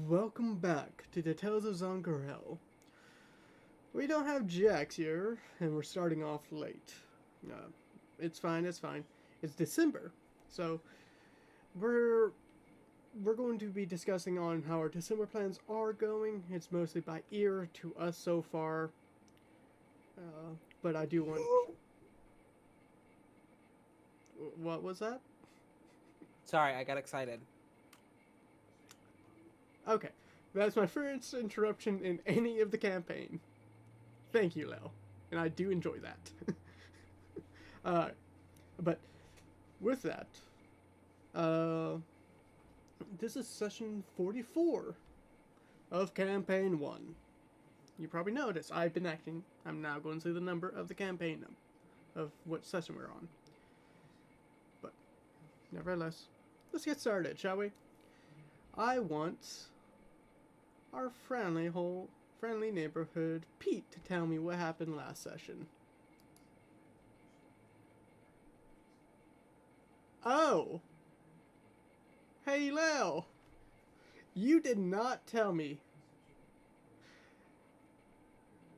Welcome back to the Tales of Zoggirial. We don't have Jax here, and we're starting off late. Uh, it's fine, it's fine. It's December, so we're we're going to be discussing on how our December plans are going. It's mostly by ear to us so far, but I do want. What was that? Sorry, I got excited. Okay, that's my first interruption in any of the campaign. Thank you, Lel, and I do enjoy that. uh, but with that, uh, this is session 44 of campaign 1. You probably noticed I've been acting. I'm now going to see the number of the campaign of what session we're on. But nevertheless, let's get started, shall we? I want our friendly neighborhood Pete to tell me what happened last session. Oh, hey Lel, you did not tell me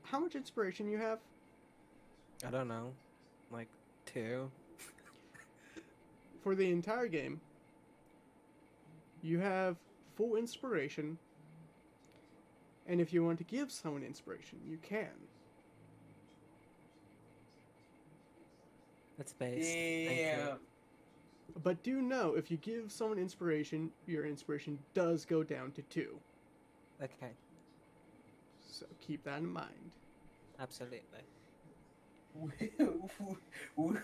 how much inspiration you have. I don't know, like 2. For the entire game. You have full inspiration, and if you want to give someone inspiration, you can. That's based. Thank you. Yeah. But do know if you give someone inspiration, your inspiration does go down to 2. Okay, So keep that in mind. absolutely.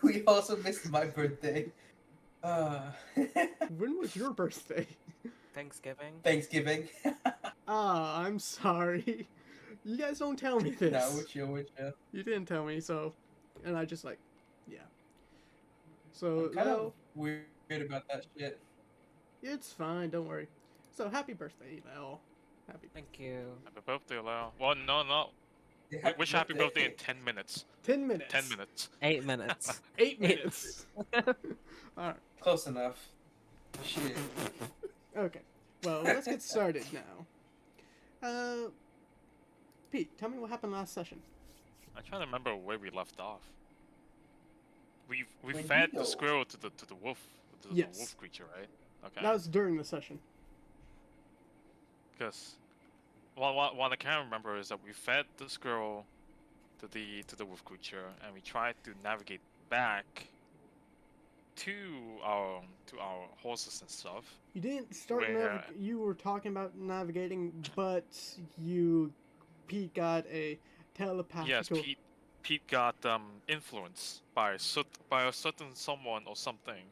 We also missed my birthday. Uh, When was your birthday? Thanksgiving. Thanksgiving. Ah, I'm sorry. You guys don't tell me this. No, with you. You didn't tell me, so. And I just like, yeah. So, I'm kind Lel, of weird about that shit. it's fine, don't worry. So, happy birthday, Lel. Happy Thank you. Happy birthday, Leo. Well, no. Yeah, Wish happy birthday in 10 minutes. 10 minutes. 10 minutes. 8 minutes. 8 minutes. Alright, Close enough. Shit. okay. Well, let's get started now. Pete, tell me what happened last session. I'm trying to remember where we left off. We When fed you the go- squirrel to the wolf, the Yes. wolf creature, right? Okay. That was during the session. Because what I can remember is that we fed the squirrel to the wolf creature, and we tried to navigate back to our horses and stuff. You didn't start. Where- You were talking about navigating, but Pete got a telepathical. Yes, Pete got influenced by a certain someone or something,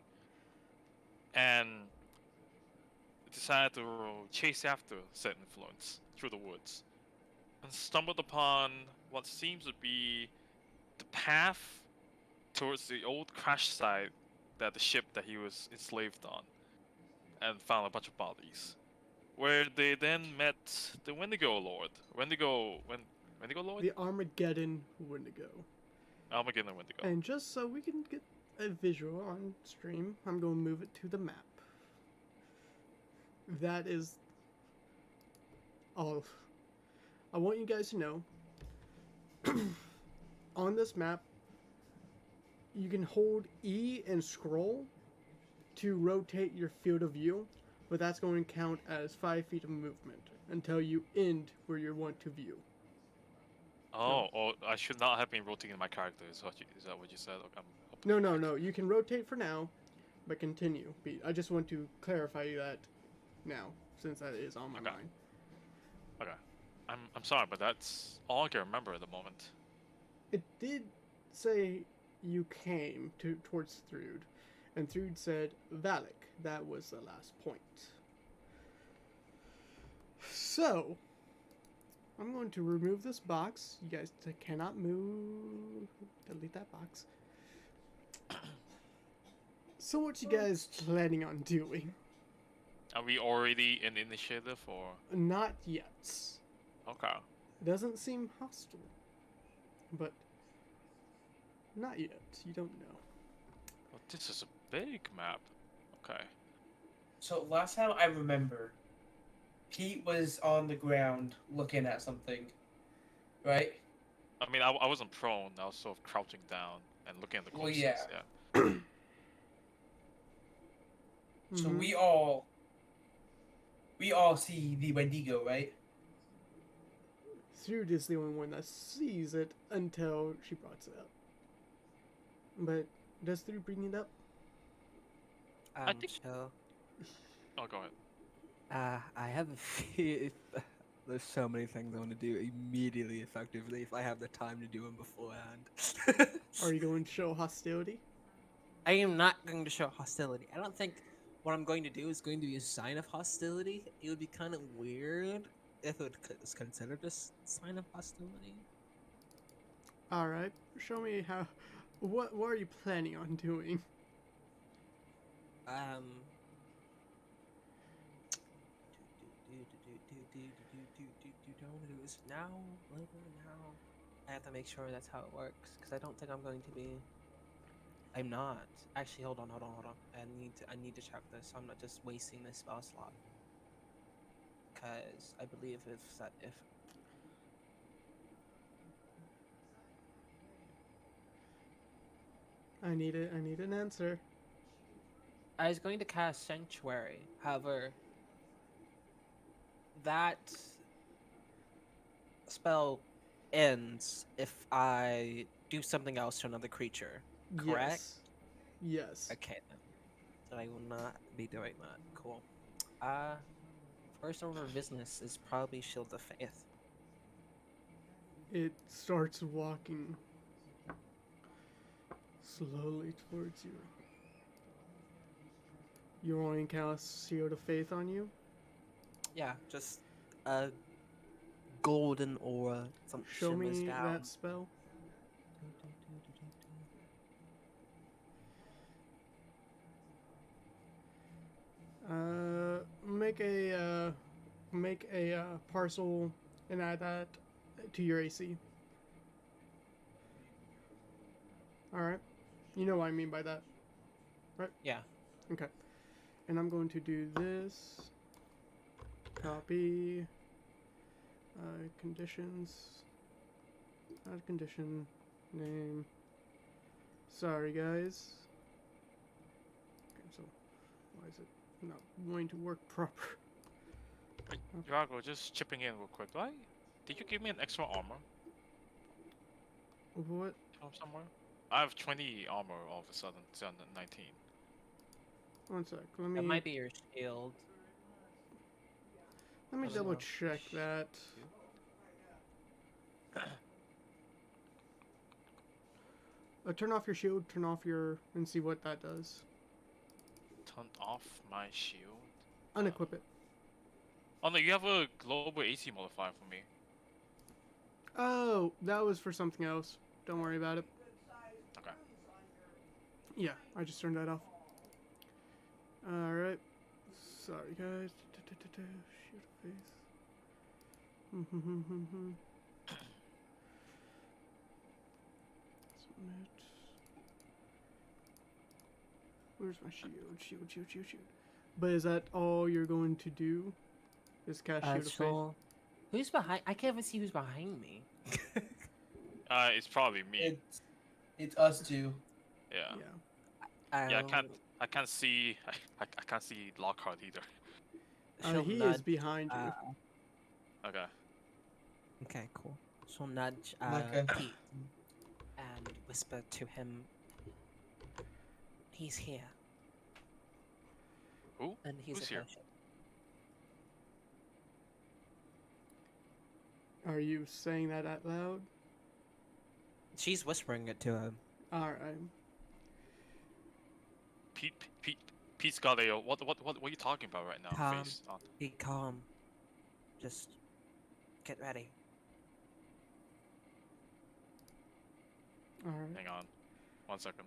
and decided to chase after said influence through the woods, and stumbled upon what seems to be the path towards the old crash site that the ship that he was enslaved on, and found a bunch of bodies, where they then met the Wendigo Lord. Wendigo Lord? The Armageddon Wendigo. Armageddon Wendigo. And just so we can get a visual on stream, I'm going to move it to the map. That is all. I want you guys to know on this map, you can hold E and scroll to rotate your field of view, but that's going to count as 5 feet of movement until you end where you want to view. Oh, I should not have been rotating my character. Is that what you said? Okay, No. You can rotate for now, but continue. Pete. I just want to clarify that now, since that is on my Okay. mind. Okay. I'm sorry, but that's all I can remember at the moment. It did say you came towards Thrud, and Thrud said Valak. That was the last point. So, I'm going to remove this box. You guys cannot move. Delete that box. So, what you guys planning on doing? Are we already in initiative or? Not yet. Okay. Doesn't seem hostile, but not yet. You don't know. Well, this is a big map. Okay. So last time I remember, Pete was on the ground looking at something, right? I mean, I wasn't prone. I was sort of crouching down and looking at the Well, corpses. yeah. Yeah. So Mhm. we all see the Wendigo, right? Shrewd is the only one that sees it until she brought it up. But does Shrewd bring it up? I think- So, Oh, go ahead. I have a few. There's so many things I want to do immediately, effectively, if I have the time to do them beforehand. Are you going to show hostility? I am not going to show hostility. I don't think what I'm going to do is going to be a sign of hostility. It would be kind of weird if it was considered a sign of hostility. All right. Show me how. What are you planning on doing? Do I want to do this now? Later? Now? I have to make sure that's how it works because I don't think I'm going to be. I'm not. Actually, hold on. I need to check this. So I'm not just wasting this spell slot. Because I believe if I need it. I need an answer. I was going to cast Sanctuary, however, that spell ends if I do something else to another creature. Correct? Yes. Okay then. So I will not be doing that. Cool. First order of business is probably Shield of Faith. It starts walking slowly towards you. You're only cast Shield of Faith on you? Yeah, just a golden aura. Some Show shimmers me down. that spell. Make a parcel and add that to your AC. All right. You know what I mean by that, right? Yeah. Okay. And I'm going to do this. Copy. Conditions. Add condition. Name. Sorry, guys. Okay, so why is it not going to work proper? Yago, just chipping in real quick. Why? Did you give me an extra armor What? from somewhere? I have 20 armor all of a sudden. It's on 19. One sec. That might be your shield. Let me I don't double know. check that. Turn off your shield. Turn off your and see what that does. Turn off my shield. Unequip it. Oh no, you have a global AC modifier for me. Oh, that was for something else. Don't worry about it. Okay. Yeah, I just turned that off. Alright. Sorry, guys. Shoot a face. Submit. Where's my shield? Shield. But is that all you're going to do? Is cast Shield of Faith? So, who's behind? I can't even see who's behind me. It's probably me. It's us two. Yeah. Yeah. Yeah, I can't see. I can't see Lockhart either. He is behind you. Okay. Okay, cool. So nudge Okay. Pete and whisper to him. He's here. Who? And he's Who's a here? potion. Are you saying that out loud? She's whispering it to him. Alright. Pete's got a what are you talking about right now? Calm. Face on. Be calm. Just get ready. Alright. Hang on, 1 second.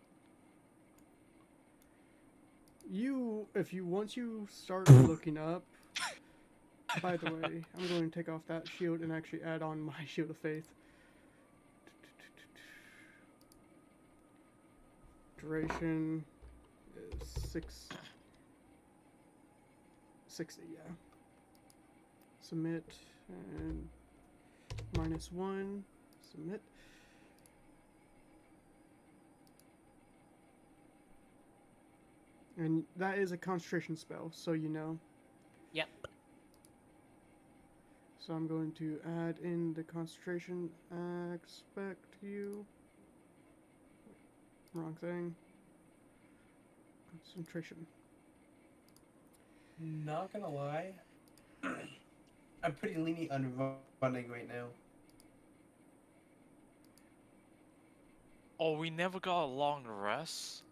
Once you start looking up, by the way, I'm going to take off that shield and actually add on my Shield of Faith. Duration is 60, yeah. Submit. And -1. Submit. And that is a concentration spell, so you know. Yep. So I'm going to add in the concentration aspect to you. Wrong thing. Concentration. Not gonna lie, I'm pretty lenient on running right now. Oh, we never got a long rest.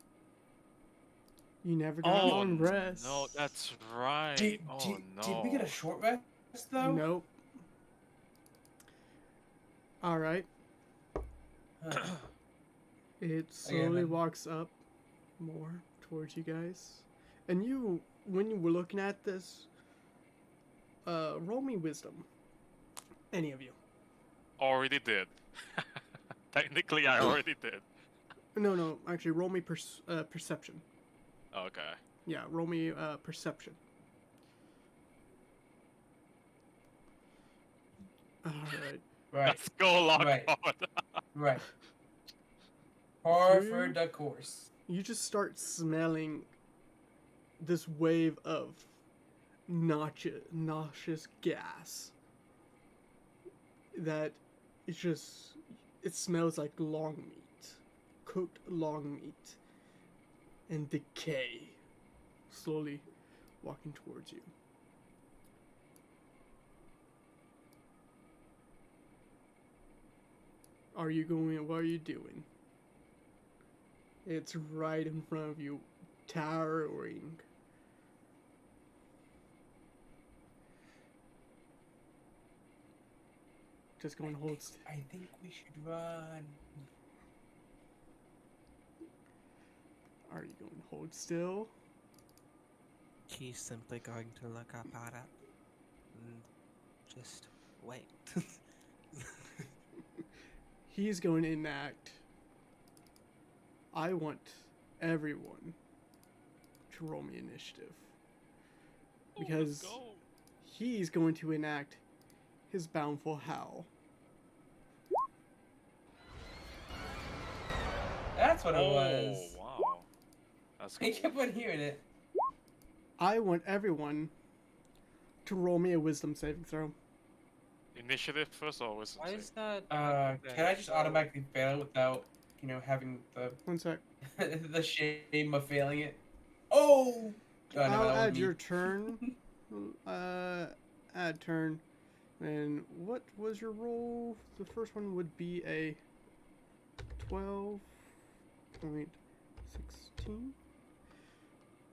You never got a long rest. No, that's right. Did, Oh did, no. did we get a short rest though? Nope. Alright. It slowly man. walks up more towards you guys. And you, when you were looking at this, roll me wisdom. Any of you. Already did. Technically, I already did. No, actually, roll me perception. Okay. Yeah, roll me perception. Alright. Right, Let's go, Right. Lockhart. right. Par for Through- the course. You just start smelling this wave of nauseous gas that it smells like long meat, cooked long meat, and decay slowly walking towards you. What are you doing? It's right in front of you, towering. Just going to hold. I think we should run. Are you going to hold still? He's simply going to look up at it and just wait. He's going to enact. I want everyone to roll me initiative. Because he's going to enact his bountiful howl. That's what it was. Wow. That's I cool. kept on hearing it. I want everyone to roll me a wisdom saving throw. Initiative first or wisdom Why save? is that? Can I just automatically fail without, having the 1 sec. the shame of failing it? Oh! Oh, no, I'll that was add me. your turn. Add turn. And what was your roll? The first one would be a 12.16.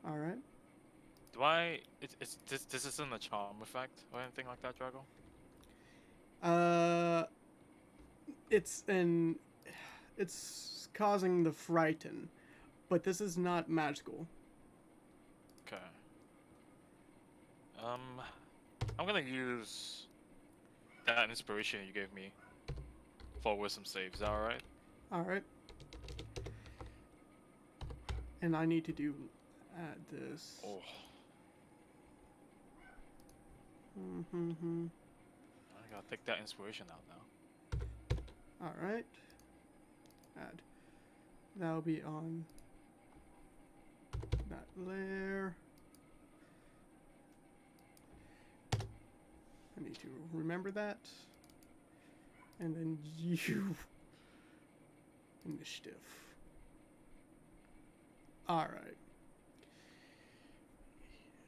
Alright. Do I? This isn't a charm effect or anything like that, Drago? It's causing the frighten, but this is not magical. Okay. I'm gonna use that inspiration you gave me for wisdom saves. Is that alright? Alright. And I need to add this. Oh, Mm-hmm. I gotta take that inspiration out now. Alright. Add. That'll be on that layer. I need to remember that. And then you. Initiative. Alright.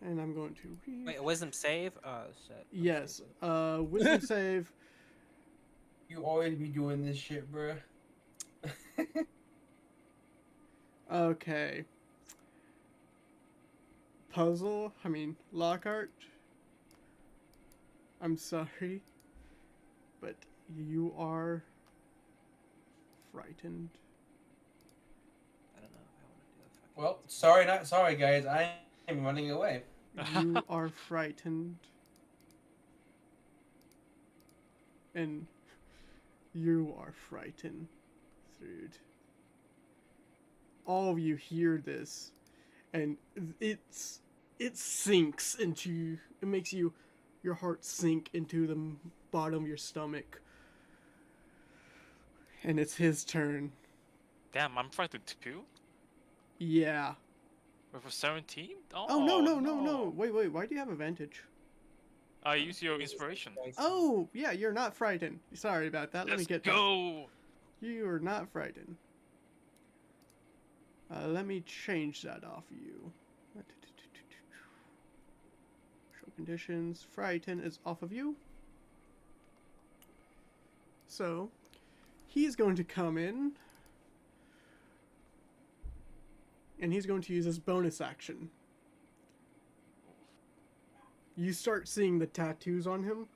And I'm going to read. Wait, a wisdom save? Oh shit. Yes. Wisdom save. You always be doing this shit, bruh. Okay. Lockhart. I'm sorry, but you are frightened. I don't know if I want to do a fucking. Well, sorry, not sorry, guys. I am running away. You are frightened. And you are frightened, dude. All of you hear this, and it sinks into you. It makes you your heart sink into the bottom of your stomach. And it's his turn. Damn, I'm frightened too? Yeah. With a 17? Oh, no. Wait, why do you have advantage? I use your inspiration. Oh, yeah, you're not frightened. Sorry about that. Let me Let's get go! that. You are not frightened. Let me change that off you. Show conditions. Frightened is off of you. So, he's going to come in. And he's going to use his bonus action. You start seeing the tattoos on him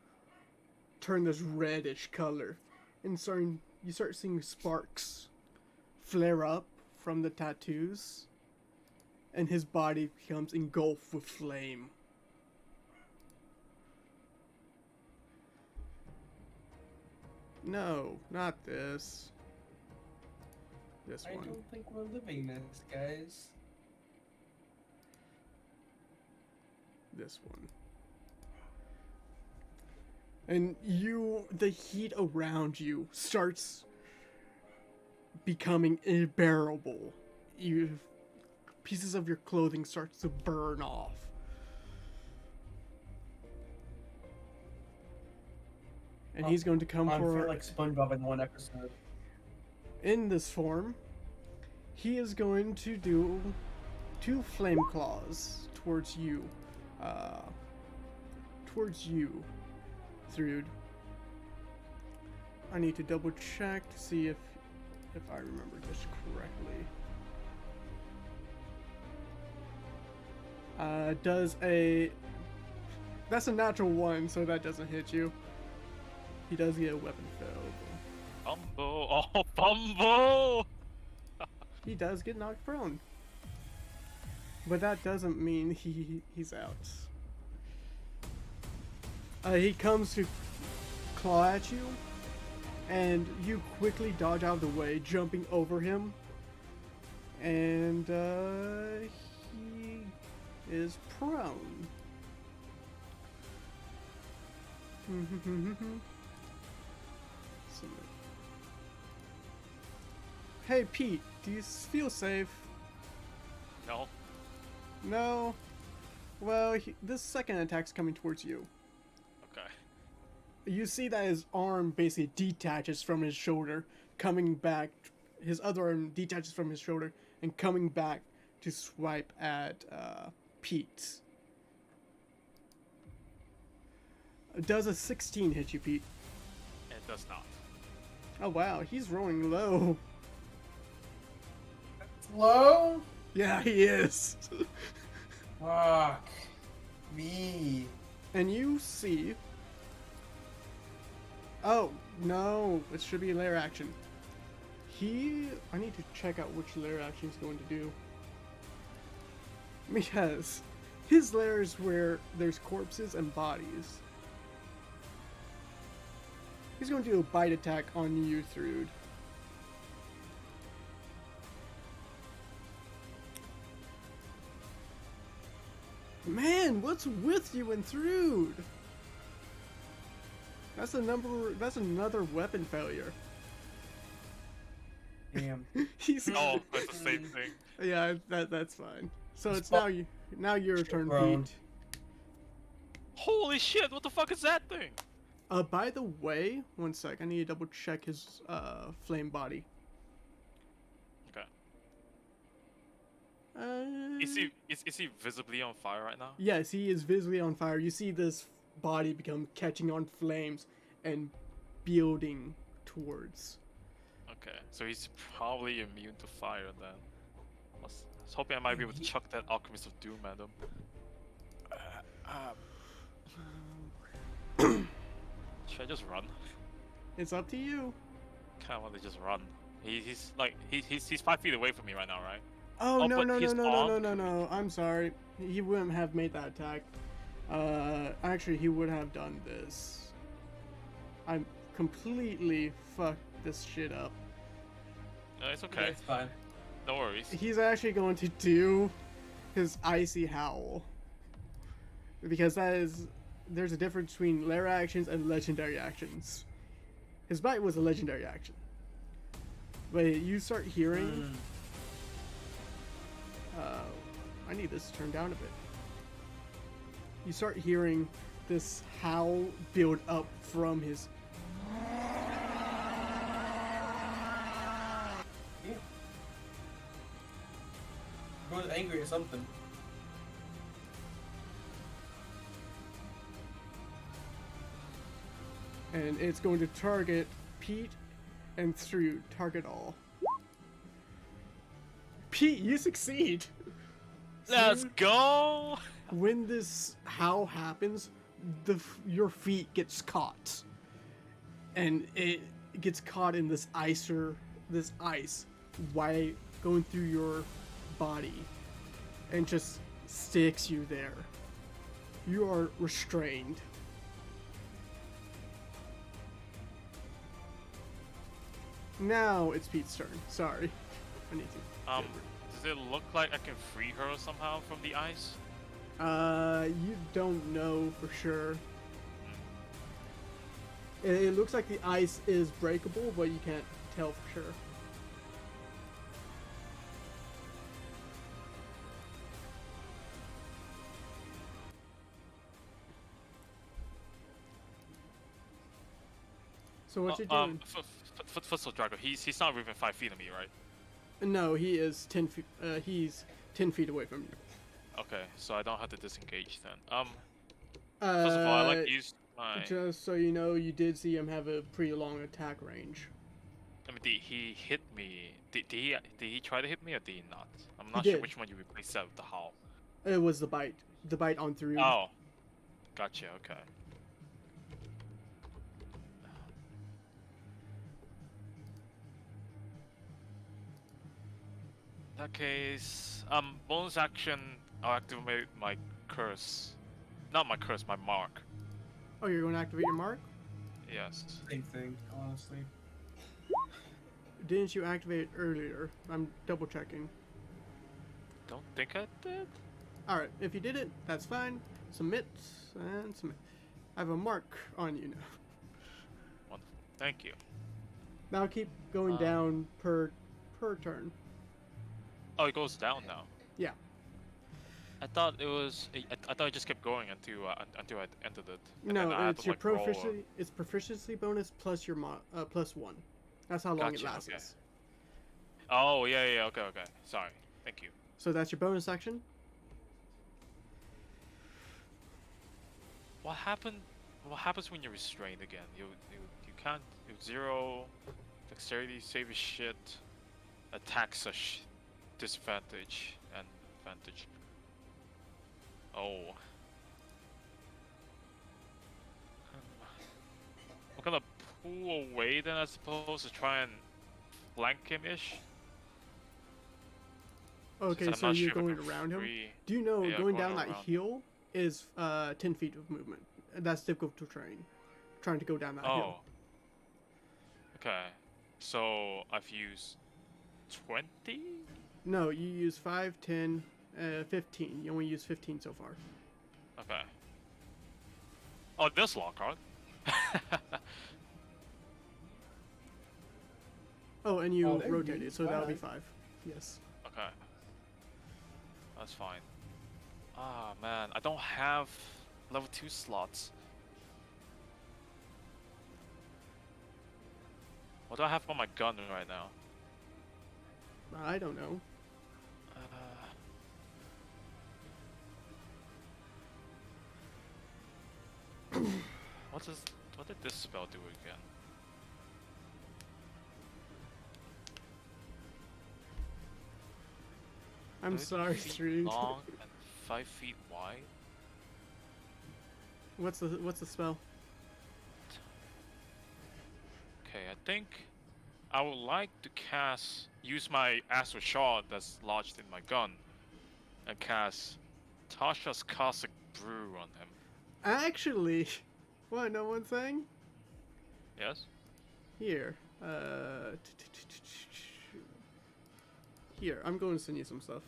turn this reddish color. And you start seeing sparks flare up from the tattoos. And his body becomes engulfed with flame. No, not this. This I one. don't think we're living this, guys. This one. And the heat around you starts becoming unbearable. Pieces of your clothing starts to burn off. And he's going to come I for... feel like SpongeBob in one episode. In this form, he is going to do 2 flame claws towards you. Thrude. I need to double check to see if I remember this correctly. That's a natural 1, so that doesn't hit you. He does get a weapon fail. Fumble! Oh, fumble! He does get knocked prone. But that doesn't mean he's out. He comes to claw at you, and you quickly dodge out of the way, jumping over him. And he is prone. Hey Pete, do you feel safe? No. No? Well, this second attack's coming towards you. Okay. You see that his arm basically detaches from his shoulder, coming back. His other arm detaches from his shoulder and coming back to swipe at Pete. Does a 16 hit you, Pete? It does not. Oh wow, he's rolling low. Low? Yeah, he is. Fuck. Me. And you see... Oh, no. It should be lair action. I need to check out which lair action he's going to do. Because his lair is where there's corpses and bodies. He's going to do a bite attack on you, Thrude. Man, what's with you and Thrude? That's another weapon failure. Damn. He's Oh, that's the same thing. yeah, that's fine. So it's Fuck. now your turn, Prone. Pete. Holy shit, what the fuck is that thing? By the way, one sec, I need to double check his flame body. Okay. Uh, Is he visibly on fire right now? Yes, he is visibly on fire. You see this body become catching on flames and building towards. Okay, so he's probably immune to fire then. I was hoping I might be able to chuck that Alchemist of Doom at him. Should I just run? It's up to you. Kinda want to just run. He's 5 feet away from me right now, right? Oh, Oh, no, but no, no, his no, no, no, arm no, could no. I'm sorry. He wouldn't have made that attack. Actually, he would have done this. I completely fucked this shit up. No, it's Yeah, okay. it's fine. No worries. He's actually going to do his Icy Howl. Because that is there's a difference between lair actions and legendary actions. His bite was a legendary action. But you start hearing... I need this turned down a bit. You start hearing this howl build up from his... Yeah. Bro's angry or something. And it's going to target Pete and through target all. Pete, you succeed! Let's See? go! When this howl happens, your feet gets caught. And it gets caught in this ice while going through your body and just sticks you there. You are restrained. Now it's Pete's turn. Sorry. I need to. Does it look like I can free her somehow from the ice? You don't know for sure. It looks like the ice is breakable, but you can't tell for sure. So what you doing? First of all, Drago, he's not within 5 feet of me, right? No, he is 10 feet. He's 10 feet away from you. Okay, so I don't have to disengage then. First of all, I like to use my. Just so you know, you did see him have a pretty long attack range. I mean, did he hit me? Did he try to hit me or did he not? I'm not He sure did. which one you replaced that with the howl. It was the bite. The bite on through. Oh, gotcha. Okay. In that case, bonus action. I'll activate my curse. Not my curse, my mark. Oh, you're going to activate your mark? Yes. Same thing, honestly. Didn't you activate it earlier? I'm double checking. Don't think I did. Alright, if you did it, that's fine. Submit and submit. I have a mark on you now. Wonderful. Thank you. Now keep going down per turn. Oh, it goes down now. Yeah. I thought it was. I thought it just kept going until I entered it. And No, then I had it's to, your like, roll. proficiency. It's proficiency bonus plus your plus 1. That's how long it Gotcha, lasts. okay. Oh yeah. Okay. Sorry. Thank you. So that's your bonus action. What happened? What happens when you're restrained again? You can't. You 0 dexterity, save is shit. Attacks are disadvantage and advantage. Oh. I'm gonna pull away then, I suppose, to try and flank him ish. Okay, Since I'm so not you're sure if I going can around him. free- Do you know Yeah, going down going that around. hill is 10 feet of movement? That's difficult to train. Trying to go down that hill. Oh. Okay. So I've used 20? No, you use 5, 10, 15. You only use 15 so far. Okay. Oh, this long card. Oh, and you Oh, there you rotated, go. so that'll be Five. 5. Yes. Okay. That's fine. Ah, man, I don't have level 2 slots. What do I have on my gun right now? I don't know. What did this spell do again? I'm 30 sorry, feet Street. long and 5 feet wide? What's the spell? Okay, I think I would like to use my Astral Shard that's lodged in my gun and cast Tasha's Cossack Brew on him. Actually, what? No one saying? Yes? Here. Here, I'm going to send you some stuff.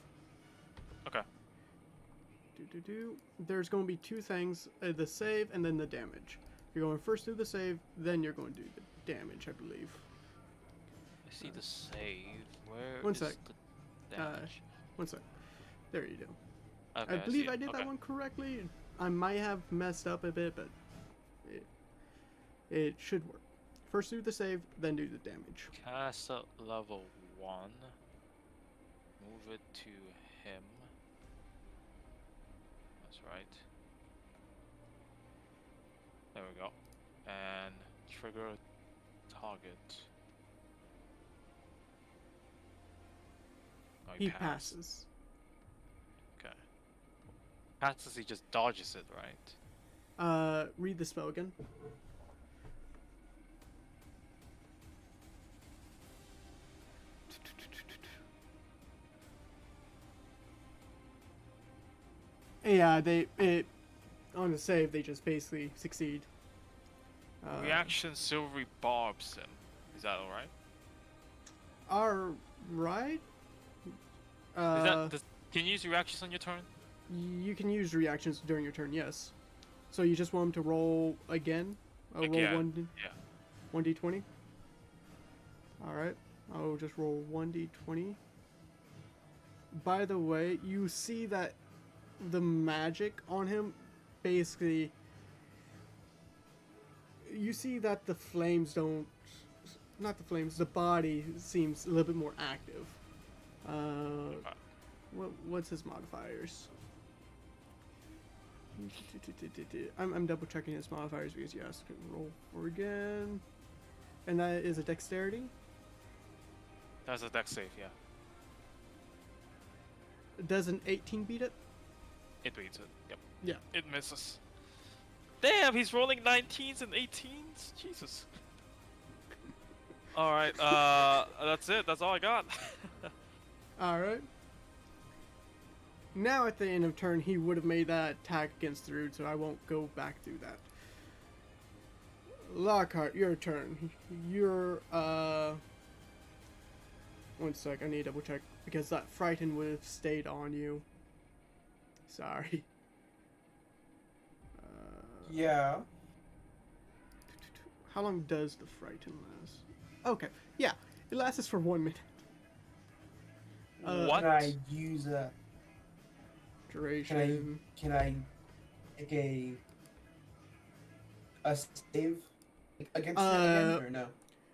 Okay. There's going to be two things: the save and then the damage. You're going first do the save, then you're going to do the damage, I believe. I see the save. Where One is sec. the damage? One sec. There you go. Okay, I see believe it. I did Okay. that one correctly. I might have messed up a bit, but it should work. First do the save, then do the damage. Cast at level 1. Move it to him. That's right. There we go. And trigger target. Oh, He passed. passes. Okay. Passes, he just dodges it, right? Read the spell again. Yeah, on the save they just basically succeed. Reaction silvery barbs him. Is that alright? Alright. Can you use reactions on your turn? You can use reactions during your turn, yes. So you just want him to roll again? Roll Again, 1d20? Alright, I'll just roll 1d20. By the way, you see that the magic on him basically... You see that the flames don't... Not the flames, the body seems a little bit more active. What's his modifiers? I'm double checking his modifiers because you asked to roll for again. And that is a dexterity. That's a dex save, yeah. Does an 18 beat it? It beats it. Yep. Yeah. It misses. Damn, he's rolling 19s and 18s? Jesus. Alright, that's it. That's all I got. Alright. Now at the end of turn, he would have made that attack against the Rude, so I won't go back through that. Lockhart, your turn. You're, one sec, I need to double check, because that Frighten would have stayed on you. Sorry. Yeah. How long does the Frighten last? Okay, yeah, it lasts for 1 minute. What? Can I use a... Duration. Can I take a save against it again, or no?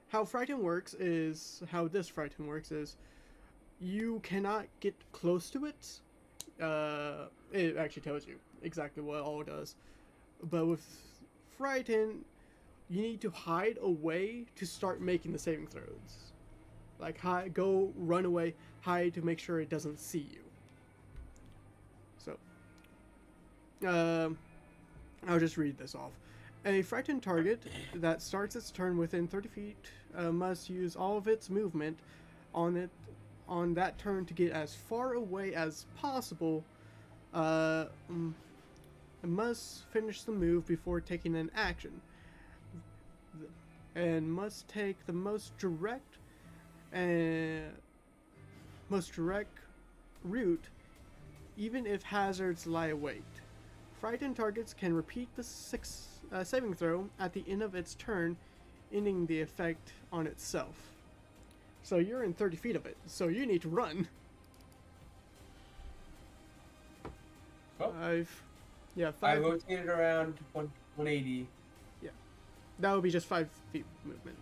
How Frighten works is, how this Frighten works is, you cannot get close to it. It actually tells you exactly what all it does. But with Frighten, you need to hide away to start making the saving throws. Like, go run away, hide to make sure it doesn't see you. So, I'll just read this off. A frightened target that starts its turn within 30 feet must use all of its movement on that turn to get as far away as possible. Must finish the move before taking an action, and must take the most direct route, even if hazards lie await. Frightened targets can repeat the saving throw at the end of its turn, ending the effect on itself. So you're in 30 feet of it, so you need to run. Oh. I 5. rotated around 180. That would be just 5 feet movement.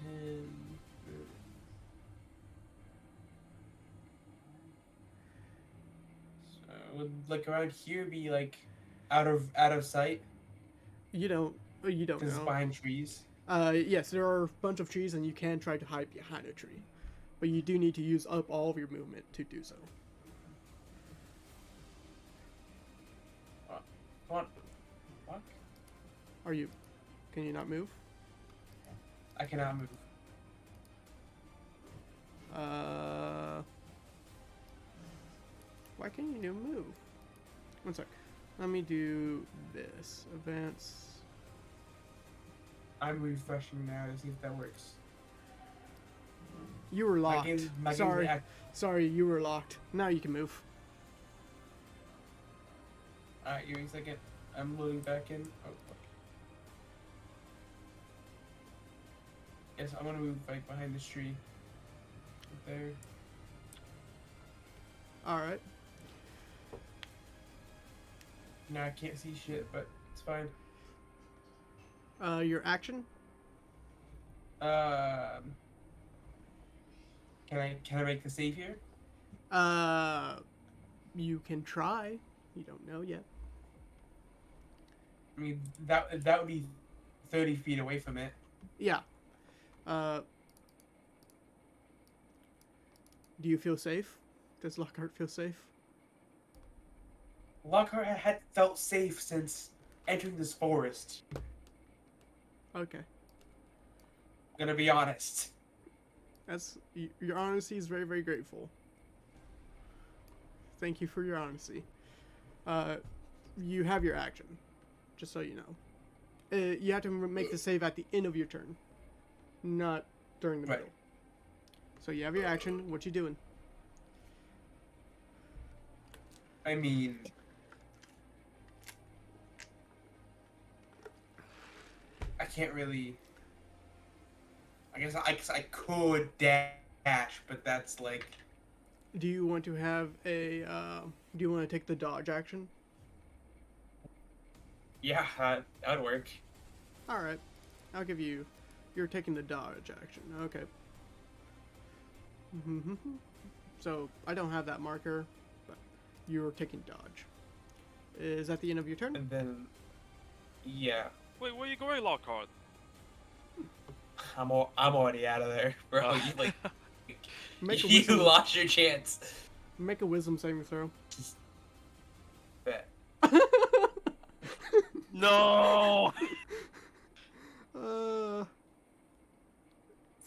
10. So would like around here be like out of sight? You don't Because it's know. behind trees. Yes, there are a bunch of trees, and you can try to hide behind a tree, but you do need to use up all of your movement to do so. What? What? Can you not move? I cannot move. Why can't you move? One sec. Let me do this. Advance. I'm refreshing now to see if that works. You were locked. My game's Sorry, you were locked. Now you can move. Alright, give me a second. I'm loading back in. Oh, fuck. Yes, I'm gonna move like behind this tree. Right there. All right. Now I can't see shit, but it's fine. Your action. Can I make the save here? You can try. You don't know yet. I mean, that would be 30 feet away from it. Yeah. Do you feel safe? Does Lockhart feel safe? Lockhart had felt safe since entering this forest. Okay. I'm gonna be honest. That's your honesty is very, very grateful. Thank you for your honesty. You have your action, just so you know. You have to make the save at the end of your turn, not during the Right. middle. So you have your action. What you doing? I mean, I can't really. I guess I could dash, but that's like. Do you want to have a? Do you want to take the dodge action? Yeah, that would work. All right, I'll give you. You're taking the dodge action. Okay. So I don't have that marker, but you're taking dodge. Is that the end of your turn? And then, yeah, Wait, where you going, Lockhart? I'm already out of there, bro. Oh. You like Make a you wisdom, lost your chance. make a wisdom saving throw. Bet. No!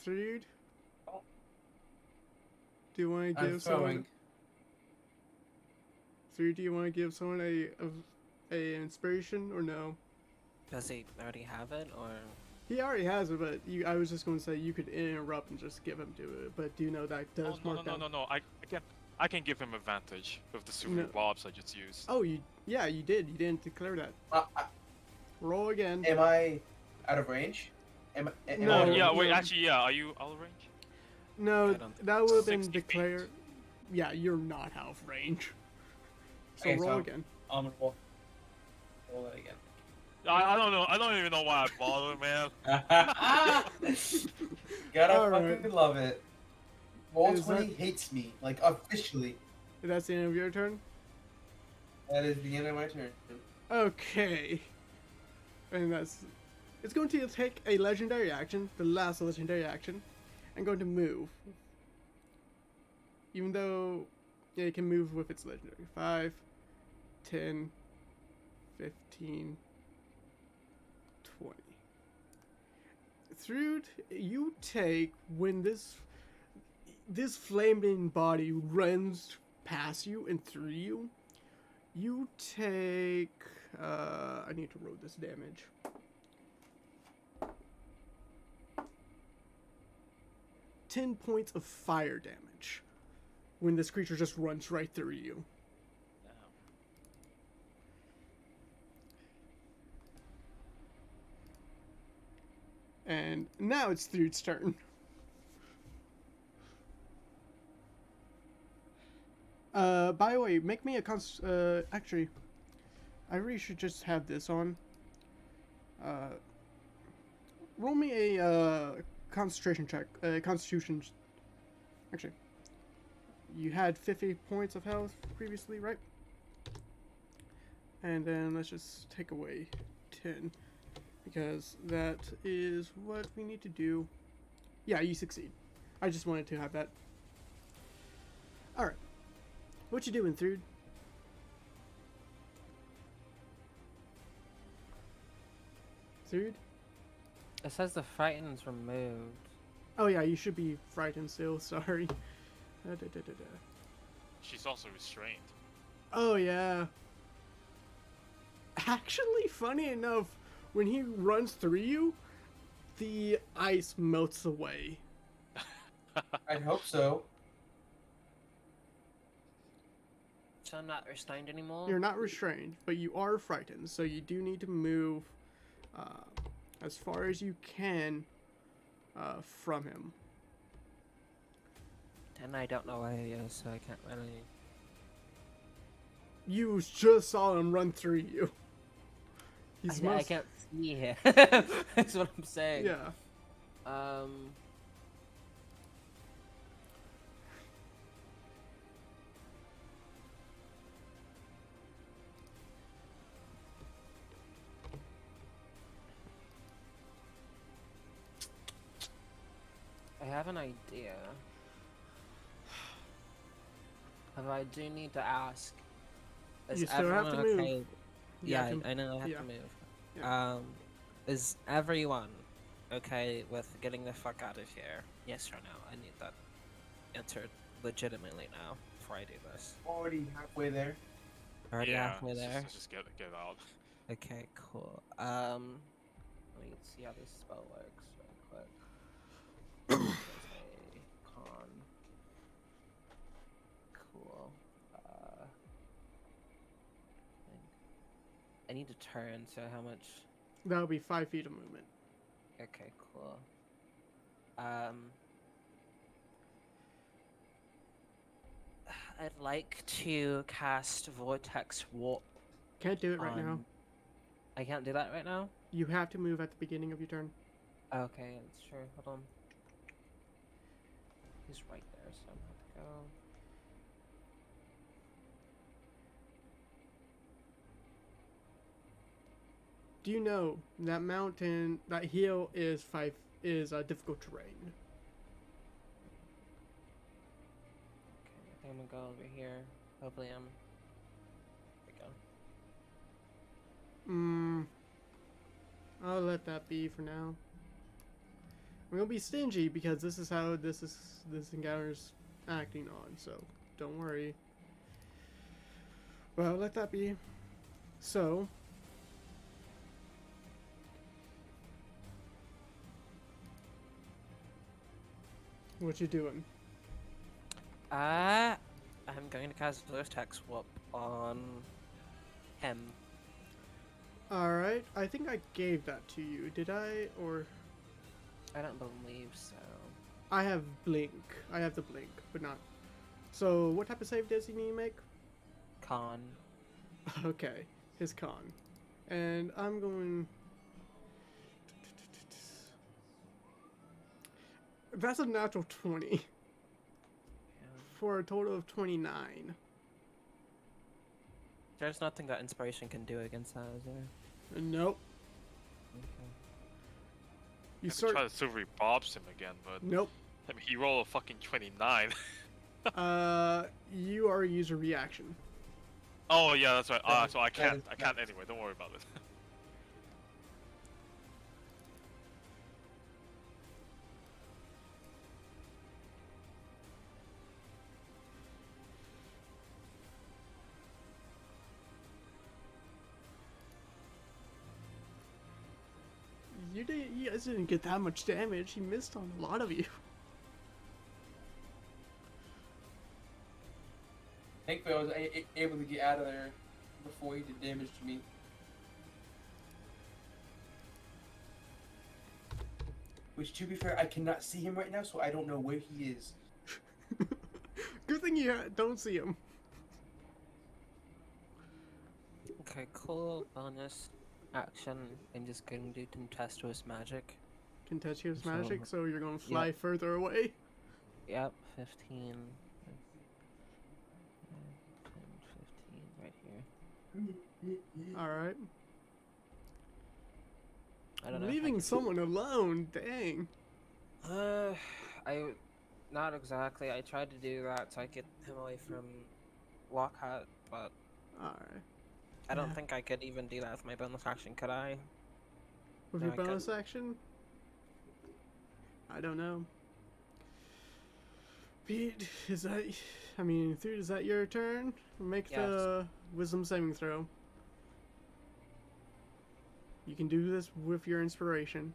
Third. Do you want to I'm give someone? throwing. Third, do you want to give someone a inspiration or no? Does he already have it, or He already has it, but I was just going to say you could interrupt and just give him to it. But do you know that does Oh, no, mark no, down? no, no, no. I can give him advantage with the super No. bobs I just used. Oh, you did. You didn't declare that. Roll again. Am I out of range? Am No, Oh, I yeah, you- wait, actually, yeah. Are you out of range? No, I don't that would have been 60 feet. declared. Yeah, you're not out of range. So Okay, roll so- again. I'm gonna roll that again. I don't know. I don't even know why I bothered, man. Gotta Alright. fucking love it. Roll Is 20 that- hates me, like officially. That's the end of your turn. That is the end of my turn. Okay. And it's going to take a legendary action, the last legendary action, and going to move. Even though it can move with its legendary. 5, 10, 15, 20. Through you take when this flaming body runs past you and through you, you take I need to roll this damage. Ten points of fire damage when this creature just runs right through you. And now it's Thrude's turn. By the way, make me a actually, I really should just have this on. Roll me a concentration check. Constitution. Actually, you had 50 points of health previously, right? And then let's just take away 10. Because that is what we need to do. Yeah, you succeed. I just wanted to have that. Alright. What you doing, Thrude? Thrude? it says the frightened's removed. Oh yeah, you should be frightened still, sorry. She's also restrained. Oh yeah. Actually, funny enough, when he runs through you, the ice melts away. I'd hope so. So I'm not restrained anymore? You're not restrained, but you are frightened, so you do need to move as far as you can from him. And I don't know where he is, so I can't really... You just saw him run through you. I can't see him. That's what I'm saying. Yeah. I have an idea. But I do need to ask. Is You still have everyone to move. okay? Yeah, Yeah, I know I have yeah. to move. Yeah. Is everyone okay with getting the fuck out of here? Yes or no? I need that answered legitimately now before I do this. Already halfway there. Already Yeah, halfway there? Let's just get out. Okay, cool. Let me see how this spell works real quick. There's a con. Cool. I need to turn, so how much? That'll be 5 feet of movement. Okay, cool. I'd like to cast Vortex Warp. Can't do it right now. I can't do that right now? You have to move at the beginning of your turn. Okay, that's true. Hold on. He's right there, so I'm gonna have to go. Do you know that mountain, that hill is difficult terrain? Okay, I think I'm gonna go over here. Hopefully I'm... There we go. I'll let that be for now. I'm gonna be stingy because this is how this encounter's acting on, so don't worry. Well, let that be. So, what you doing? I'm going to cast Vortex Warp on him. Alright, I think I gave that to you. Did I? Or... I don't believe so. I have blink. I have the blink, but not... So, what type of save does he need to make? Con. Okay, his con. And I'm going... That's a natural 20. Yeah. For a total of 29. There's nothing that Inspiration can do against that, is there? Nope. Okay. You I could start... try to silvery bobs him again, but Nope. I mean, he rolled a fucking 29. You are a user reaction. Oh yeah, that's right. So I That can't. is- I can't anyway. Don't worry about it. You guys didn't get that much damage. He missed on a lot of you. Thankfully, I was able to get out of there before he did damage to me. Which, to be fair, I cannot see him right now, so I don't know where he is. Good thing you don't see him. Okay, cool. Bonus action. I'm just going to do Tempestuous Magic. Contentious So- magic, so you're going to fly further away. Yep, 15. 10, 15, right here. Alright. I don't know. if I Leaving can- someone alone, dang. Not exactly. I tried to do that so I get him away from Lockhart, but Alright. I don't Yeah. think I could even do that with my bonus action, could I? With No, your I couldn't. bonus action? I don't know. Pete, is that... I mean, Thude, is that your turn? Make Yes. the wisdom saving throw. You can do this with your inspiration.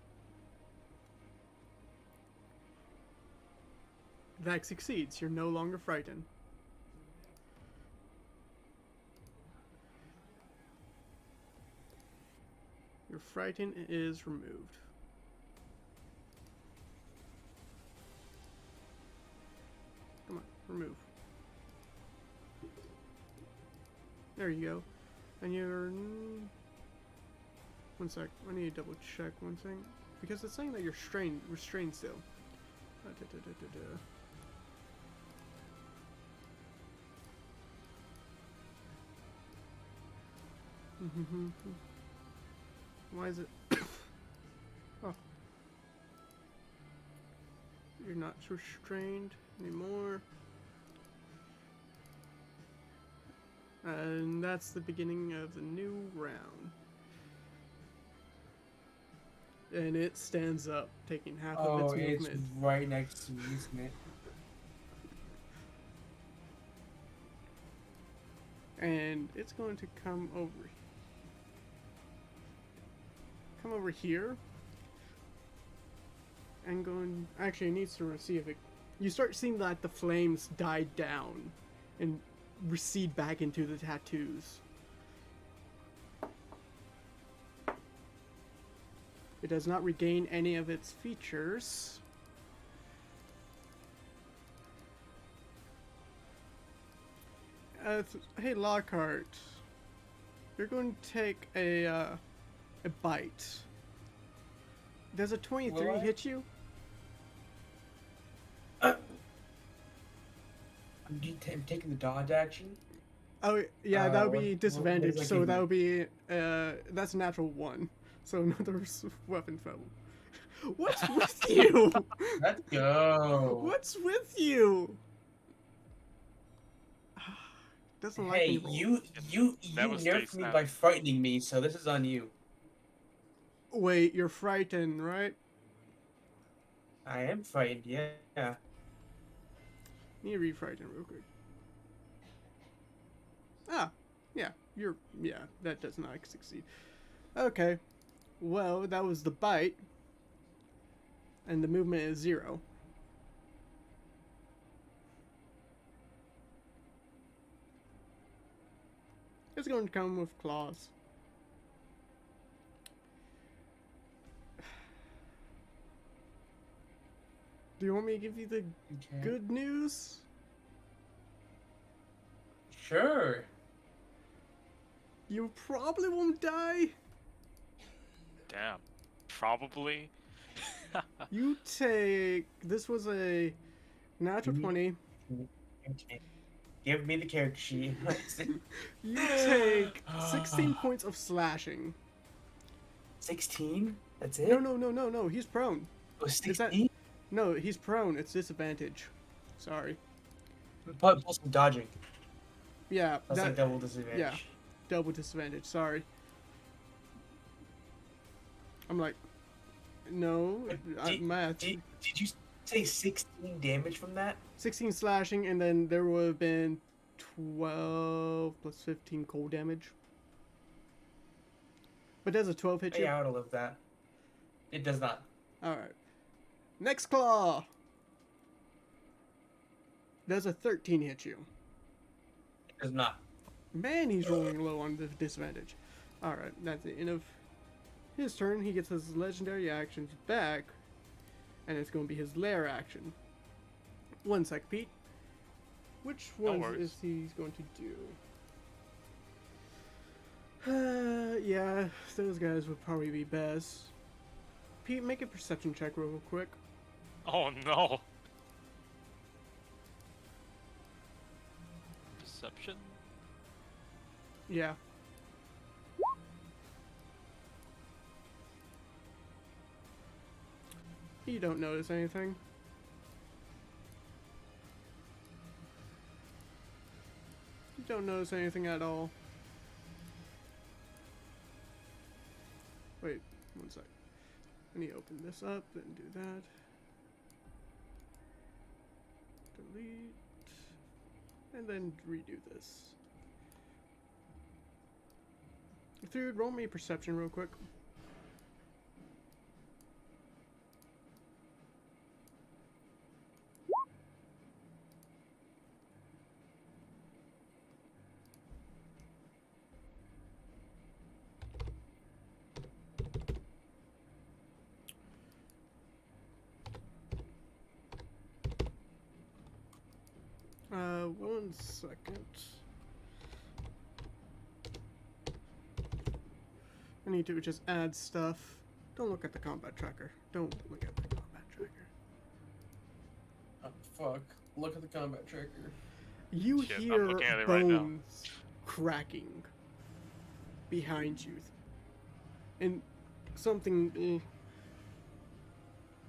That succeeds. You're no longer frightened. frighten is removed. Come on, remove. There you go. And you're... One sec, I need to double check one thing. Because it's saying that you're restrained still. Why is it... Oh. You're not restrained anymore. And that's the beginning of the new round. And it stands up, taking half of its movement. It's right next to me, isn't it? And it's going to come over here. And going... Actually, it needs to see if it... You start seeing that the flames die down and recede back into the tattoos. It does not regain any of its features. Hey Lockhart, you're going to take a bite. Does a 23 hit you? I'm taking the dodge action. Oh yeah, that would be what disadvantage. does that So give that me? would be that's a natural 1. So another weapon fail. What's with you? Let's go. What's with you? Doesn't like Hey, me roll. you Never stay nerfed me snap. by frightening me, so this is on you. Wait, you're frightened, right? I am frightened, yeah. Need to re-frighten real quick. Ah, yeah, that does not succeed. Okay, well, that was the bite, and the movement is 0. It's going to come with claws. Do you want me to give you the Okay. good news? Sure. You probably won't die. Damn. Probably. You take... This was a natural Mhm. 20. Okay. Give me the character sheet. You take 16 points of slashing. 16? That's it? No. He's prone. Oh, Is that- 16? No, he's prone. It's disadvantage. Sorry. Plus some dodging. Yeah, That's like double disadvantage. yeah. Double disadvantage. Sorry. I'm like, no, math. Did you say 16 damage from that? 16 slashing, and then there would have been 12 plus 15 cold damage. But does a 12 hit you? Yeah, I would have lived that. It does not. Alright. Next claw! Does a 13 hit you? It does not. Man, he's rolling low on the disadvantage. Alright, that's the end of his turn. He gets his legendary actions back, and it's going to be his lair action. One sec, Pete. Which No ones worries. is he going to do? Yeah, those guys would probably be best. Pete, make a perception check real quick. Oh no. Perception? Yeah. You don't notice anything. You don't notice anything at all. Wait, one sec. I need to open this up and do that. Delete. And then redo this. Dude, roll me perception real quick. 1 second. I need to just add stuff. Don't look at the combat tracker. Don't look at the combat tracker. Oh, fuck. Look at the combat tracker. You Shit, I'm hear looking at it right now. bones cracking behind you. And something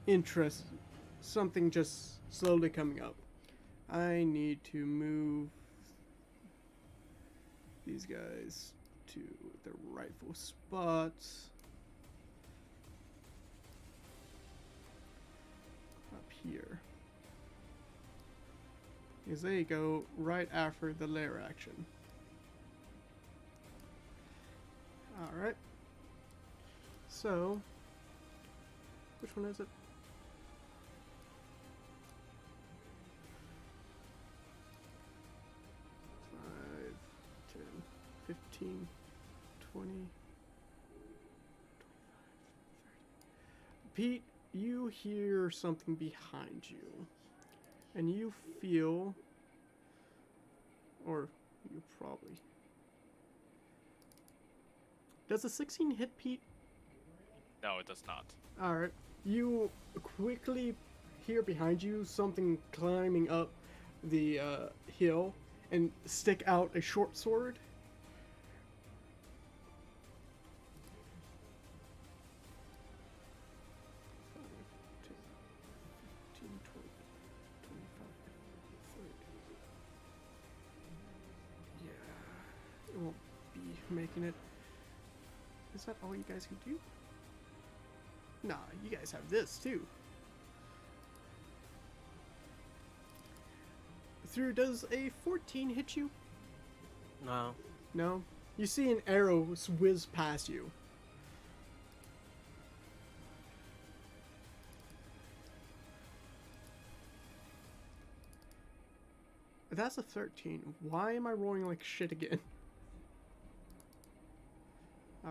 interesting. Something just slowly coming up. I need to move these guys to their rightful spots. Up here. Because they go right after the lair action. Alright. So, which one is it? 5, 10, 15, 20, 25, 30. Pete, you hear something behind you. And you feel, or you probably. Does a 16 hit, Pete? No, it does not. Alright. You quickly hear behind you something climbing up the hill and stick out a short sword. Yeah, it won't be making it. Is that all you guys can do? Nah, you guys have this too. Through, does a 14 hit you? No. No? You see an arrow whiz past you. That's a 13. Why am I rolling like shit again?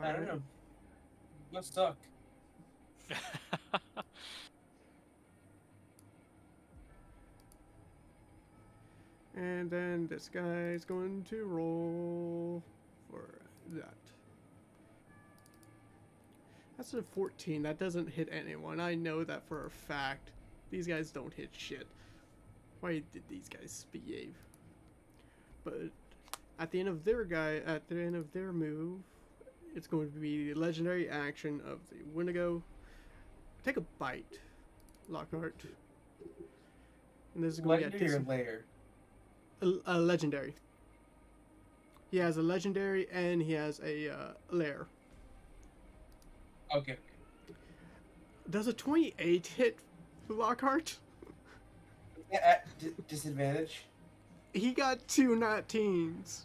I don't know. Let's suck. And then this guy's going to roll for that. That's a 14. That doesn't hit anyone. I know that for a fact. These guys don't hit shit. Why did these guys behave? But at the end of their move, it's going to be the legendary action of the Wendigo. Take a bite, Lockhart. And this is going to Legendary get layer. a legendary. He has a legendary and he has a lair. Okay. Does a 28 hit Lockhart? At disadvantage. He got 2 19s.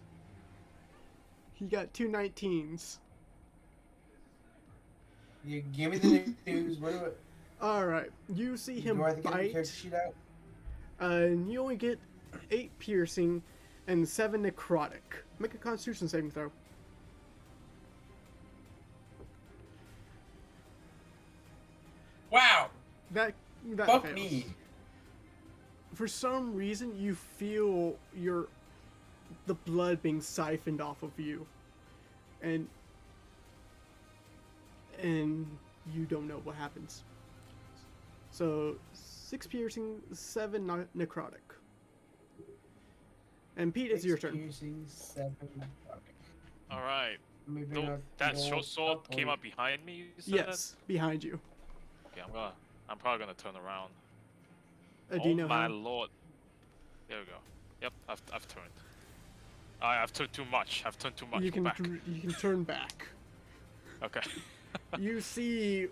He got 2 19s. You give me the news. What do Alright, you see him do I have to get the bite, character sheet out? and you only get 8 piercing and 7 necrotic. Make a constitution saving throw. Wow. That Fuck fails. me. For some reason, you feel the blood being siphoned off of you, and you don't know what happens. So 6 piercing, 7 necrotic. And Pete, it's your turn. Piercing, 7 necrotic. All right. Maybe So not that roll short sword up came or- up behind me. You said Yes, behind you. that? Okay, I'm probably gonna turn around. Do you know my how? lord. There we go. Yep, I've turned. I've turned too much. I've turned too much. You Go can back. you can turn back. Okay. You see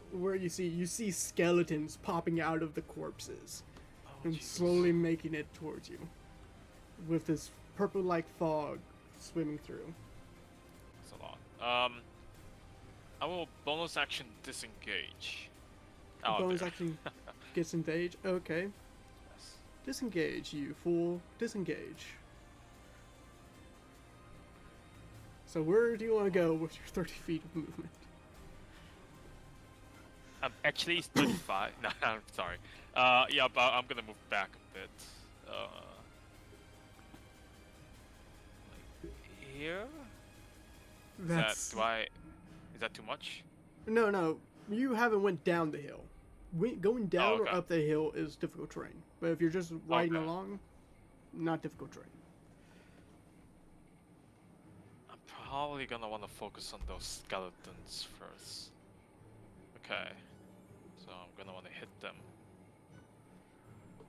skeletons popping out of the corpses Oh, and Jesus. slowly making it towards you, with this purple-like fog swimming through. That's a lot. I will bonus action disengage. Out Bonus there. action gets engaged. Okay, Yes. disengage, you fool. Disengage. So where do you want to go with your 30 feet of movement? Actually, it's 35. No, I'm sorry. Yeah, but I'm gonna move back a bit. here? That's Is that too much? no. You haven't went down the hill. Going down or okay. up the hill is difficult terrain. But if you're just riding Okay. along, not difficult terrain. I'm probably gonna want to focus on those skeletons first. Okay. So I'm gonna want to hit them.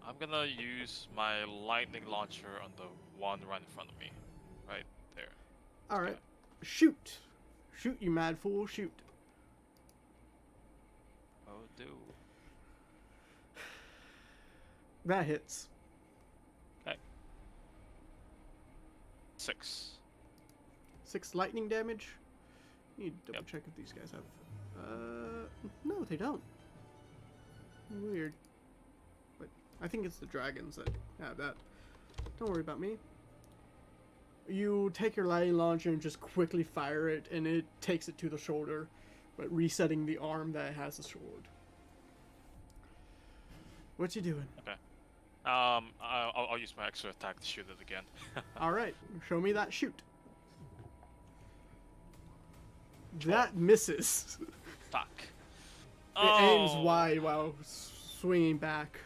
I'm gonna use my lightning launcher on the one right in front of me. Right there. All right, Okay. shoot, shoot, you mad fool, shoot. Oh, do. That hits. 6. 6 lightning damage. You need to double Yep. check if these guys have. No, they don't. Weird. But I think it's the dragons that have that. Don't worry about me. You take your lightning launcher and just quickly fire it, and it takes it to the shoulder, but resetting the arm that has the sword. What you doing? I'll use my extra attack to shoot it again. All right, show me that shoot. That misses. Fuck. It aims wide while swinging back.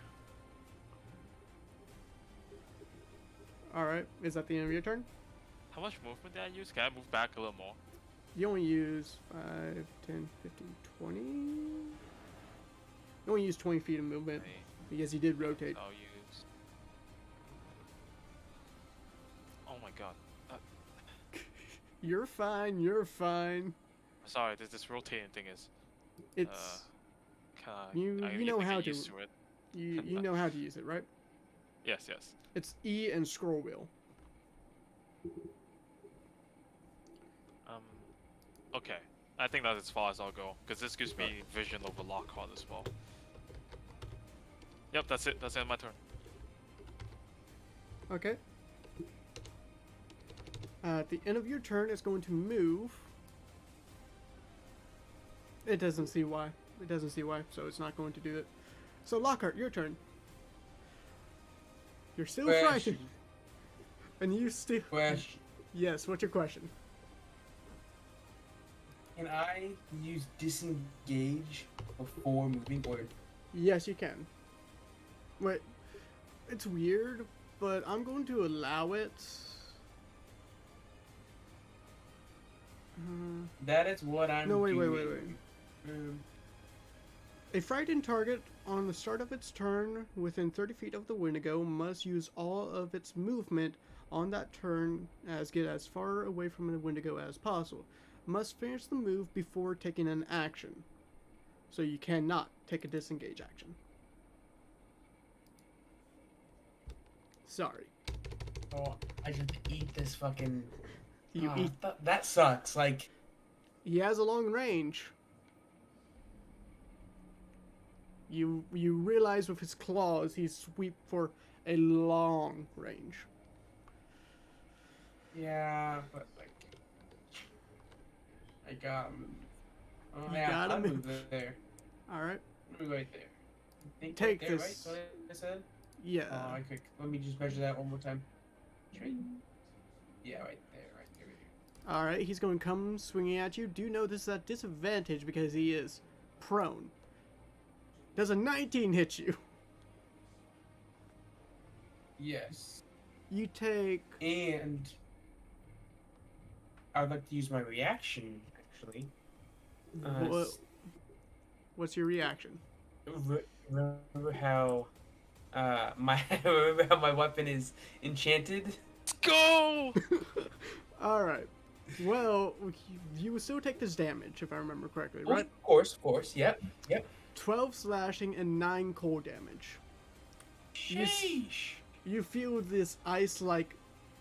Alright, is that the end of your turn? How much movement did I use? Can I move back a little more? You only use 5, 10, 15, 20. You only use 20 feet of movement Okay, because you did rotate. I'll use. Oh my god. You're fine, you're fine. Sorry, this rotating thing is. It's. I You need know to how get to- used to it. You know how to use it, right? Yes. It's E and scroll wheel. Okay. I think that's as far as I'll go, because this gives me vision over Lockhart as well. Yep, that's it. That's the end of my turn. Okay. At the end of your turn, it's going to move. It doesn't see why. It doesn't see why, so it's not going to do it. So, Lockhart, your turn. You're still frightened. Question. And you still... Question. Yes, what's your question? Can I use disengage before moving, or Yes, you can. Wait, it's weird, but I'm going to allow it. that is what I'm No, wait. doing. A frightened target on the start of its turn within 30 feet of the Wendigo must use all of its movement on that turn as get as far away from the Wendigo as possible. Must finish the move before taking an action. So you cannot take a disengage action. Sorry. Oh, I just eat this fucking. You eat. That sucks. Like, He has a long range. You realize with his claws he sweep for a long range. yeah, but like, I gotta move. Oh, You yeah, gotta I'll move. there. All right. Move right there. I think Take right there, this. Right? Is that what I said? Yeah. Oh, I could. Let me just measure that one more time. Straight. Yeah, right there, right there. All right. He's going to come swinging at you. Do know this is at disadvantage because he is prone. Does a 19 hit you? Yes. You take. And I would like to use my reaction, actually. What's your reaction? Remember how remember how my weapon is enchanted? Let's go! All right. Well, you will still take this damage if I remember correctly, Oh, right? of course. Yep. 12 slashing and 9 cold damage. Sheesh. You feel this ice-like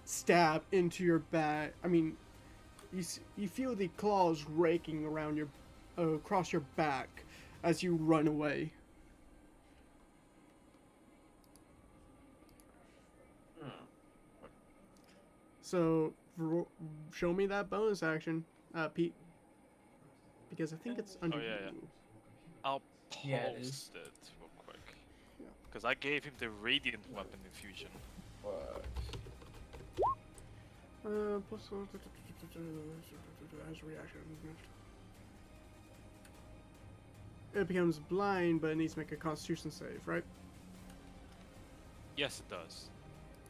stab into your back. I mean, you feel the claws raking around your, across your back as you run away. So, show me that bonus action, Pete. Because I think it's under yeah. you. I'll Yeah, it post is. it real quick. Yeah. Because I gave him the radiant weapon infusion. Plus as a reaction. It becomes blind, but it needs to make a Constitution save, right? Yes, it does.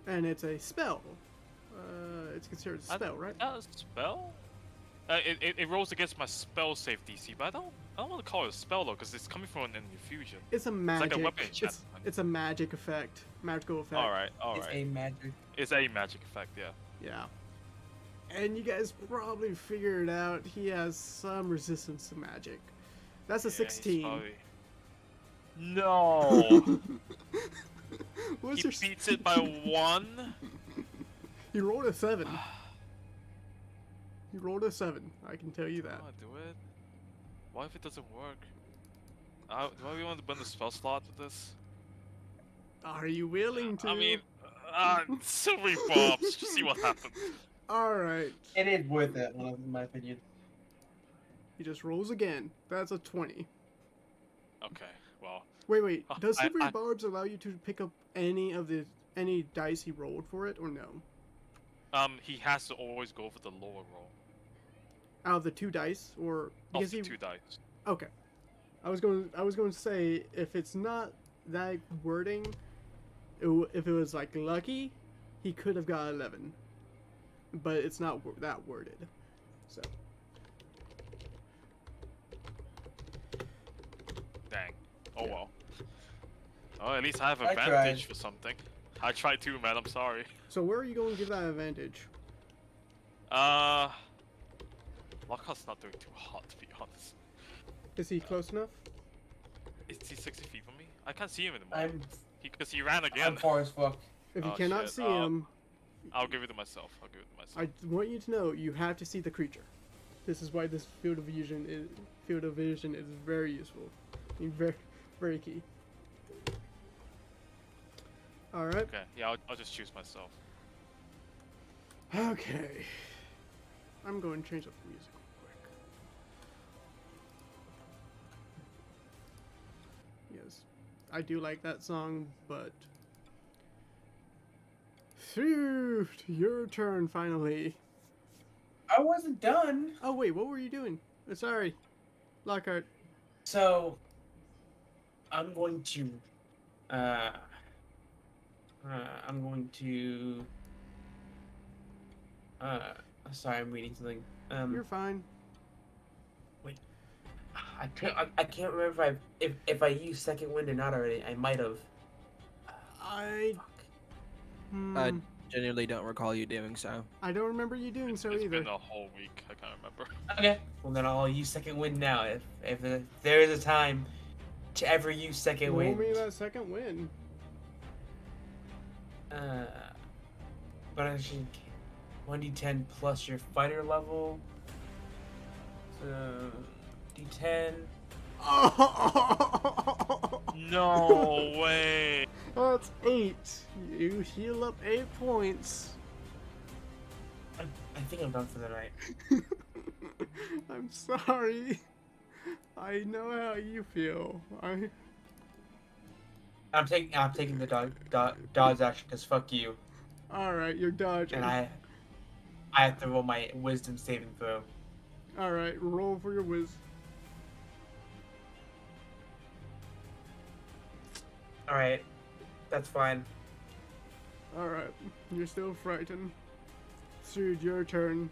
And it's a spell. It's considered a spell, right? A spell? It rolls against my spell save DC, but I don't want to call it a spell though, because it's coming from an infusion. It's a magic. It's like a weapon It's, enchantment. it's a magic effect, magical effect. All right. It's a magic. It's a magic effect, yeah. Yeah. And you guys probably figured out he has some resistance to magic. That's a Yeah, he's 16. probably- No. What's He your beats it by 1. He rolled a 7. He rolled a 7. I can tell you that. Oh, do it. What if it doesn't work? Do I really want to burn the spell slot with this? Are you willing to? I mean, silvery bombs. Just see what happens. All right. It is worth it, in my opinion. He just rolls again. That's a 20. Okay. Well. Wait. Does I- Silvery Barbs allow you to pick up any dice he rolled for it, or no? He has to always go for the lower roll. Out of the 2 dice, or Of because the he 2 dice. Okay. I was going to say if it's not that wording, if it was like lucky, he could have got 11. But it's not that worded. So. Dang. Oh Yeah. well. Oh, at least I have I advantage tried. for something. I tried too, man. I'm sorry. So where are you going to give that advantage? Lockhart's not doing too hot, to be honest. Is he close enough? Is he 60 feet from me? I can't see him anymore. I'm Because he ran I'm again. far as fuck. If you Oh, cannot shit. see him, I'll give it to myself. I want you to know you have to see the creature. This is why this field of vision is very useful. I mean, very, very key. All right. Okay, yeah, I'll just choose myself. Okay. I'm going to change up the music real quick. Yes, I do like that song, but phew, your turn finally. I wasn't done. Oh wait, what were you doing? Sorry, Lockhart. So, I'm going to, sorry, I'm reading something. You're fine. I can't remember if I used second wind or not already. I might have. I I genuinely don't recall you doing so. I don't remember you doing so It's either. been a whole week. I can't remember. Okay. Well, then I'll use second wind now. If there is a time to ever use second Roll wind. me that second win. But actually, 1d10 plus your fighter level. So, d10. Oh, No way. that's 8. You heal up 8 points. I think I'm done for the night. I'm sorry. I know how you feel. I'm taking the dodge action because fuck you, Alright, you're dodging. and I have to roll my wisdom saving throw. Alright, roll for your whiz. All right, that's fine. Alright, you're still frightened. Dude, your turn.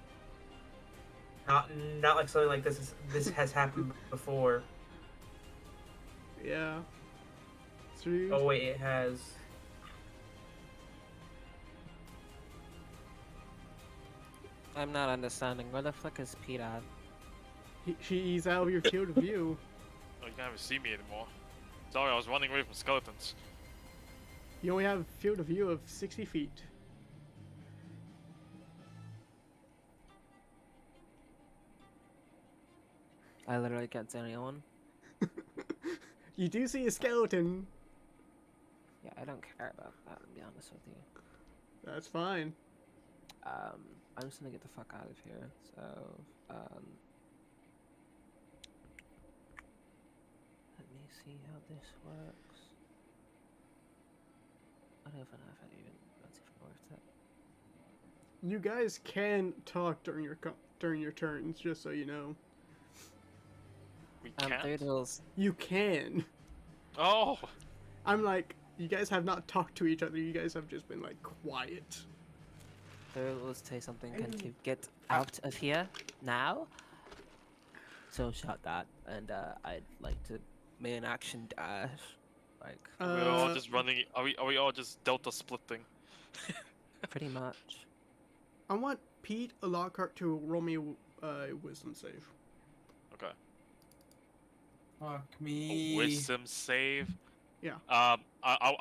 Not like something like this has happened before. Yeah. Dude. Oh wait, it has. I'm not understanding. Where the fuck is Pete at? He's out of your field of view. Oh, you can't even see me anymore. Sorry, I was running away from skeletons. You only have a field of view of 60 feet. I literally can't see anyone. You do see a skeleton. Yeah, I don't care about that, to be honest with you. That's fine. I'm just gonna get the fuck out of here. So, let me see how this works. I don't even know if that's even worth it. You guys can talk during your turns, just so you know. We can't. Thirtles. You can. Oh, I'm like, you guys have not talked to each other. You guys have just been like quiet. Thirtles say something. Can Hey. you get out of here now? So shout that, and I'd like to main action dash, like we're all just running. Are we all just delta splitting? pretty much. I want Pete Lockhart to roll me a wisdom save. Okay. Fuck A me. wisdom save. Yeah. I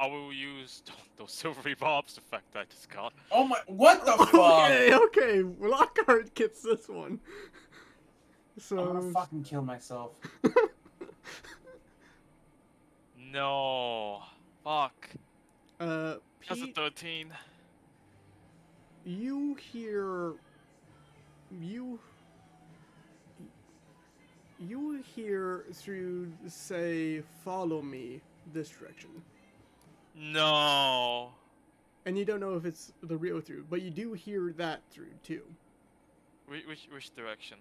will use those silvery bobs effect I just got. Oh my! What the fuck? Okay. Lockhart gets this one. I'm gonna So fucking kill myself. No. Fuck. Pete, That's a 13. you hear through say follow me this direction. No. And you don't know if it's the real through, but you do hear that through too. Which direction?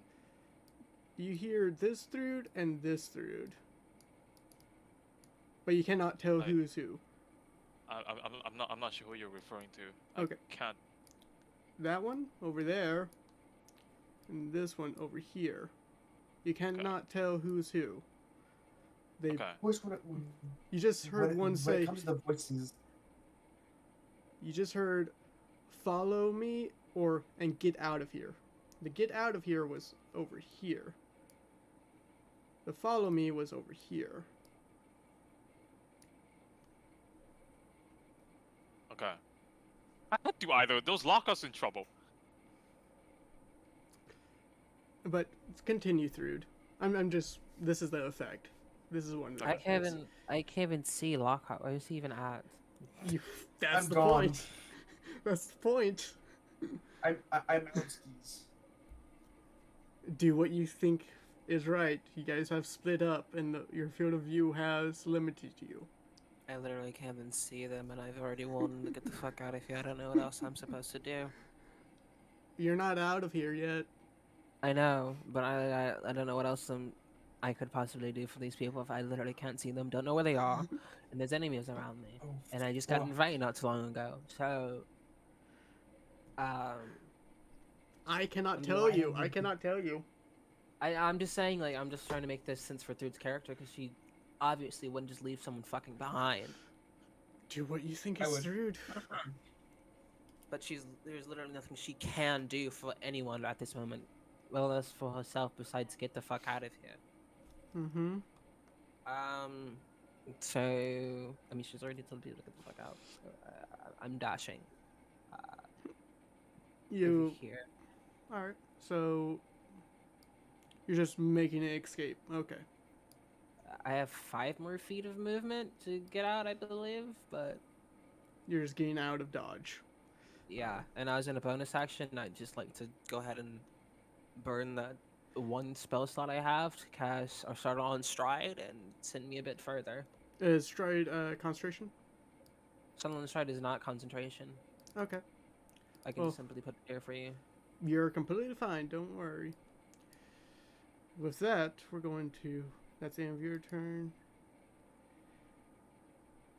You hear this through and this through. But you cannot tell Like- who's who. I'm not sure who you're referring to. Okay. Can't. That one over there and this one over here. You cannot tell who's who. They Okay. Voice You just heard one when say it comes to the voices. you just heard follow me and get out of here. The get out of here was over here. The follow me was over here. Okay. I can't do either. Those lock us in trouble. But continue through. I'm just this is the effect. This is one of the I can't even see Lockhart. Where's he even at? That's I'm the gone. point. That's the point. I'm out skis. Do what you think is right. You guys have split up, and your field of view has limited you. I literally can't even see them, and I've already won to get the fuck out of here. I don't know what else I'm supposed to do. You're not out of here yet. I know, but I don't know what else I could possibly do for these people if I literally can't see them, don't know where they are, and there's enemies around me. Oh, And I just got fuck. invited not too long ago, so I cannot I'm tell you. lying. I cannot tell you. I'm just saying, like, I'm just trying to make this sense for Thude's character, because she obviously wouldn't just leave someone fucking behind. Do what you think I is would. rude. But there's literally nothing she can do for anyone at this moment, well as for herself, besides get the fuck out of here. Mm-hmm. So I mean, she's already told people to get the fuck out. So, I'm dashing. You Over here. alright? So you're just making an escape. Okay. I have 5 more feet of movement to get out, I believe, but You're just getting out of dodge. yeah. And I was in a bonus action. I'd just like to go ahead and burn that one spell slot I have to cast or start on stride and send me a bit further. Stride concentration. Start on stride is not concentration. Okay. I can just simply put it here for you. You're completely fine. Don't worry. With that, we're going to. That's the end of your turn.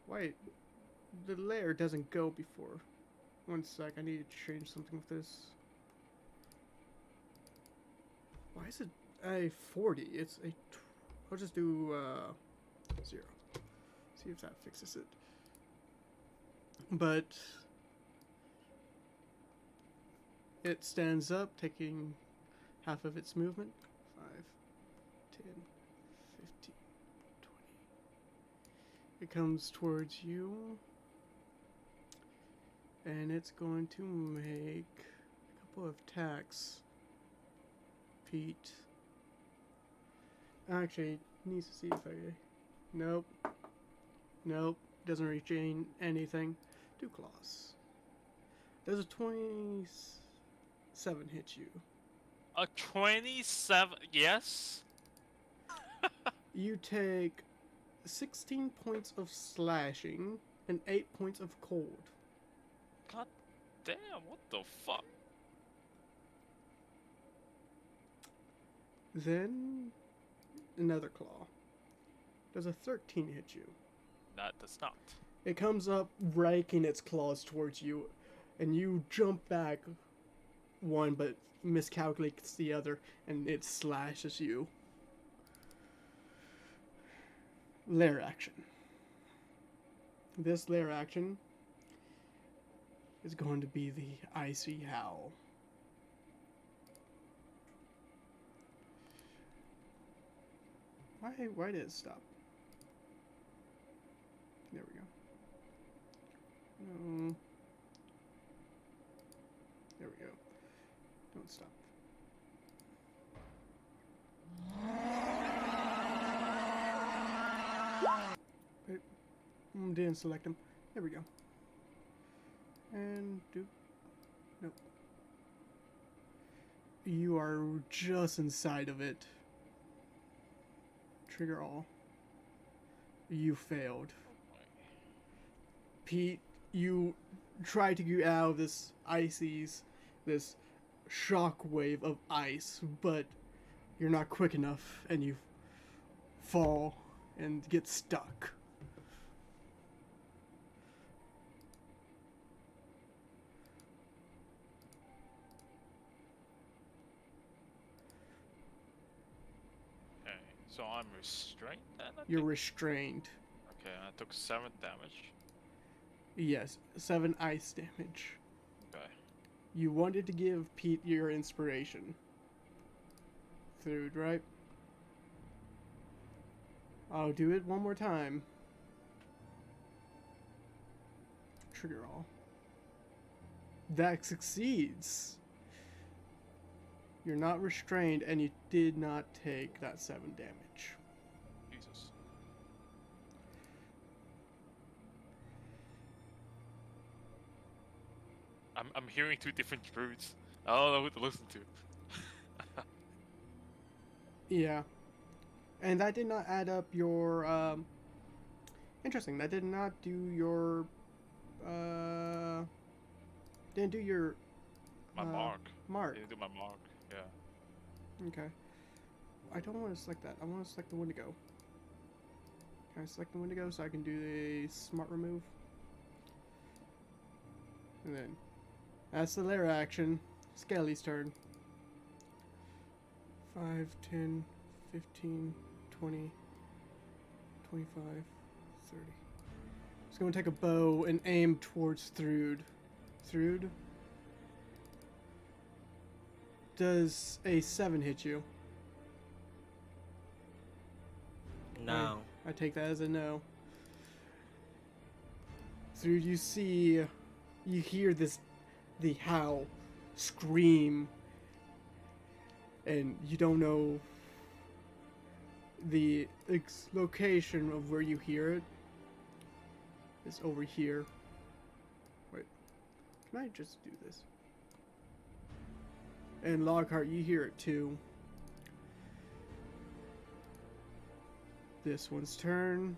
Wait. The layer doesn't go before. One sec. I need to change something with this. Why is it a 40? It's a. I'll just do 0. See if that fixes it. But it stands up, taking half of its movement. 5, 10, 15, 20. It comes towards you. And it's going to make a couple of attacks. Pete. Actually, needs to see if I. Nope. Nope. Doesn't reach anything. 2 claws. Does a 27 hit you? A 27? Yes? You take 16 points of slashing and 8 points of cold. God damn, what the fuck? Then another claw. Does a 13 hit you? That does not. It comes up, raking its claws towards you, and you jump back one, but miscalculates the other, and it slashes you. Lair action. This lair action is going to be the Icy Howl. Why did it stop? There we go. No. There we go. Don't stop. Wait. Didn't select him. There we go. And do. Nope. You are just inside of it. Trigger all. You failed. Pete, you try to get out of this this shock wave of ice, but you're not quick enough, and you fall and get stuck. Okay, so I'm restrained then? I You're think? restrained. Okay, I took 7 damage. Yes, 7 ice damage. Okay. You wanted to give Pete your inspiration. Food, right? I'll do it one more time. Trigger all. That succeeds. You're not restrained, and you did not take that 7 damage. Jesus. I'm hearing 2 different truths. I don't know who to listen to. Yeah. And that did not add up your, interesting, that did not do your, didn't do your, My mark. mark. Didn't do my mark. Yeah. Okay. I don't want to select that. I want to select the Wendigo. Can I select the Wendigo so I can do a smart remove? And then, that's the lair action. Skelly's turn. 5, 10, 15, 20, 25, 30. He's going to take a bow and aim towards Thrude. Thrude? Does a 7 hit you? No. I take that as a no. Thrude, you hear the howl, scream, and you don't know the location of where you hear it. It's over here. Wait, can I just do this? And Lockhart, you hear it too. This one's turn.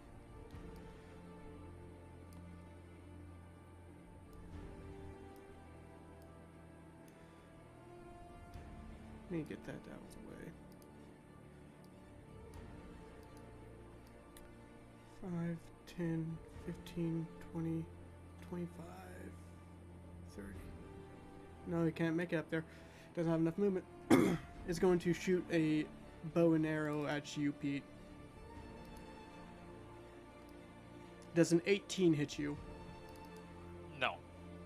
Let me get that out of the way. 5, 10, 15, 20, 25, 30. No, he can't make it up there. Doesn't have enough movement. It's going to shoot a bow and arrow at you, Pete. Does an 18 hit you? No.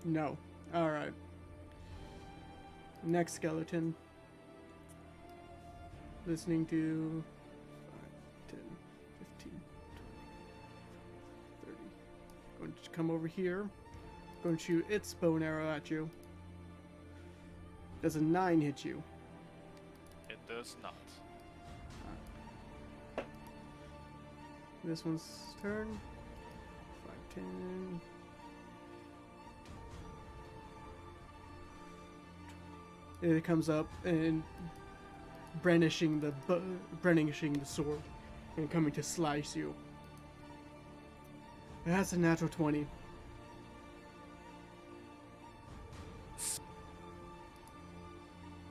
No. Alright. Next skeleton. Listening to 5, 10, 15, 20, 30. Going to come over here. Going to shoot its bow and arrow at you. Does a 9 hit you? It does not. This one's turn. 5, 10. It comes up and brandishing the sword and coming to slice you. That's a natural 20.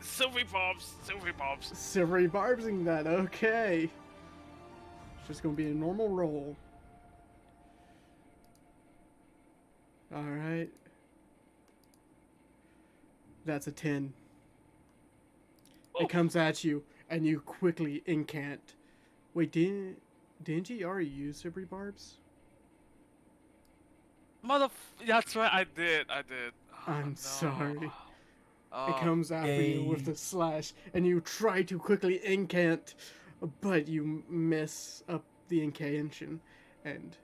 So Silvery Bobs! Silvery Bobs! Silvery barbsing that, okay. It's just gonna be a normal roll. Alright. That's a 10. Oh. It comes at you, and you quickly incant. Wait, didn't you already use Silvery Barbs? That's right, I did. Oh, I'm no. sorry. Oh, It comes after you with the slash, and you try to quickly incant, but you mess up the incantation, and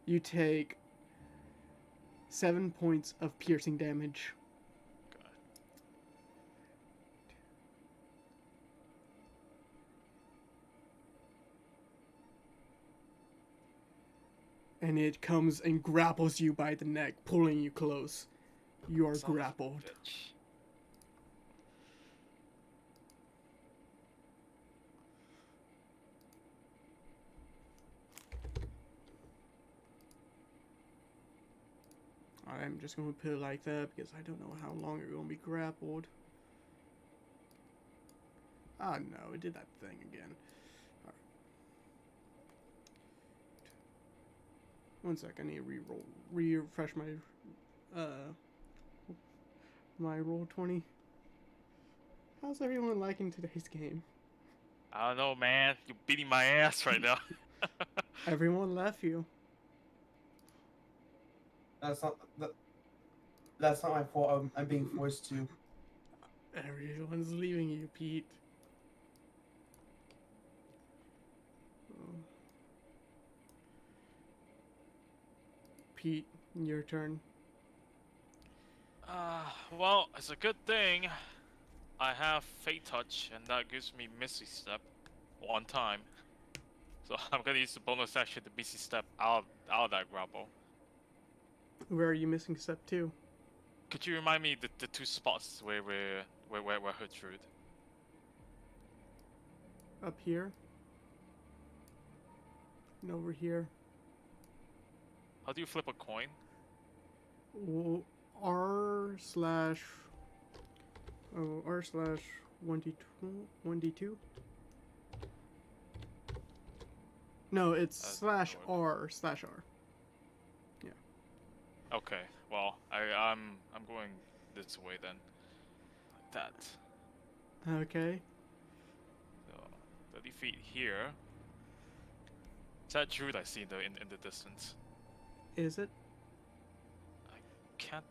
you take 7 points of piercing damage. God. And it comes and grapples you by the neck, pulling you close. You are Son of a grappled. bitch. I'm just gonna put it like that because I don't know how long you're gonna be grappled. Ah, no, it did that thing again. Alright. 1 sec, I need to refresh my roll 20. How's everyone liking today's game? I don't know, man. You're beating my ass right now. Everyone left you. That's not that's not my fault. I'm being forced to. Everyone's leaving you, Pete. Oh. Pete, your turn. Well, it's a good thing I have Fate Touch, and that gives me Misty Step 1 time. So I'm gonna use the bonus action to Misty Step out of that grapple. Where are you missing step 2? Could you remind me the 2 spots where we're Gertrude? Up here. And over here. How do you flip a coin? R slash 1d2. No, it's slash R. Okay, well, I'm going this way then. Like that. Okay. So 30 feet here. Is that Druid I see in the distance? Is it? Can't.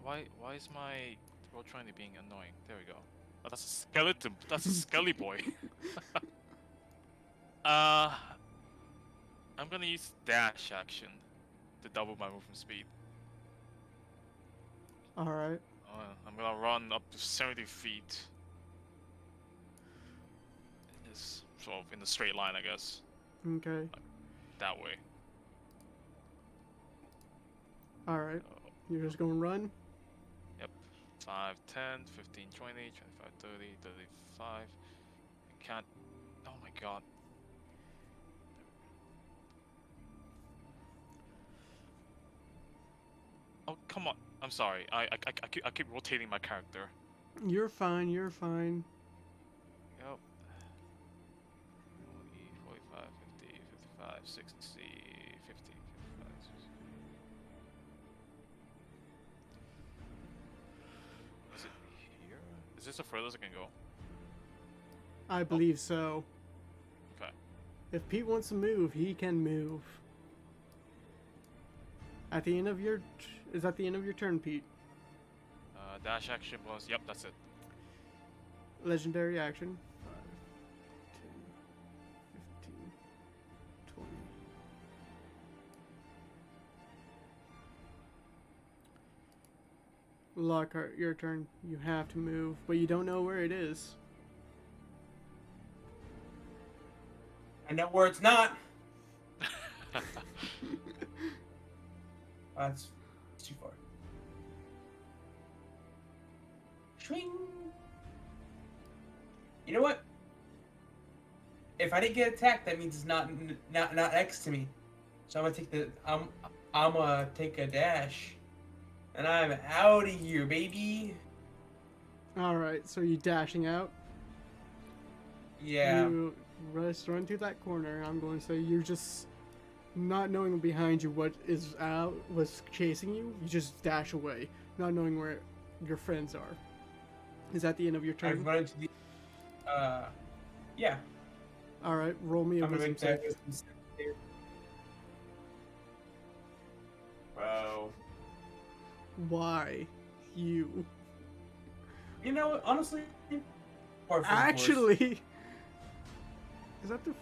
Why is my roll trying to being annoying? There we go. Oh, that's a skeleton. That's a skelly boy. I'm gonna use dash action to double my movement speed. Alright. I'm gonna run up to 70 feet. It's sort of in a straight line, I guess. Okay. That way. Alright. You're just gonna run? Yep. 5, 10, 15, 20, 25, 30, 35. I can't. Oh my god. Oh, come on. I'm sorry. I keep rotating my character. You're fine, you're fine. Yep. 40, 45, 50, 55, 60, 50, 55, 60. Is it here? Is this the furthest I can go? I believe so. Okay. If Pete wants to move, he can move. At the end of your... Is that the end of your turn, Pete? Dash action bonus. Yep, that's it. Legendary action. 5, 10, 15, 20. Lockhart, your turn. You have to move, but you don't know where it is. I know where it's not. That's too far. Swing. You know what? If I didn't get attacked, that means it's not next to me. So I'm gonna take the I'ma take a dash, and I'm out of here, baby. All right, so you dashing out. Yeah. You run through that corner. I'm going to say you're just not knowing behind you what is out was chasing you. You just dash away, not knowing where your friends are. Is that the end of your I turn? run into the. Yeah. All right, roll me a I'm gonna wisdom make that save. wisdom save. Wow. Why you? You know, honestly, par for the course. Actually, is that the?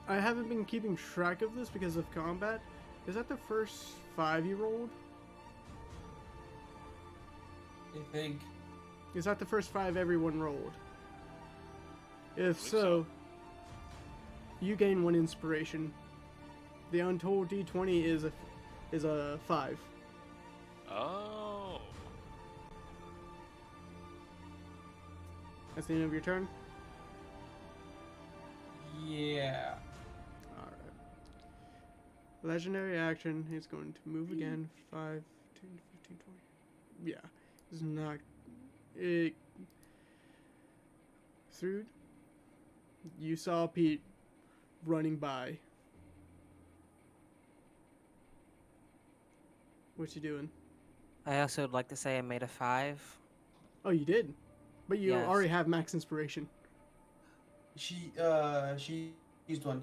I haven't been keeping track of this because of combat. Is that the first 5 you rolled? I think. Is that the first 5 everyone rolled? If believe so, so. you gain 1 inspiration. The untold D20 is a 5. Oh. That's the end of your turn. Yeah. All right. Legendary action. He's going to move again. 5, 10, 15, 20. Yeah, it's not. It. Through. You saw Pete running by. What you doing? I also would like to say I made a 5. Oh, you did, but you Yes. already have max inspiration. She used one.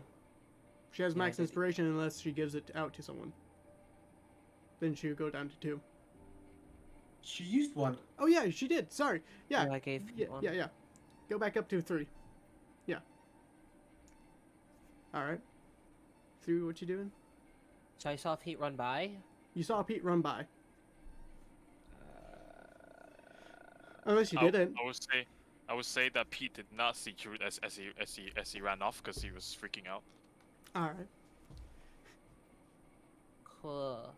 She has Yeah, I max did. inspiration unless she gives it out to someone. Then she would go down to 2. She used one. Oh yeah, she did. Sorry. Yeah. I gave Yeah. Pete one. Yeah. Go back up to 3. Yeah. All right. 3. What you doing? So I saw Pete run by. You saw Pete run by. Uh, Unless you didn't. I would say that Pete did not see Truth as he ran off because he was freaking out. All right. Cool.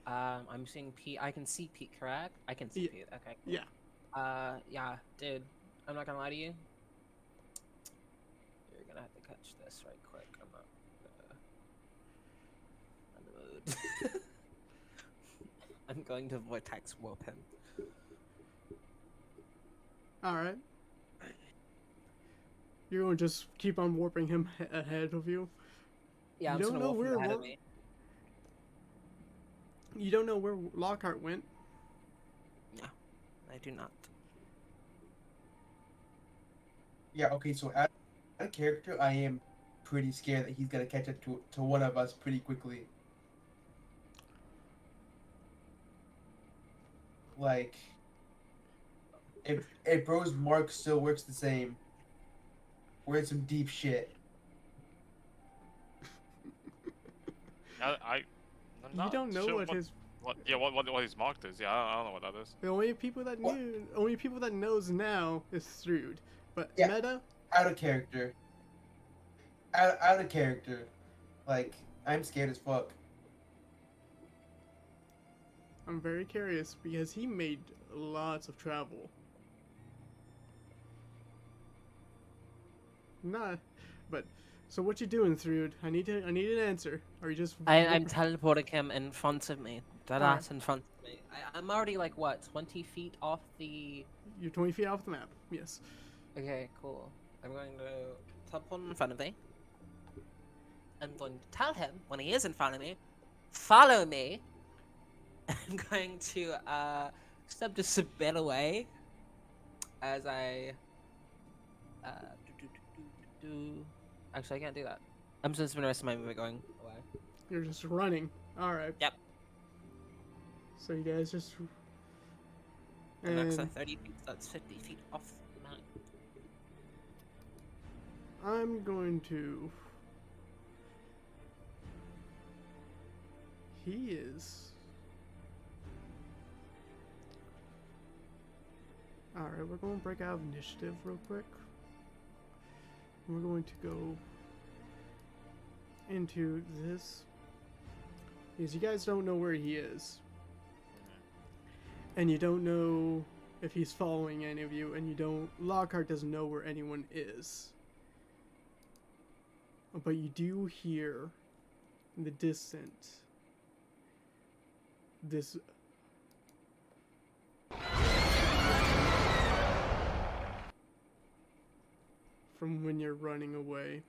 I'm seeing Pete. I can see Pete, correct? I can see Yeah. Pete. Okay. Cool. Yeah. Yeah, dude. I'm not gonna lie to you. You're gonna have to catch this right quick. I'm not in the mood. I'm going to vortex warp him. All right. You're going to just keep on warping him ahead of you. Yeah, You I'm don't just gonna know warp him where ahead of Lo- me. You don't know where Lockhart went. No, I do not. Yeah. Okay. So as a character, I am pretty scared that he's gonna catch up to one of us pretty quickly. Like, if Bro's mark still works the same, we're in some deep shit. I'm You not don't know sure what his. what his marked is. Yeah, I don't know what that is. The only people that What? only people that knows now is Thrud. But Yeah. Meta, Out of character. Out of character. Like, I'm scared as fuck. I'm very curious because he made lots of travel. Nah, but so what you doing, Thrud? I need an answer. Are you just? I'm teleporting him in front of me. Dead Alright. ass in front of me. I'm already like what, 20 feet off the. You're 20 feet off the map. Yes. Okay, cool. I'm going to teleport in front of me. I'm going to tell him when he is in front of me, follow me. I'm going to step just a bit away as I Actually, I can't do that. I'm just spending the rest of my movement going away. You're just running. All right. Yep. So you guys just. And that's And 30 feet. That's 50 feet off the map. I'm going to. He is. Alright, we're going to break out of initiative real quick. We're going to go into this. Because you guys don't know where he is. And you don't know if he's following any of you, and you don't. Lockhart doesn't know where anyone is. But you do hear in the distance this from when you're running away.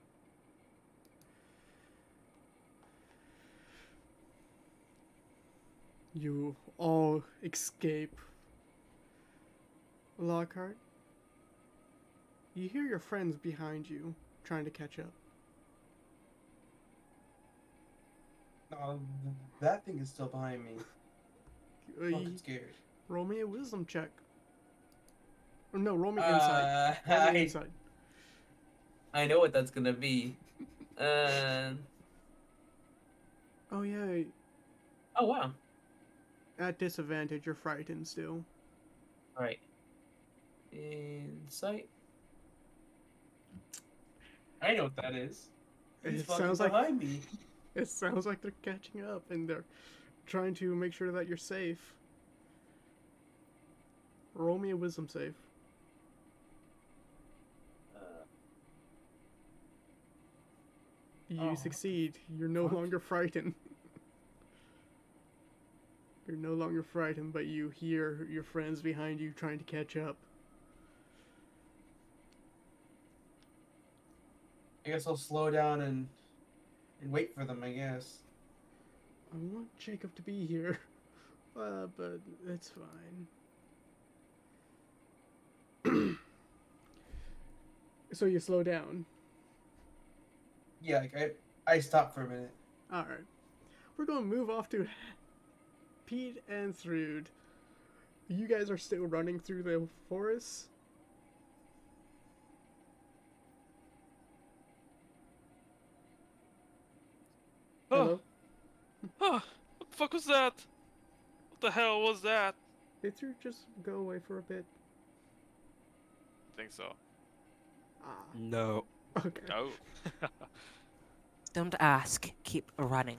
You all escape. Lockhart, you hear your friends behind you trying to catch up. No, that thing is still behind me. I'm fucking scared. Roll me a wisdom check. Or no, roll me insight. Roll me insight. I know what that's gonna be. Oh yeah, Oh wow. at disadvantage, you're frightened still. All right. Insight. I know what that is. He's It fucking sounds like behind me. it sounds like they're catching up and they're trying to make sure that you're safe. Roll me a wisdom save. You Oh. succeed. You're no Fuck. longer frightened. You're no longer frightened, but you hear your friends behind you trying to catch up. I guess I'll slow down and wait for them, I guess. I want Jacob to be here, but it's fine. So you slow down. Yeah, like I stopped for a minute. Alright. We're going to move off to Pete and Thrud. You guys are still running through the forest? Hello? Oh, what the fuck was that? What the hell was that? Did Thrud just go away for a bit? I think so. Ah, No. okay. No. Don't ask. Keep running.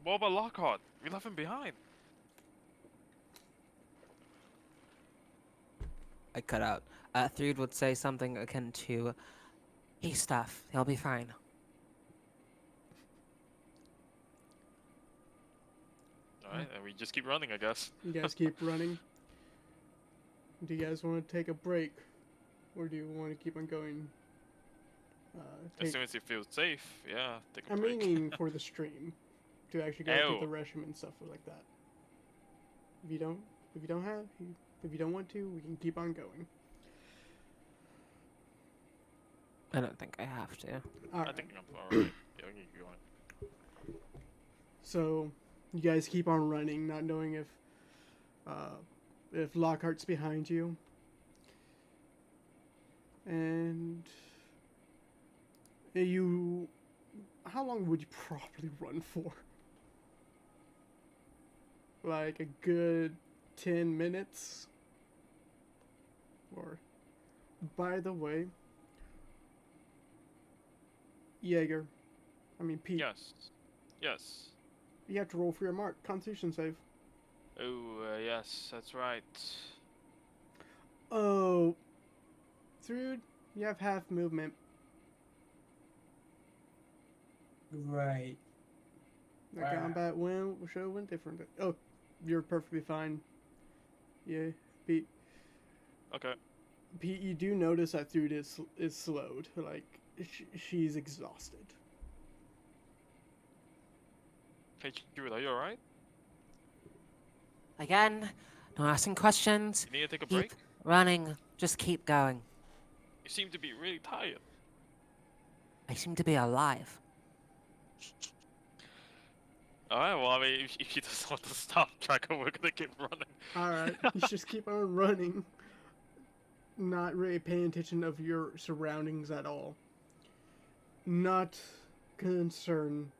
What about Lockhart? We left him behind. I cut out. Threed would say something akin to, "Hey, stuff. He'll be fine." Alright, and we just keep running, I guess. You guys keep running. Do you guys want to take a break? Or do you want to keep on going? As soon as you feel safe, yeah, take a I'm break. meaning for the stream. To actually go Oh. to the restroom and stuff like that. If you don't want to, we can keep on going. I don't think I have to. I Alright. think I'm alright. Yeah, we can keep going. So you guys keep on running, not knowing if Lockhart's behind you. And you, how long would you probably run for? Like a good 10 minutes? Or, by the way, Pete, Yes. Yes. you have to roll for your mark. Constitution save. Oh, yes, that's right. Oh, Thrud, you have half movement. Right. The Wow. combat show went different. Oh, you're perfectly fine. Yeah, Pete. Okay. Pete, you do notice that Thrud is slowed. Like she's exhausted. Hey, Jude, are you alright? Again, no asking questions. You need to take a Keep break? running. Just keep going. You seem to be really tired. I seem to be alive. Alright, well, I mean, if you just want to stop, Draco, we're gonna keep running. Alright, you just keep on running. Not really paying attention of your surroundings at all. Not concerned,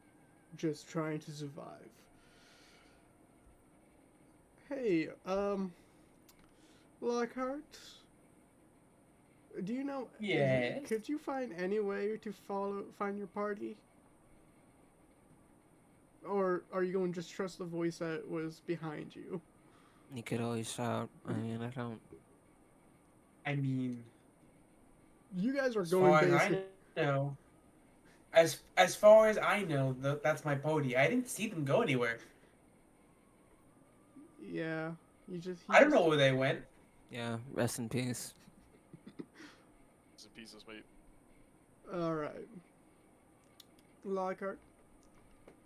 just trying to survive. Hey, Lockhart? Do you know... Yes? Could you find any way to find your party? Or are you going to just trust the voice that was behind you? You could always shout. I mean, I don't. I mean, You guys are as going far as basically... I know, as far as I know, that's my pody. I didn't see them go anywhere. Yeah, he I don't just know where they went. Yeah, rest in peace. Some pieces, mate. All right. Lockhart.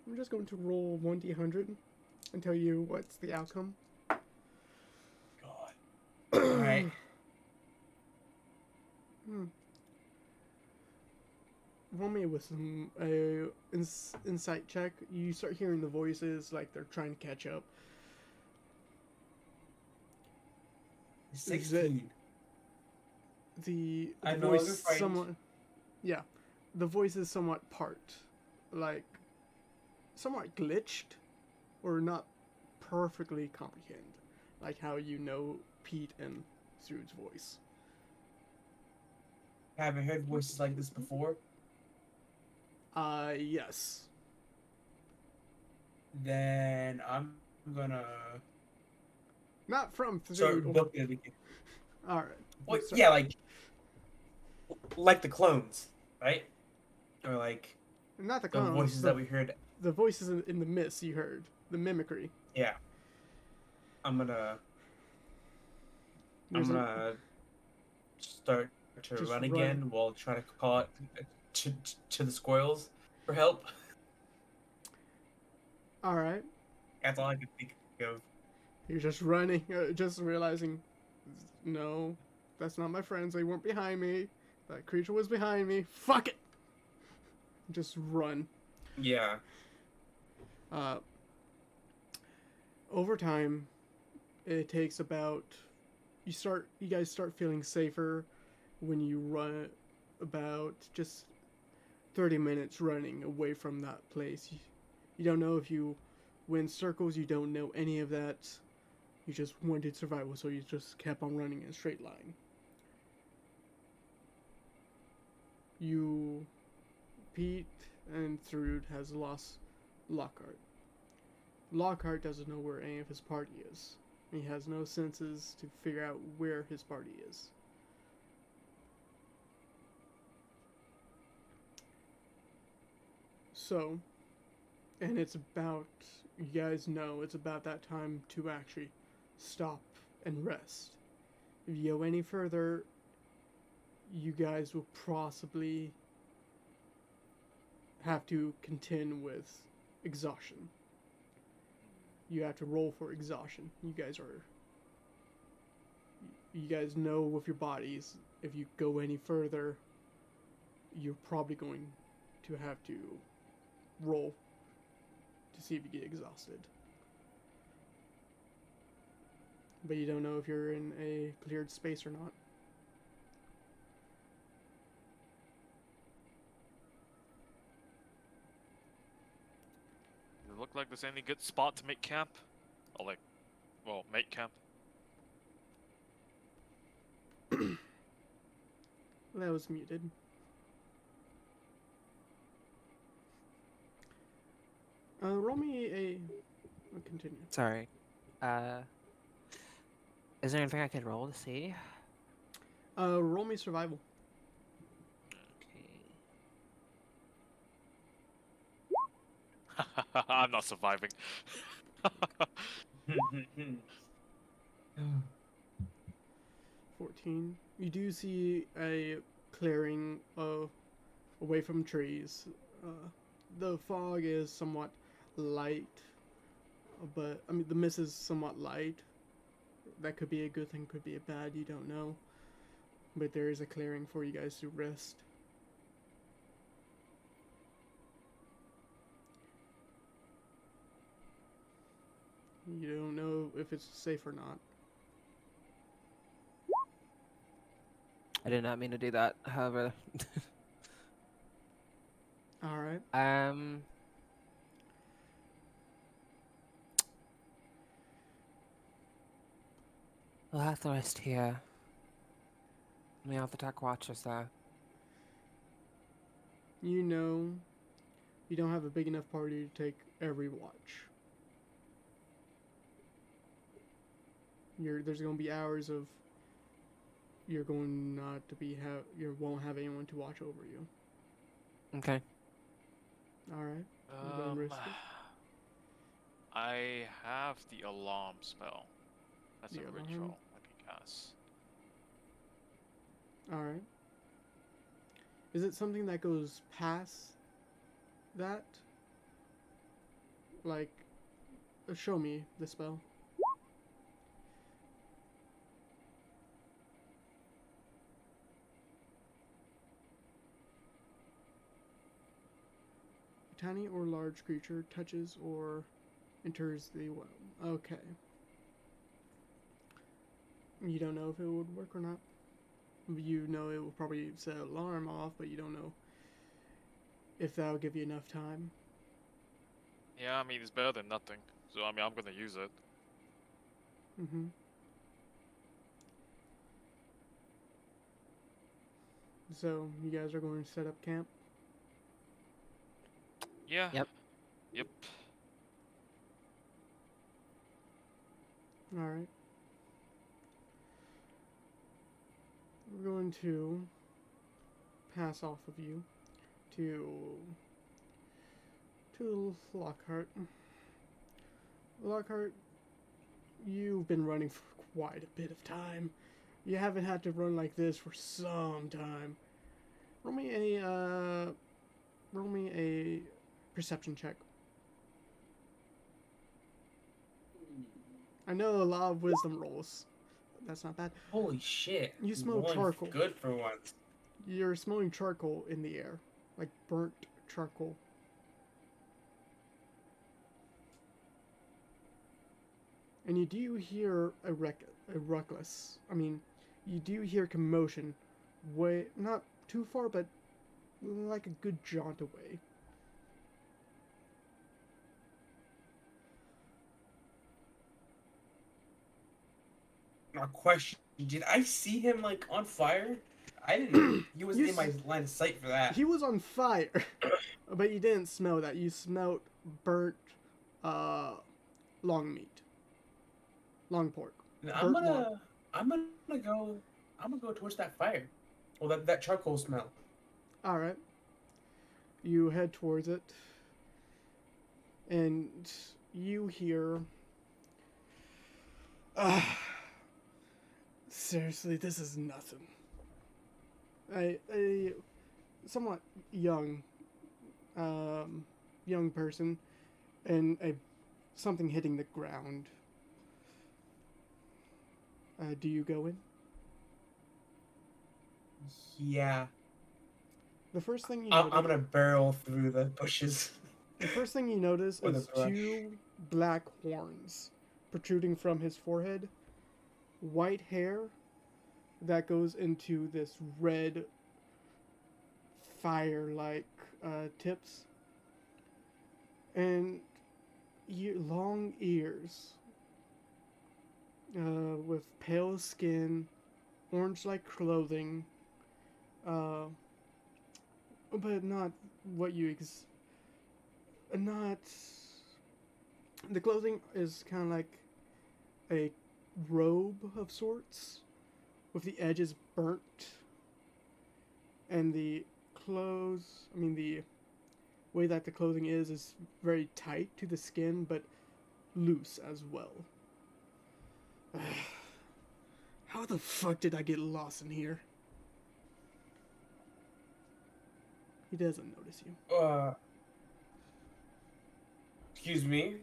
I'm just going to roll 1d100 and tell you what's the outcome. God. All right. Roll me with some insight check. You start hearing the voices like they're trying to catch up. 16. The I'm no voice longer frightened. somewhat, yeah, the voice is somewhat like somewhat glitched, or not perfectly comprehend, like how you know Pete and Sue's voice. Haven't heard voices like this before. Yes. Then I'm gonna Not from start Throod. booking it again. All right. Well, So- yeah, like the clones, right? Or like Not the the clones, voices that we heard. the voices in the mist you heard, the mimicry. Yeah. I'm gonna There's start to Just run run. again while trying to call it to the squirrels for help. All right. That's all I can think of. You're just running, just realizing, no, that's not my friends. They weren't behind me. That creature was behind me. Fuck it. Just run. Yeah. Over time, it takes about you guys start feeling safer when you run about just 30 minutes running away from that place. You don't know if you went circles, you don't know any of that. You just wanted survival, so you just kept on running in a straight line. Pete and Thrud has lost Lockhart. Lockhart doesn't know where any of his party is. He has no senses to figure out where his party is. So, and it's about, you guys know, it's about that time to actually stop and rest. If you go any further, you guys will possibly have to contend with exhaustion. You have to roll for exhaustion. You guys know with your bodies, if you go any further, you're probably going to have to roll to see if you get exhausted. But you don't know if you're in a cleared space or not. Does it look like there's any good spot to make camp? Or like, well, make camp? That was muted. Roll me a. I'll continue. Sorry. Is there anything I could roll to see? Roll me survival. Okay. I'm not surviving. 14. You do see a clearing away from trees. The fog is somewhat light, but I mean the mist is somewhat light. That could be a good thing, could be a bad. You don't know. But there is a clearing for you guys to rest. You don't know if it's safe or not. I did not mean to do that, however. All right. We'll have to rest here. We have to take watches there. You know, you don't have a big enough party to take every watch. There's going to be hours of you won't have anyone to watch over you. Okay. All right. You gonna risk it? I have the alarm spell. That's The a alarm. ritual I can cast. All right. Is it something that goes past that? Like, show me the spell. Tiny or large creature touches or enters the well. Okay. You don't know if it would work or not. You know it will probably set alarm off, but you don't know if that'll give you enough time. Yeah, I mean, it's better than nothing. So, I mean, I'm gonna use it. Mm-hmm. So, you guys are going to set up camp? Yeah. Yep. Yep. Alright. We're going to pass off of you to Lockhart. Lockhart, you've been running for quite a bit of time. You haven't had to run like this for some time. Roll me a perception check. I know a lot of wisdom rolls. That's not bad. Holy shit. You smell Rolling charcoal. Good for once. You're smelling charcoal in the air, like burnt charcoal. And you do hear a ruckus. I mean, you do hear commotion, way not too far, but like a good jaunt away. Now, question: did I see him like on fire? I didn't. He was You in my line of sight for that. He was on fire, but you didn't smell that. You smelled burnt, long meat, long pork. I'm Burnt log. gonna go towards that fire. Well, that charcoal smell. All right. You head towards it, and you hear. Seriously, this is nothing. A somewhat young, young person, and something hitting the ground. Do you go in? Yeah. The first thing you I'm notice. gonna barrel through the bushes. The first thing you notice Or the is brush. two black horns protruding from his forehead, white hair that goes into this red fire-like tips, and long ears with pale skin, orange-like clothing, but not what you not. The clothing is kind of like a robe of sorts, with the edges burnt, and the the way that the clothing is very tight to the skin, but loose as well. How the fuck did I get lost in here? He doesn't notice you. Excuse me.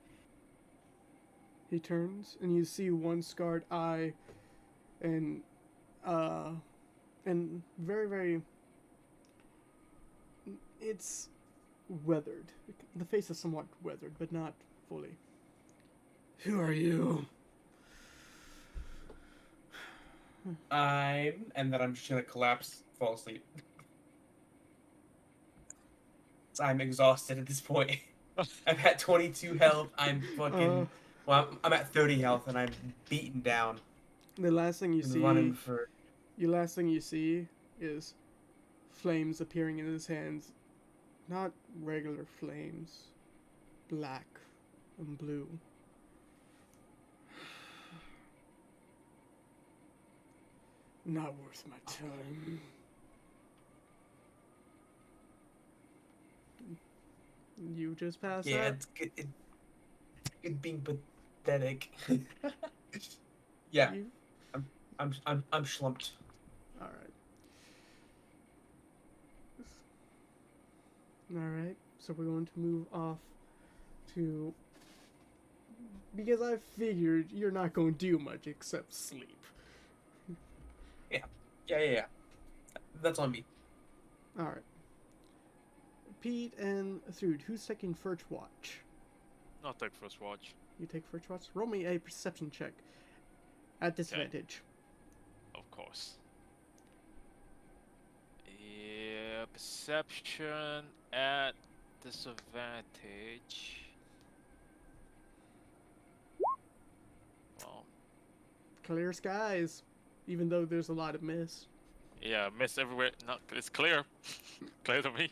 He turns, and you see one scarred eye, and very, very. It's weathered. The face is somewhat weathered, but not fully. Who are you? And then I'm just gonna collapse, fall asleep. I'm exhausted at this point. I'm at 22 health. I'm fucking. Well, I'm at 30 health, and I'm beaten down. The last thing you Been see. running for. The last thing you see is flames appearing in his hands. Not regular flames. Black and blue. Not worth my time. You just pass Yeah, out. it's good. It's good being pathetic. Yeah, You. I'm slumped. All right. All right. So we're going to move off to, because I figured you're not going to do much except sleep. Yeah. That's on me. All right. Pete and Thrud, who's taking first watch? I'll take first watch. You take first watch. Roll me a perception check at disadvantage. Of course. Yeah, perception at disadvantage. Well, Clear skies, even though there's a lot of mist. yeah, mist everywhere. No, it's clear. Clear to me.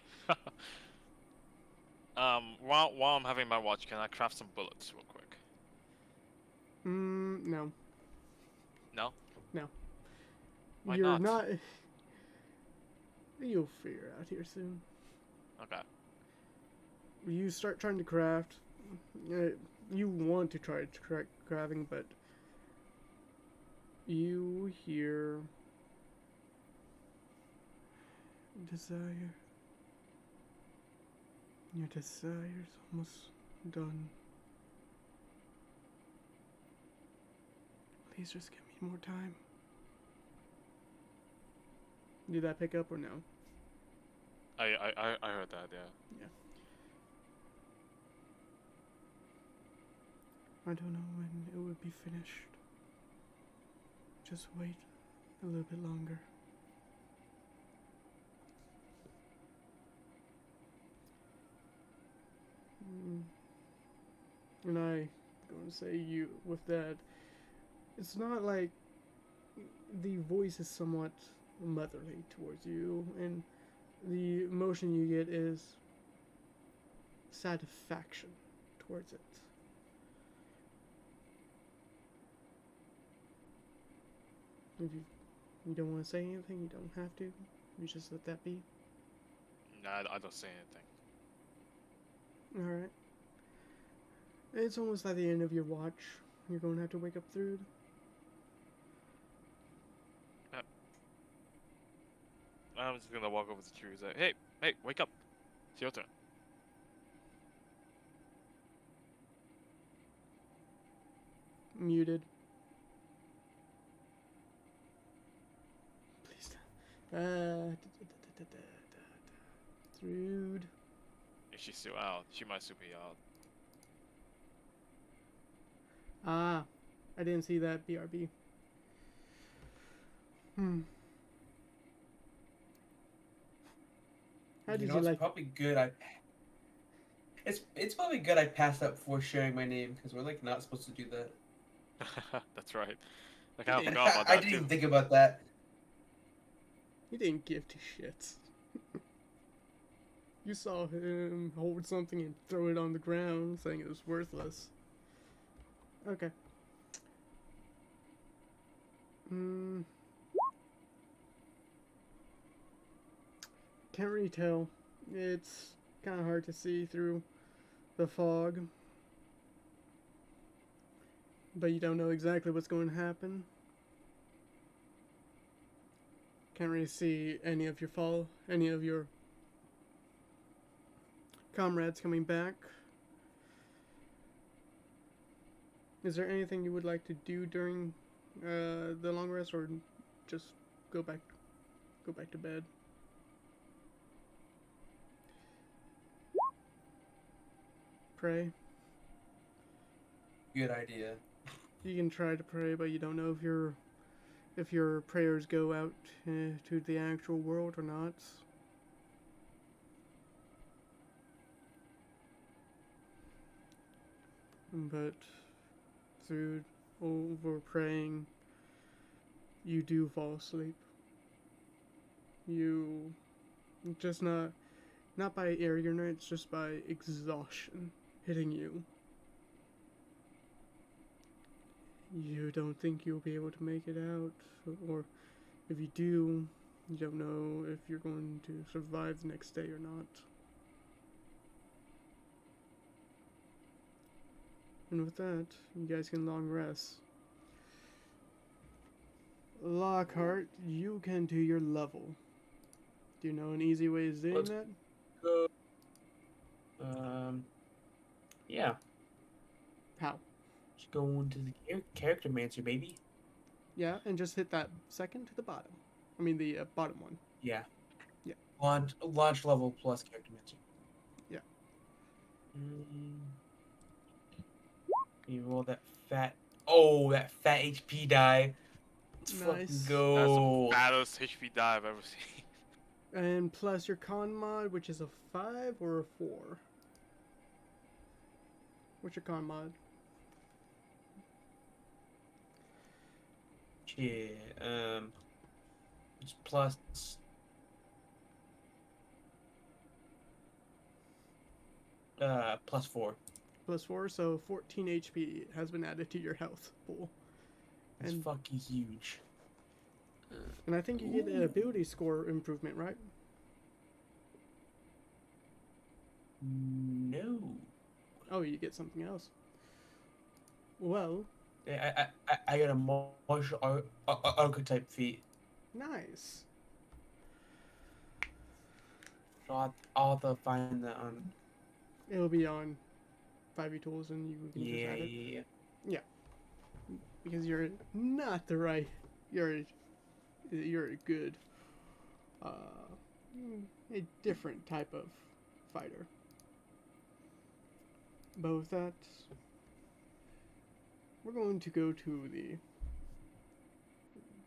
While I'm having my watch, can I craft some bullets real quick? No. No. No. Why You're not? not. You'll figure it out here soon. Okay. You start trying to craft. You want to try crafting, but you hear desire. Your desire's almost done. Please just give me more time. Did that pick up or no? I heard that. Yeah. I don't know when it would be finished. Just wait a little bit longer. And I going to say you with that. It's not like the voice is somewhat motherly towards you, and the emotion you get is satisfaction towards it. If you don't want to say anything, you don't have to. You just let that be. Nah, I don't say anything. Alright. It's almost at the end of your watch. You're going to have to wake up through. I'm just gonna walk over to Chewie and say, hey, wake up. It's your turn. Muted. Please don't. Rude. If she's still out, she might still be out. Ah, I didn't see that BRB. How did you It's like? probably good. It's probably good I passed up before sharing my name because we're like not supposed to do that. That's right. I kind of Yeah. forgot about I that didn't too. even think about that. He didn't give two shits. You saw him hold something and throw it on the ground, saying it was worthless. Okay. Can't really tell. It's kind of hard to see through the fog. But you don't know exactly what's going to happen. Can't really see any of your comrades coming back. Is there anything you would like to do during the long rest, or just go back to bed? Pray. Good idea. You can try to pray, but you don't know if your prayers go out to the actual world or not. But through over praying, you do fall asleep. You just not by arrogance, just by exhaustion hitting you. You don't think you'll be able to make it out, or if you do, you don't know if you're going to survive the next day or not. And with that, you guys can long rest. Lockhart, you can do your level. Do you know an easy way of doing Let's that? Go. Yeah. How? Just go into the character mancer, baby. Yeah, and just hit that second to the bottom. I mean the bottom one. Yeah. Yeah. Launch level plus character mancer. Yeah. You roll that fat. Oh, that fat HP die. Let's fucking Nice. That's the go. fattest HP die I've ever seen. And plus your con mod, which is a 5 or a 4. What's your con mod? Shit. It's plus. Plus 4. Plus 4, so 14 HP has been added to your health pool. That's And- fucking huge. And I think you get an ability score improvement, right? No. Oh, you get something else. Well, I got a martial archetype feat. nice. So I'll have to find that on. It'll be on 5e tools and you can just Yeah, add it. yeah. Because you're not the right. You're a good, a different type of fighter. But with that, we're going to go to the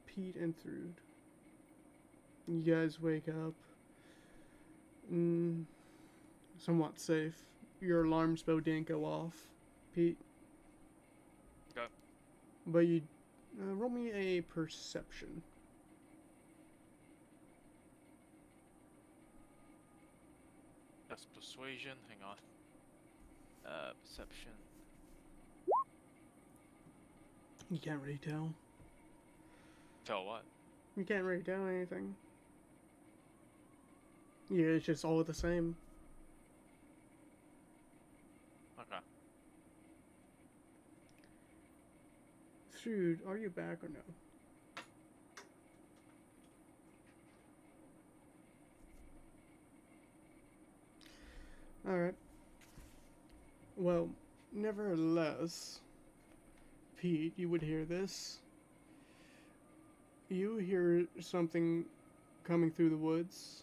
Pete and Thrude. You guys wake up, somewhat safe. Your alarm spell didn't go off, Pete. Okay. But you roll me a perception. That's persuasion. Hang on. Perception. You can't really tell. Tell what? You can't really tell anything. Yeah, it's just all the same. Okay. Dude, are you back or no? Alright. Well, nevertheless, Pete, you would hear this. You hear something coming through the woods.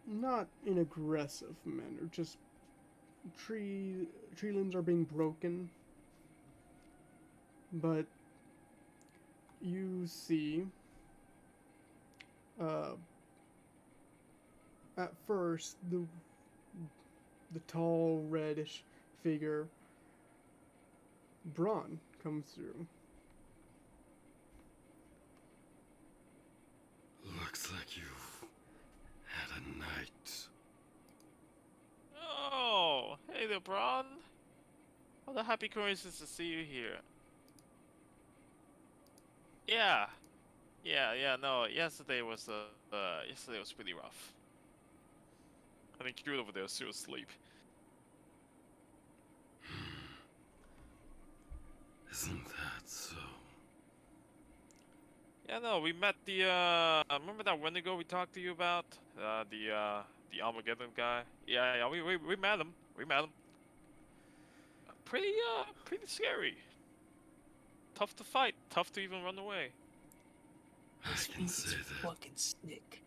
Not in aggressive manner, just tree limbs are being broken. But you see at first the tall reddish figure Braun comes through. Looks like you've had a night. Oh, hey there, Braun. What a happy coincidence to see you here. Yeah. No, yesterday was pretty rough. I think you over there still asleep. Isn't that so? Yeah, no, we met the remember that Wendigo we talked to you about? The Armageddon guy? Yeah, we met him. We met him. Pretty scary. Tough to fight, tough to even run away. I can say that. Fucking sick.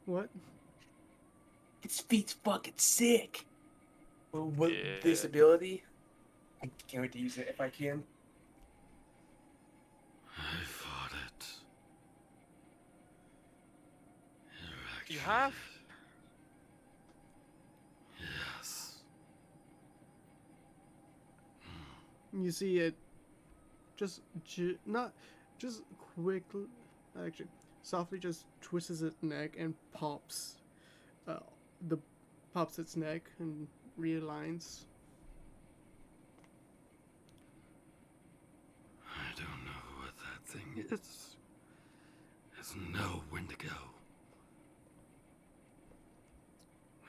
What? His feet's fucking sick. Well, with Yeah. this ability, I can't wait to use it if I can. I fought it. You have? Yes. You see it not just quickly, actually softly just twists its neck and pops its neck and realigns. I don't know what that thing is. There's no Wendigo.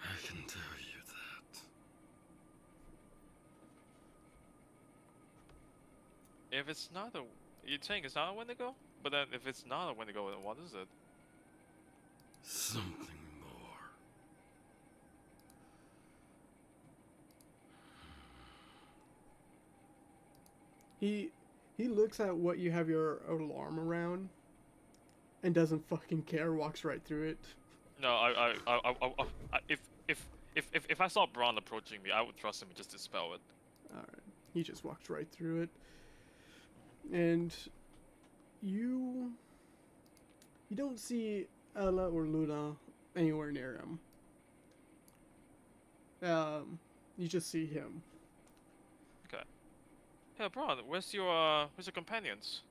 I can tell you that. If it's not a, you're saying it's not a Wendigo? But then if it's not a Wendigo, then what is it? Something more. He looks at what you have your alarm around and doesn't fucking care, walks right through it. No, if I saw Braun approaching me, I would trust him and just dispel it. Alright. He just walks right through it. And you don't see Ella or Luna anywhere near him. You just see him. Okay. Hey, Braun, where's your companions?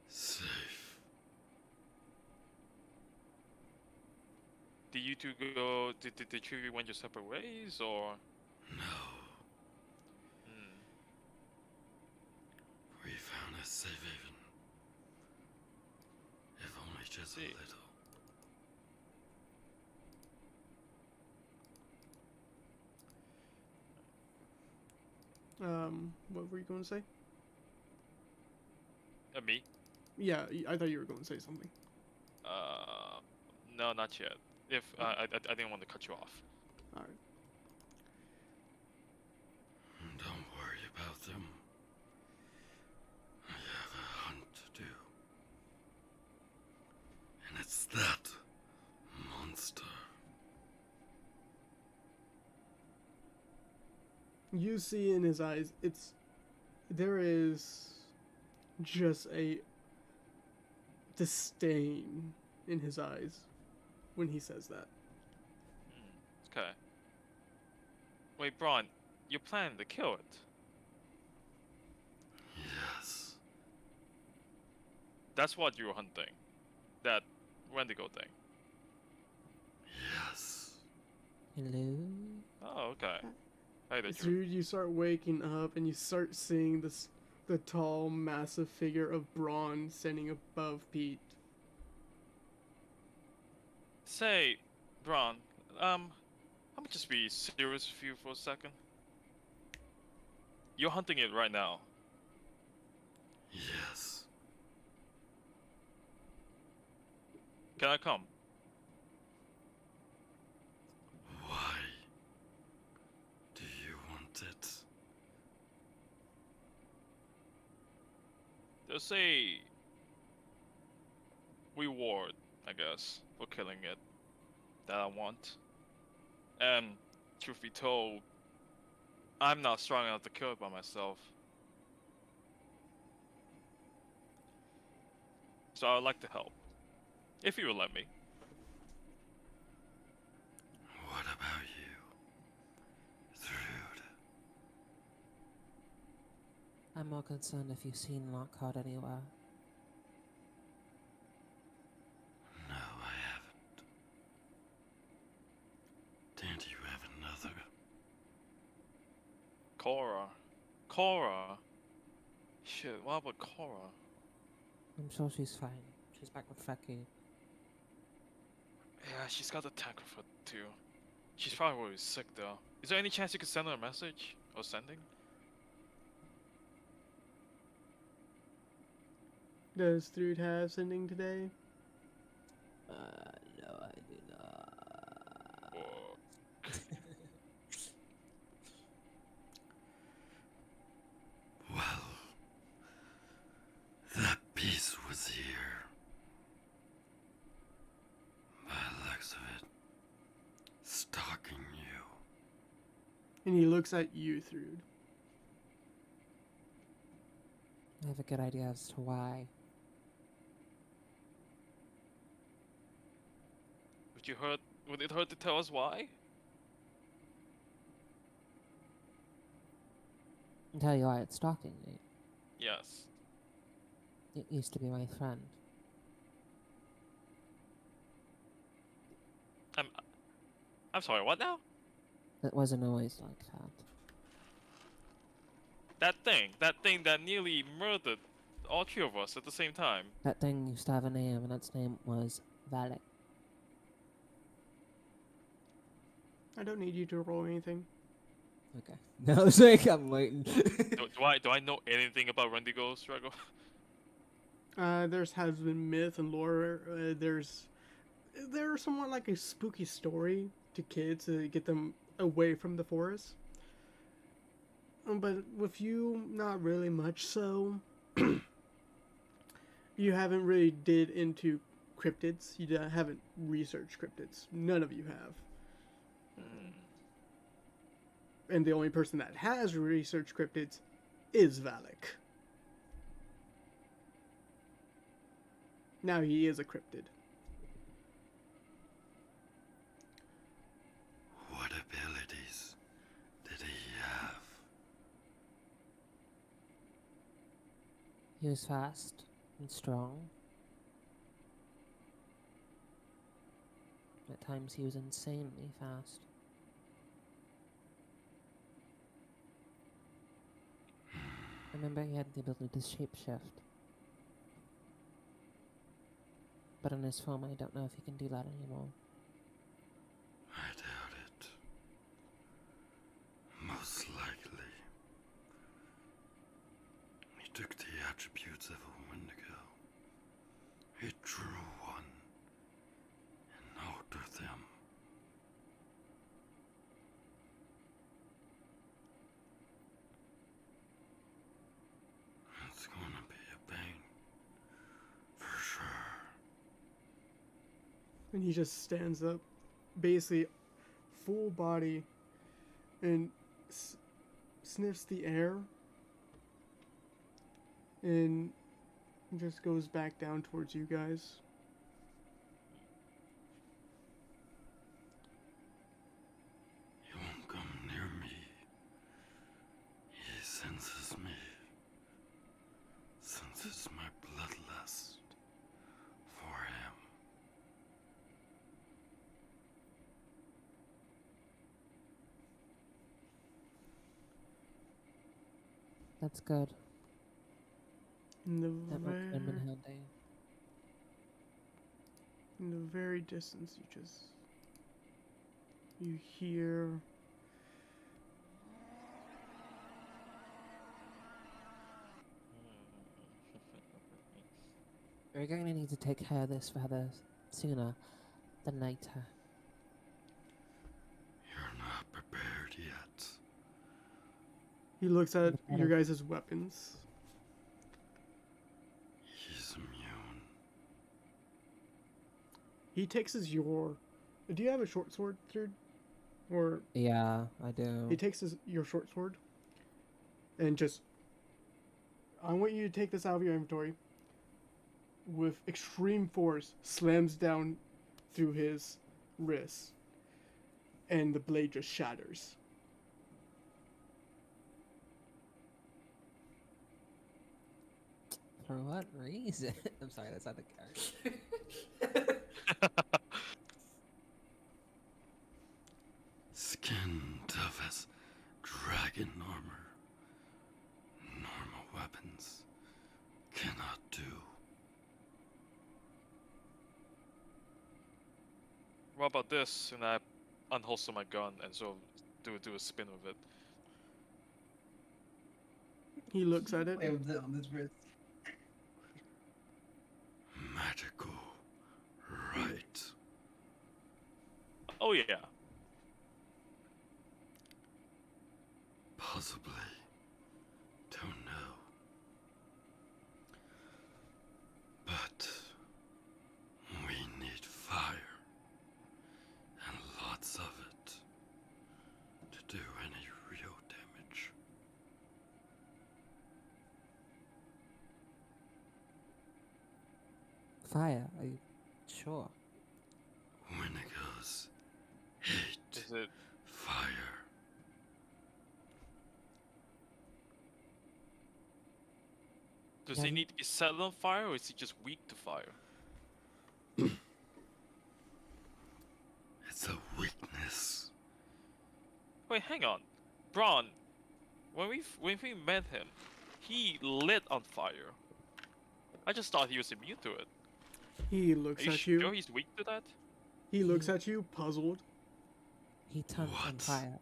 Safe. Did you two go? Did the two of you went your separate ways, or? No. Hmm. We found a safe haven. If only just a See. little. What were you going to say? Me? Yeah, I thought you were going to say something. No, not yet. If I didn't want to cut you off. Alright. Don't worry about them. I have a hunt to do. And it's that monster. You see in his eyes, there is just a disdain in his eyes when he says that. Okay. Wait, Braun, you're planning to kill it? Yes. That's what you were hunting. That Wendigo thing. Yes. Hello? Oh, okay. Hey, that's Dude, you start waking up and you start seeing the tall, massive figure of Braun standing above Pete. Say, Braun, let me just be serious with you for a second. You're hunting it right now. Yes. Can I come? Why do you want it? There's a reward, I guess, for killing it that I want. And truth be told, I'm not strong enough to kill it by myself. So I'd like to help. If you will let me. What about you? Thrude. I'm more concerned if you've seen Lockhart anywhere. No, I haven't. Don't you have another? Cora. Shit, what about Cora? I'm sure she's fine. She's back with Fecky. Yeah, she's got a tank with her too. She's probably really sick though. Is there any chance you could send her a message? Or sending? Does Thrude have sending today? No, I do not. Or... Well, that piece was here. By the looks of it, stalking you. And he looks at you, Thrude. I have a good idea as to why. Would it hurt to tell us why? I'll tell you why it's stalking me. Yes. It used to be my friend. I'm sorry, what now? It wasn't always like that. That thing that nearly murdered all three of us at the same time. That thing used to have a name, and its name was Valek. I don't need you to roll anything. Okay. I was like, I'm waiting. Do I know anything about Wendigo struggle? There's has been myth and lore. They're somewhat like a spooky story to kids to get them away from the forest. But with you, not really much so. You haven't really did into cryptids. You haven't researched cryptids. None of you have. And the only person that has researched cryptids is Valak. Now he is a cryptid. What abilities did he have? He was fast and strong. At times he was insanely fast. I remember he had the ability to shapeshift. But in his form, I don't know if he can do that anymore. I doubt it. Most likely, he took the attributes of a Wendigo. He drew one and altered them. It's gonna be a pain, for sure. And he just stands up, basically full body, and sniffs the air, and just goes back down towards you guys. He won't come near me. He senses me. Senses my bloodlust for him. That's good. In the That might have been handy. in the very distance, you hear We're going to need to take care of this rather sooner than later. You're not prepared yet. he looks at The your better. guys' weapons. He's immune. He takes your. Do you have a short sword, Third? Or Yeah, I do. he takes your short sword and just. I want you to take this out of your inventory. With extreme force, slams down through his wrist, and the blade just shatters. For what reason? I'm sorry, that's not the character. Skin tough as dragon armor. Normal weapons cannot do. What about this? And I unholster my gun and sort of do a spin with it. He looks at it. Play with it on this wrist. Magical. Right. Oh yeah. Possibly. Don't know. But we need fire. And lots of it. To do any real damage. Fire, are you sure? Wendigos hate Is it? fire. Does Yeah, he he- need to be set on fire, or is he just weak to fire? It's a weakness. Wait, hang on, Braun. When we met him, he lit on fire. I just thought he was immune to it. He Are looks you at sure you. he's weak to that? He looks at you, puzzled. He turned on What? fire.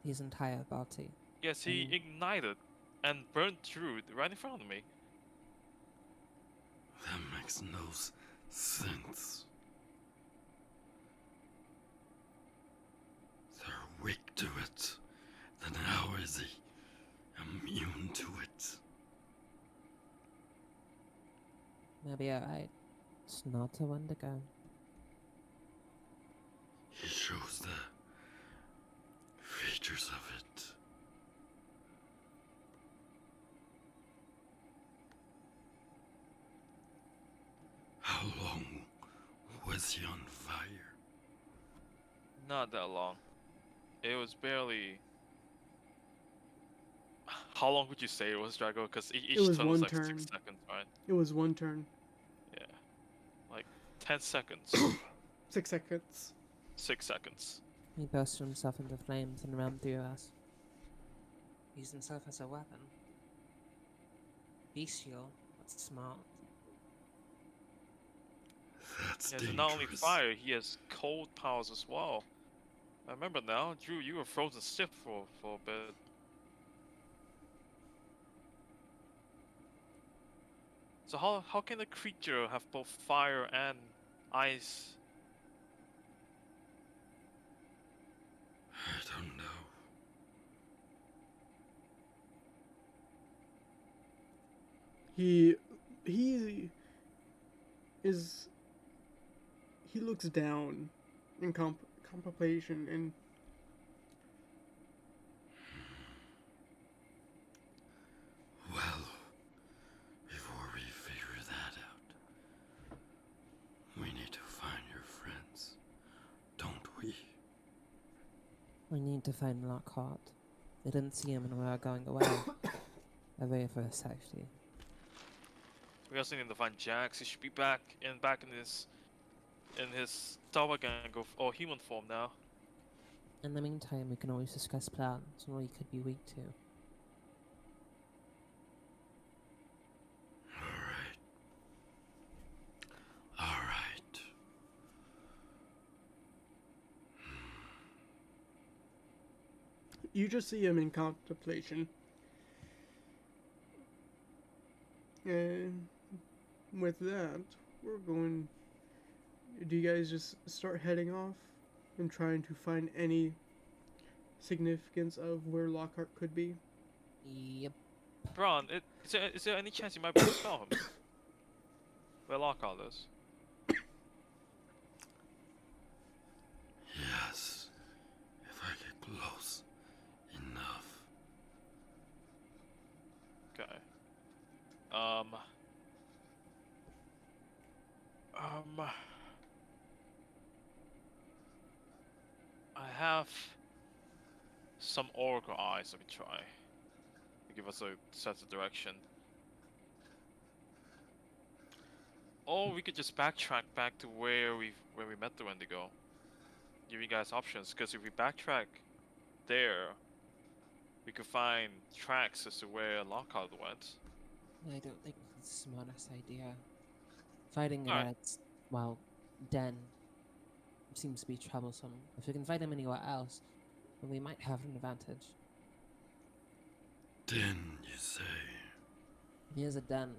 his entire body. Yes, he ignited and burned through right in front of me. That makes no sense. They're weak to it. Then how is he immune to it? Maybe you're right. It's not a Wendigo. He shows the features of it. How long was he on fire? Not that long. It was barely. How long would you say it was, Drago? Because each was turn one was like turn. 6 seconds, right? It was one turn. Yeah. Like 10 seconds. 6 seconds. 6 seconds. He burst himself into flames and ran through us. Used himself as a weapon. Bestial, but smart. That's Yeah, dangerous. so not only fire, he has cold powers as well. I remember now, Drew, you were frozen stiff for a bit. So how can a creature have both fire and ice? I don't know. He looks down in contemplation and Well, before we figure that out, we need to find your friends, don't we? We need to find Lockhart. They didn't see him when we were going away. Away for his safety. We also need to find Jax. He should be back in his doppelganger or human form now. In the meantime, we can always discuss plans on what he could be weak to. Alright. you just see him in contemplation. And with that, we're going. Do you guys just start heading off and trying to find any significance of where Lockhart could be? Yep. Bron, is there any chance you might be able to spell him? Where Lockhart is? Yes, if I get close enough. Okay. I have some oracle eyes. Let me try. To give us a sense of direction. Or we could just backtrack back to where we met the Wendigo. Give you guys options, because if we backtrack there, we could find tracks as to where Lockhart went. I don't think it's the smartest idea. Fighting in Alright. that, well, den seems to be troublesome. If we can fight him anywhere else, then we might have an advantage. Den, you say? He has a den.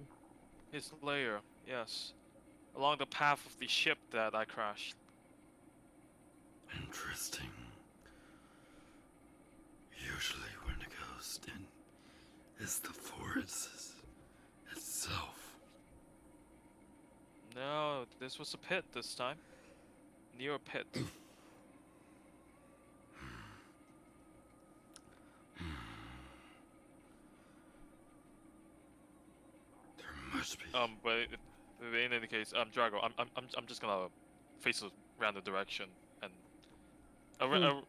His lair, yes. Along the path of the ship that I crashed. Interesting. Usually when it goes den is the forest itself. No, this was a pit this time. Near a pit. There must be. But in any case, Drago, I'm just gonna face a random direction and Hmm.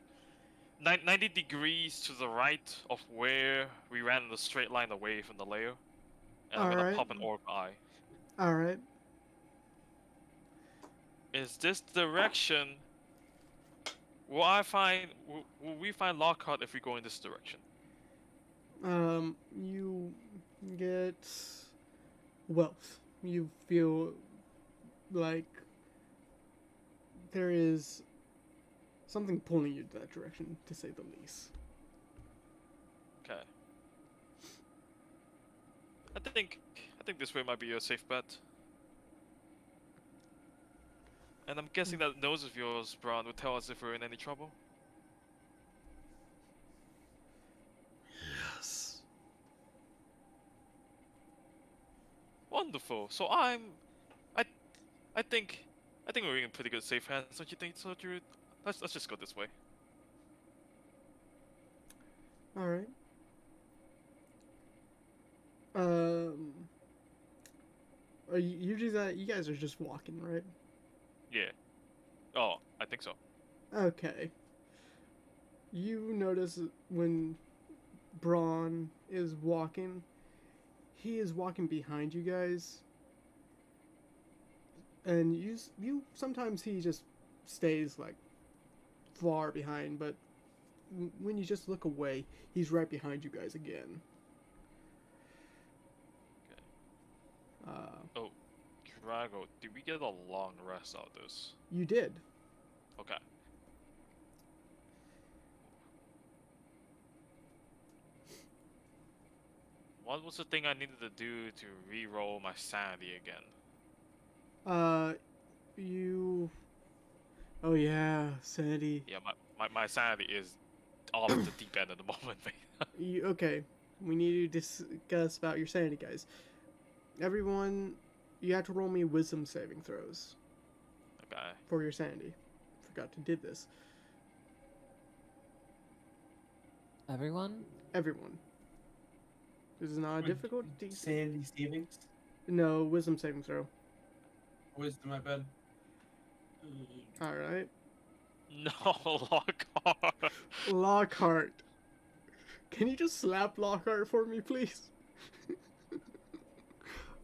90 degrees to the right of where we ran in a straight line away from the layer, and I'm gonna Alright. pop an orc eye. Alright. Is this direction? Will we find Lockhart if we go in this direction? You get wealth. You feel like there is something pulling you that direction, to say the least. I think this way might be a safe bet. And I'm guessing that nose of yours, Braun, would tell us if we're in any trouble. Yes. Wonderful. So I think we're in pretty good safe hands, don't you think, so Druid? Let's just go this way. All right. Are you guys are just walking, right? Yeah. Oh, I think so. Okay. You notice when Braun is walking, he is walking behind you guys, and you sometimes he just stays like far behind, but when you just look away, he's right behind you guys again. Oh, Drago, did we get a long rest out of this? You did. Okay. What was the thing I needed to do to re-roll my sanity again? You. Oh yeah, Sandy. Yeah, my sanity is off the deep end at the moment, mate. Okay, we need to discuss about your sanity, guys. Everyone, you have to roll me wisdom saving throws Okay. for your sanity. Forgot to did this. Everyone? Everyone. This is not a difficult. Sanity savings. No, wisdom saving throw. Wisdom, I bet. All right. No, Lockhart. Lockhart. Can you just slap Lockhart for me, please?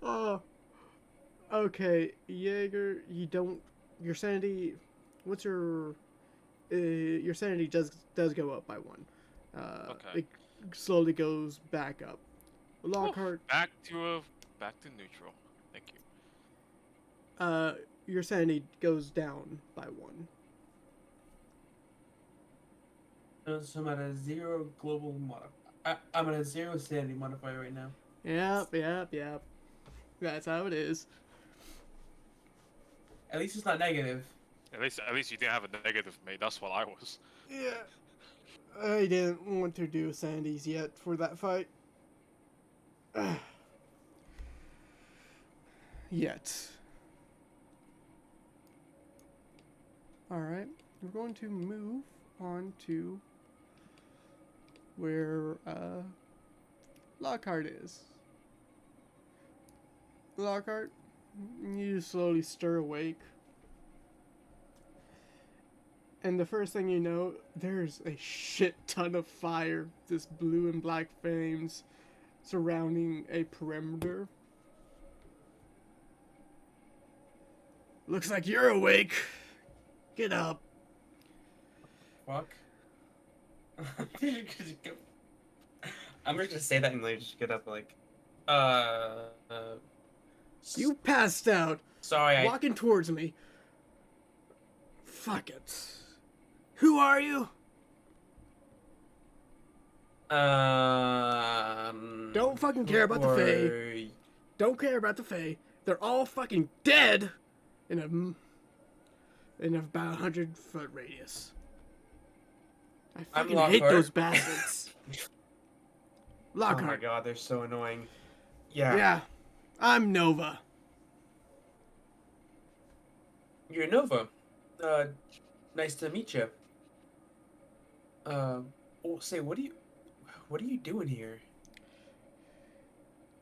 Oh. Okay, Jaeger, you don't. Your sanity. What's your? Your sanity does go up by 1. Okay. It slowly goes back up. Lockhart. Back to neutral. Thank you. Your sanity goes down by 1. So I'm at a 0 global modifier. I'm at a 0 sanity modifier right now. Yep. That's how it is. At least it's not negative. At least you didn't have a negative, mate. That's what I was. Yeah. I didn't want to do Sandy's yet for that fight. Yet. Alright. We're going to move on to where Lockhart is. Lockhart, you slowly stir awake. And the first thing you know, there's a shit ton of fire, this blue and black flames surrounding a perimeter. Looks like you're awake. Get up. Fuck. I'm just gonna say that and like just get up like, You passed out, sorry, walking towards me. Fuck it. Who are you? Don't fucking care about the Fae. Don't care about the Fae. They're all fucking dead in about 100-foot radius. I I'm fucking hate Lockhart. those bastards. Oh Lockhart. my god, they're so annoying. Yeah. Yeah, I'm Nova. You're Nova. Nice to meet you. Say, what are you doing here?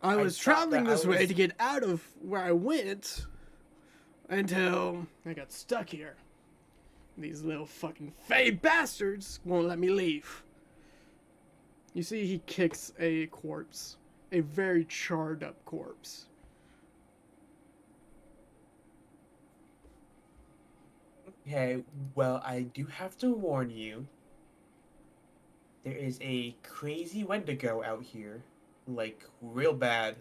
I was thought traveling that I this way was- to get out of where I went until I got stuck here. These little fucking Fae bastards won't let me leave. You see, he kicks a corpse. A very charred up corpse. Okay, well, I do have to warn you. There is a crazy Wendigo out here. Like, real bad.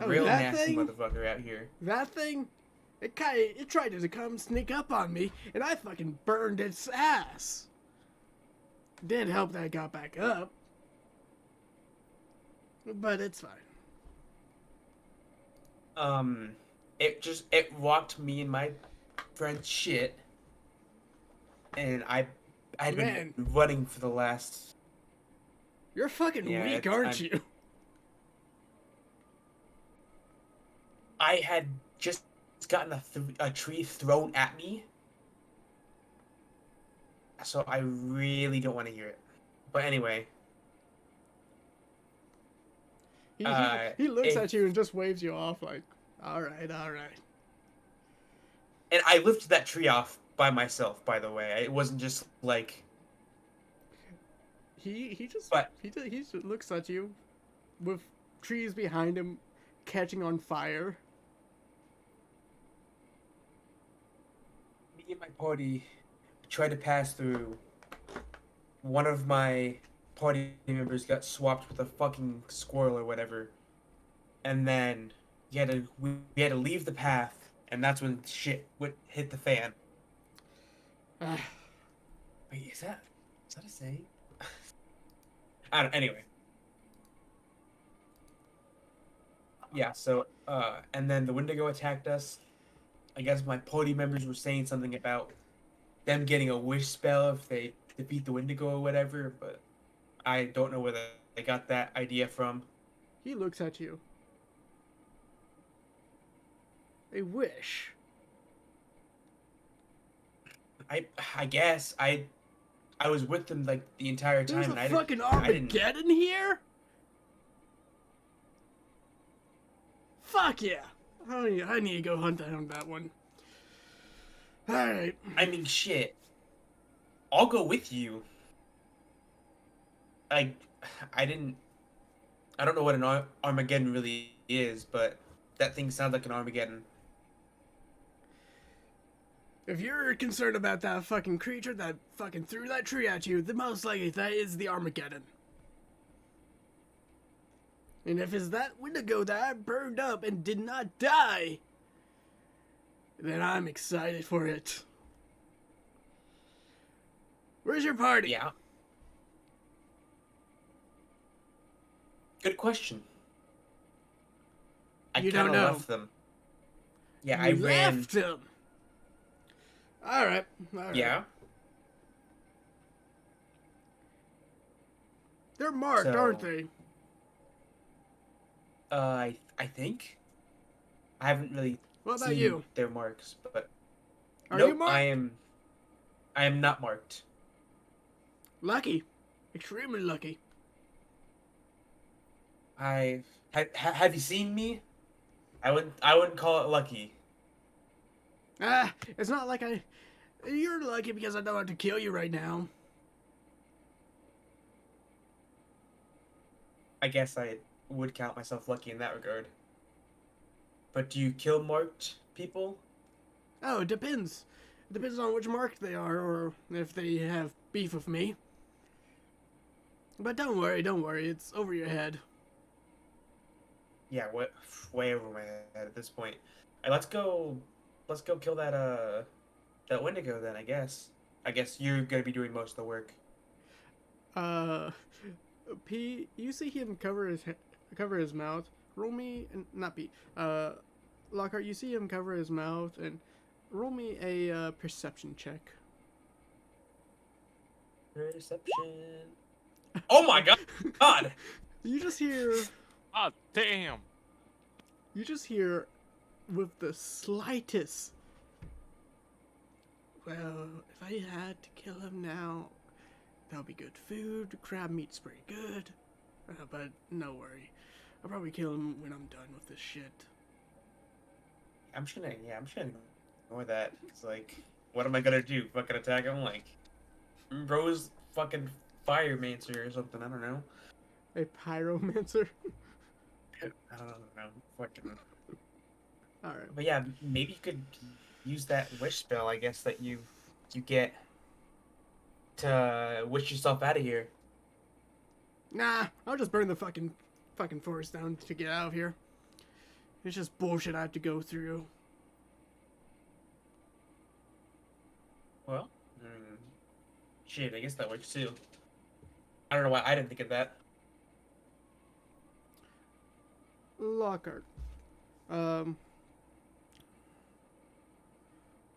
Oh, Real that nasty thing? motherfucker out here. That thing, it tried to come sneak up on me, and I fucking burned its ass. Did help that I got back up. But it's fine. it rocked me and my friend's shit, and I'd Man. been running for the last. You're fucking Yeah, weak, aren't you? I had just gotten a tree thrown at me, so I really don't want to hear it. But anyway, He, uh, he looks if- at you and just waves you off like, all right, all right. and I lifted that tree off by myself. By the way, it wasn't just like. He just But- he just looks at you with trees behind him catching on fire. Me and my party tried to pass through. One of my party members got swapped with a fucking squirrel or whatever, and then we had to leave the path, and that's when shit hit the fan. Ah, Wait, is that a saying? I don't. Anyway. Yeah. So, and then the Wendigo attacked us. I guess my party members were saying something about them getting a wish spell if they defeat the Wendigo or whatever, but I don't know where they got that idea from. he looks at you. A wish. I guess I was with them like the entire time, There's and a I fucking didn't. Armageddon here? Fuck yeah. I need to go hunt down that one. Alright. I mean, shit. I'll go with you. I didn't. I don't know what an Armageddon really is, but that thing sounds like an Armageddon. If you're concerned about that fucking creature that fucking threw that tree at you, then most likely that is the Armageddon. And if it's that Wendigo that burned up and did not die, then I'm excited for it. Where's your party? Yeah. Good question. I You kind don't of know. left them. Yeah, You I ran. left him. Alright. Yeah. They're marked, So- aren't they? I think. I haven't really What about seen you? their marks, but Are nope, you marked? I am not marked. Lucky. Extremely lucky. Have you seen me? I wouldn't call it lucky. Ah, it's not like you're lucky because I don't have to kill you right now. I guess I would count myself lucky in that regard. But do you kill marked people? Oh, it depends. It depends on which mark they are, or if they have beef with me. But don't worry, it's over your head. Yeah, way over my head at this point. Hey, let's go kill that Wendigo then, I guess. I guess you're gonna be doing most of the work. P, you see him cover his mouth. Roll me, not P. Lockhart, you see him cover his mouth and roll me a perception check. Perception. Oh my god! You just hear. Ah, damn. You just hear, with the slightest. Well, if I had to kill him now, that would be good food. Crab meat's pretty good. But no worry. I'll probably kill him when I'm done with this shit. I'm just gonna ignore that. It's like, what am I gonna do? Fucking attack him? Like, Rose fucking Firemancer or something. I don't know. A pyromancer? I don't know. Fucking. Alright. But yeah, maybe you could use that wish spell. I guess that you get to wish yourself out of here. Nah, I'll just burn the fucking forest down to get out of here. It's just bullshit I have to go through. Well, shit. I guess that works too. I don't know why I didn't think of that. Lockhart, Um,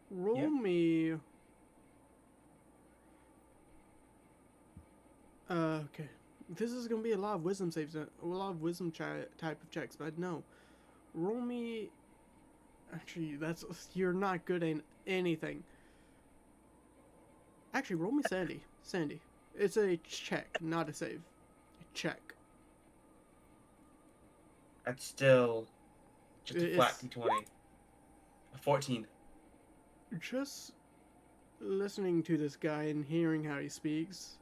roll Yeah. me. Okay. This is gonna be a lot of wisdom saves, a lot of wisdom type of checks, but no. Roll me. Actually, you're not good at anything. Actually, roll me Sandy. Sandy. It's a check, not a save. A check. That's still just a flat It's d20. A 14. just listening to this guy and hearing how he speaks.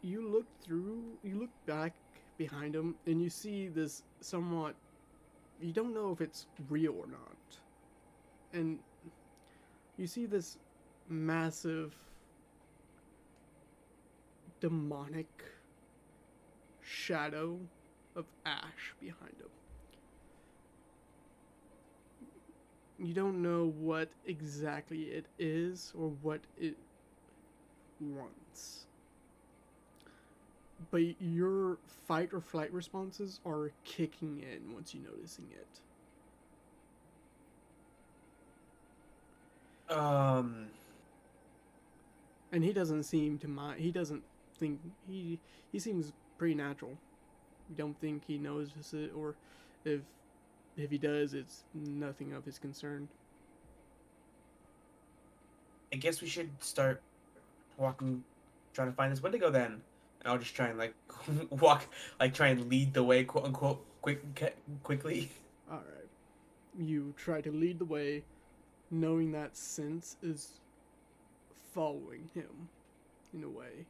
You look back behind him, and you see this somewhat. You don't know if it's real or not. And you see this massive demonic shadow of ash behind him. You don't know what exactly it is or what it wants. But your fight or flight responses are kicking in once you noticing it. And he doesn't seem to mind. He doesn't think he seems pretty natural. You don't think he notices it, or if he does, it's nothing of his concern. I guess we should start walking, trying to find this Wendigo then. And I'll just try and like walk, like try and lead the way, quote unquote, quickly. All right, you try to lead the way, knowing that sense is following him, in a way.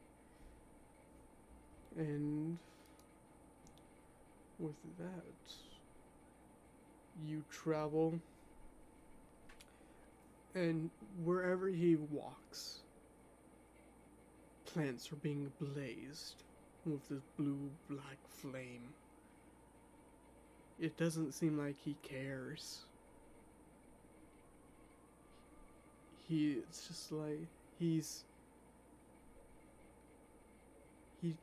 And with that, you travel, and wherever he walks, plants are being blazed with this blue-black flame. It doesn't seem like he cares. It's just like he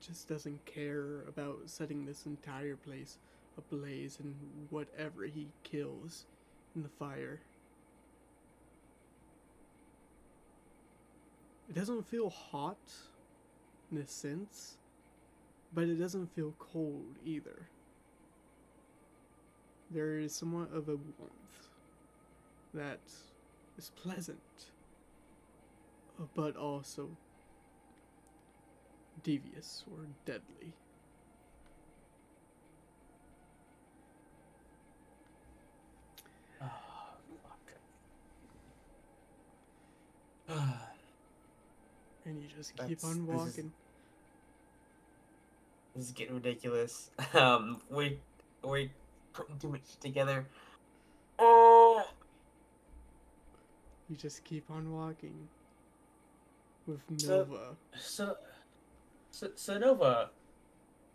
just doesn't care about setting this entire place ablaze and whatever he kills in the fire. It doesn't feel hot in a sense, but it doesn't feel cold either. There is somewhat of a warmth that is pleasant, but also devious or deadly. Oh, fuck. And you just keep on This is- walking. This is getting ridiculous. We're putting too much together. You just keep on walking with So- Nova. So Nova,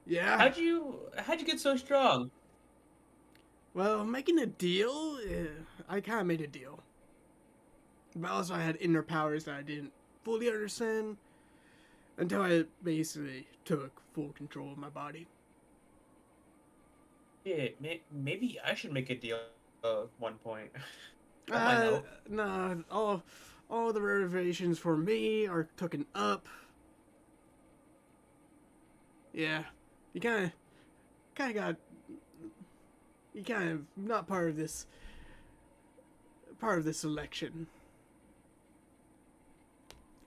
Yeah. how'd you get so strong? Well, making a deal, I kind of made a deal. But also, I had inner powers that I didn't fully understand until I basically took full control of my body. Yeah, maybe I should make a deal at one point. That might help. Nah, all the reservations for me are taken up. Yeah, you kind of not part of this selection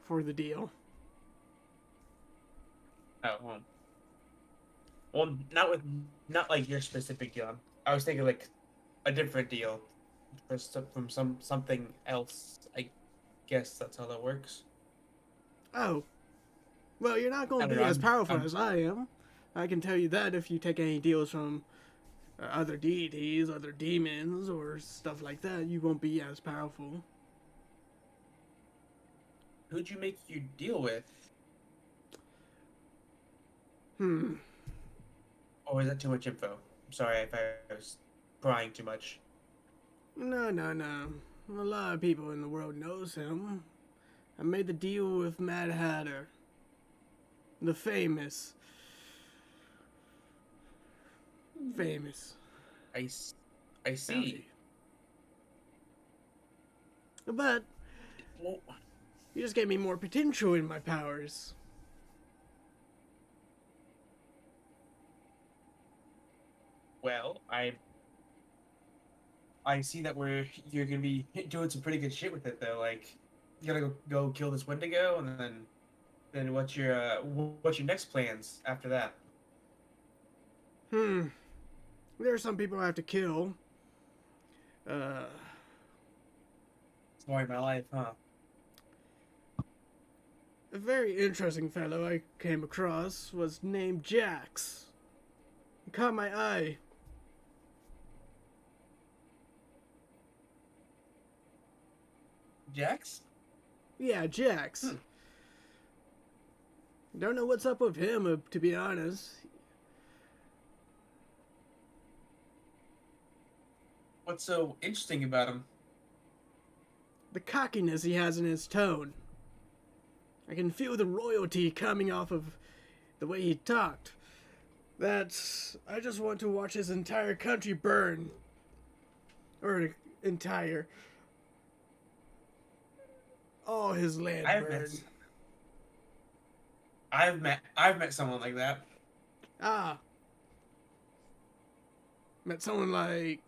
for the deal. Oh, well, not like your specific deal. I was thinking like a different deal from something else. I guess that's how that works. Oh, well, you're not going I to don't be know, as powerful I'm- as I am. I can tell you that if you take any deals from other deities, other demons, or stuff like that, you won't be as powerful. Who'd you make your deal with? Or is that too much info? I'm sorry if I was prying too much. No. A lot of people in the world knows him. I made the deal with Mad Hatter. The famous. I I see. But Well, you just gave me more potential in my powers. well, I see that you're gonna be doing some pretty good shit with it though. Like, you gotta go kill this Wendigo, and then what's your next plans after that? There are some people I have to kill. Story of my life, huh? A very interesting fellow I came across was named Jax. He caught my eye. Jax? Yeah, Jax. Don't know what's up with him, to be honest. What's so interesting about him? The cockiness he has in his tone. I can feel the royalty coming off of the way he talked. I just want to watch his entire country burn. Or entire. All his land burn. I've met someone like that. Ah. Met someone like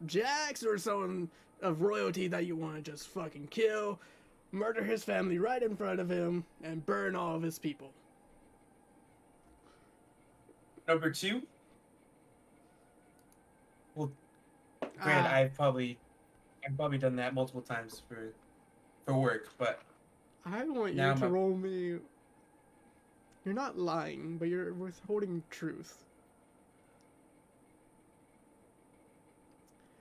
Jax or someone of royalty that you want to just fucking kill, murder his family right in front of him, and burn all of his people. Number two. Well, granted, I've probably done that multiple times for work, but I want now you to roll me. You're not lying, but you're withholding truth.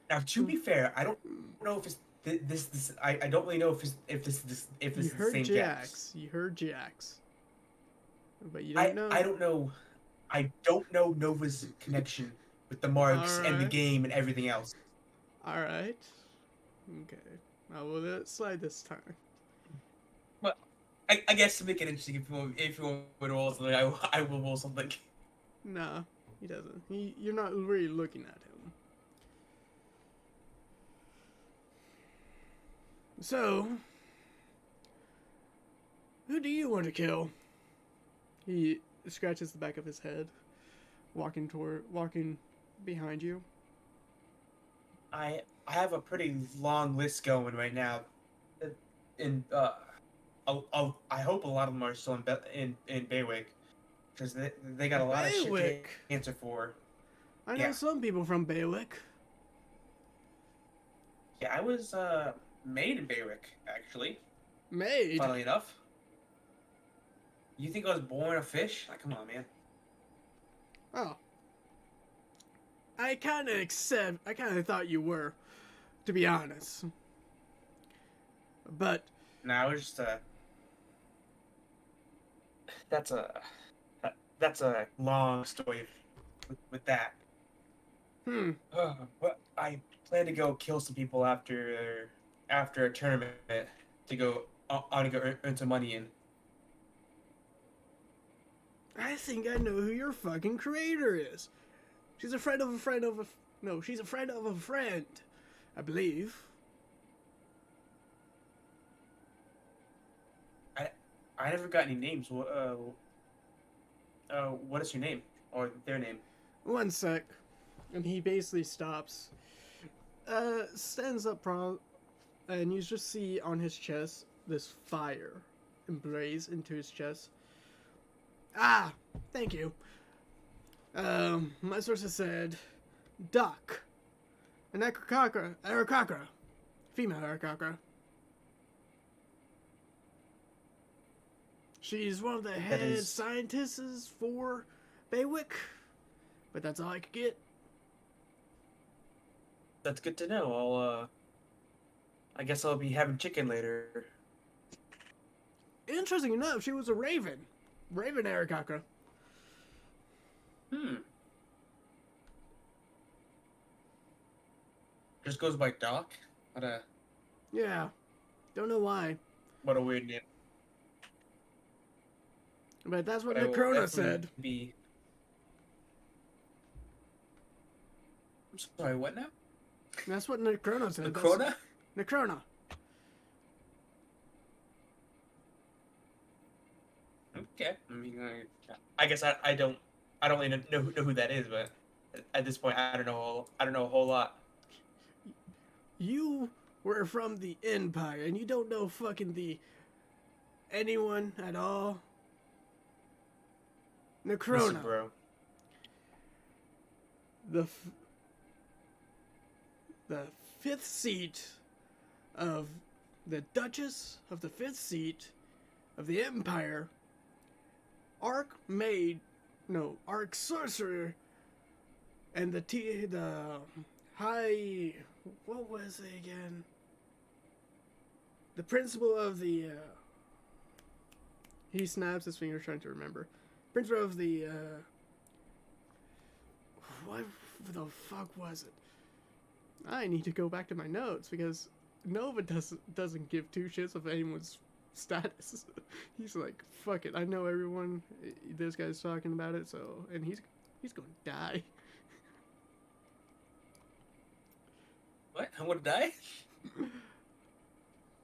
Now, to be fair, I don't know if it's this. I don't really know if this is the same Jax. You heard Jax. But you don't know. I don't know. I don't know Nova's connection with the marks and the Alright. game and everything else. Alright. Okay. I will let it slide this time. Well, I guess to make it interesting, if you want to roll something, I will roll something. Nah, he doesn't. You're not really looking at him. So, who do you want to kill? He scratches the back of his head, walking behind you. I have a pretty long list going right now, and I hope a lot of them are still in Baywick, because they got a lot of shit Baywick? to answer for. I know Yeah. some people from Baywick. Yeah, I was made in Baywick, actually. Made? Funnily enough. You think I was born a fish? Like, come on, man. Oh. I kind of thought you were, to be honest. But No, it's just that's a long story with that. But I plan to go kill some people after a tournament to go on to go earn some money in. I think I know who your fucking creator is. She's a friend of a friend of a... No, she's a friend of a friend, I believe. I never got any names. What is your name or their name? One sec. And he basically stops. Stands up and you just see on his chest this fire embrace into his chest. Ah, thank you. My sources said duck. An Aarakocra. Female Aarakocra. She's one of the head scientists for Baywick, but that's all I could get. That's good to know. I guess I'll be having chicken later. Interesting enough, she was a raven. Raven Aarakocra. Just goes by Doc. Yeah. Don't know why. What a weird name. But that's what But I will Necrona definitely said. I'm sorry, what now? That's what Necrona said. Necrona? Necrona. Okay. I mean, I guess I don't really know who that is, but at this point, I don't know a whole lot. You were from the Empire, and you don't know fucking anyone at all. Necrona. Listen, bro. The fifth seat of the Duchess of the fifth seat of the Empire, Arc Sorcerer, and the high, what was it again? The principal of the, he snaps his fingers trying to remember. Principal of the, what the fuck was it? I need to go back to my notes because Nova doesn't give two shits of anyone's status. He's like, fuck it, I know everyone. This guy's talking about it, so and he's gonna die. What? I'm gonna die?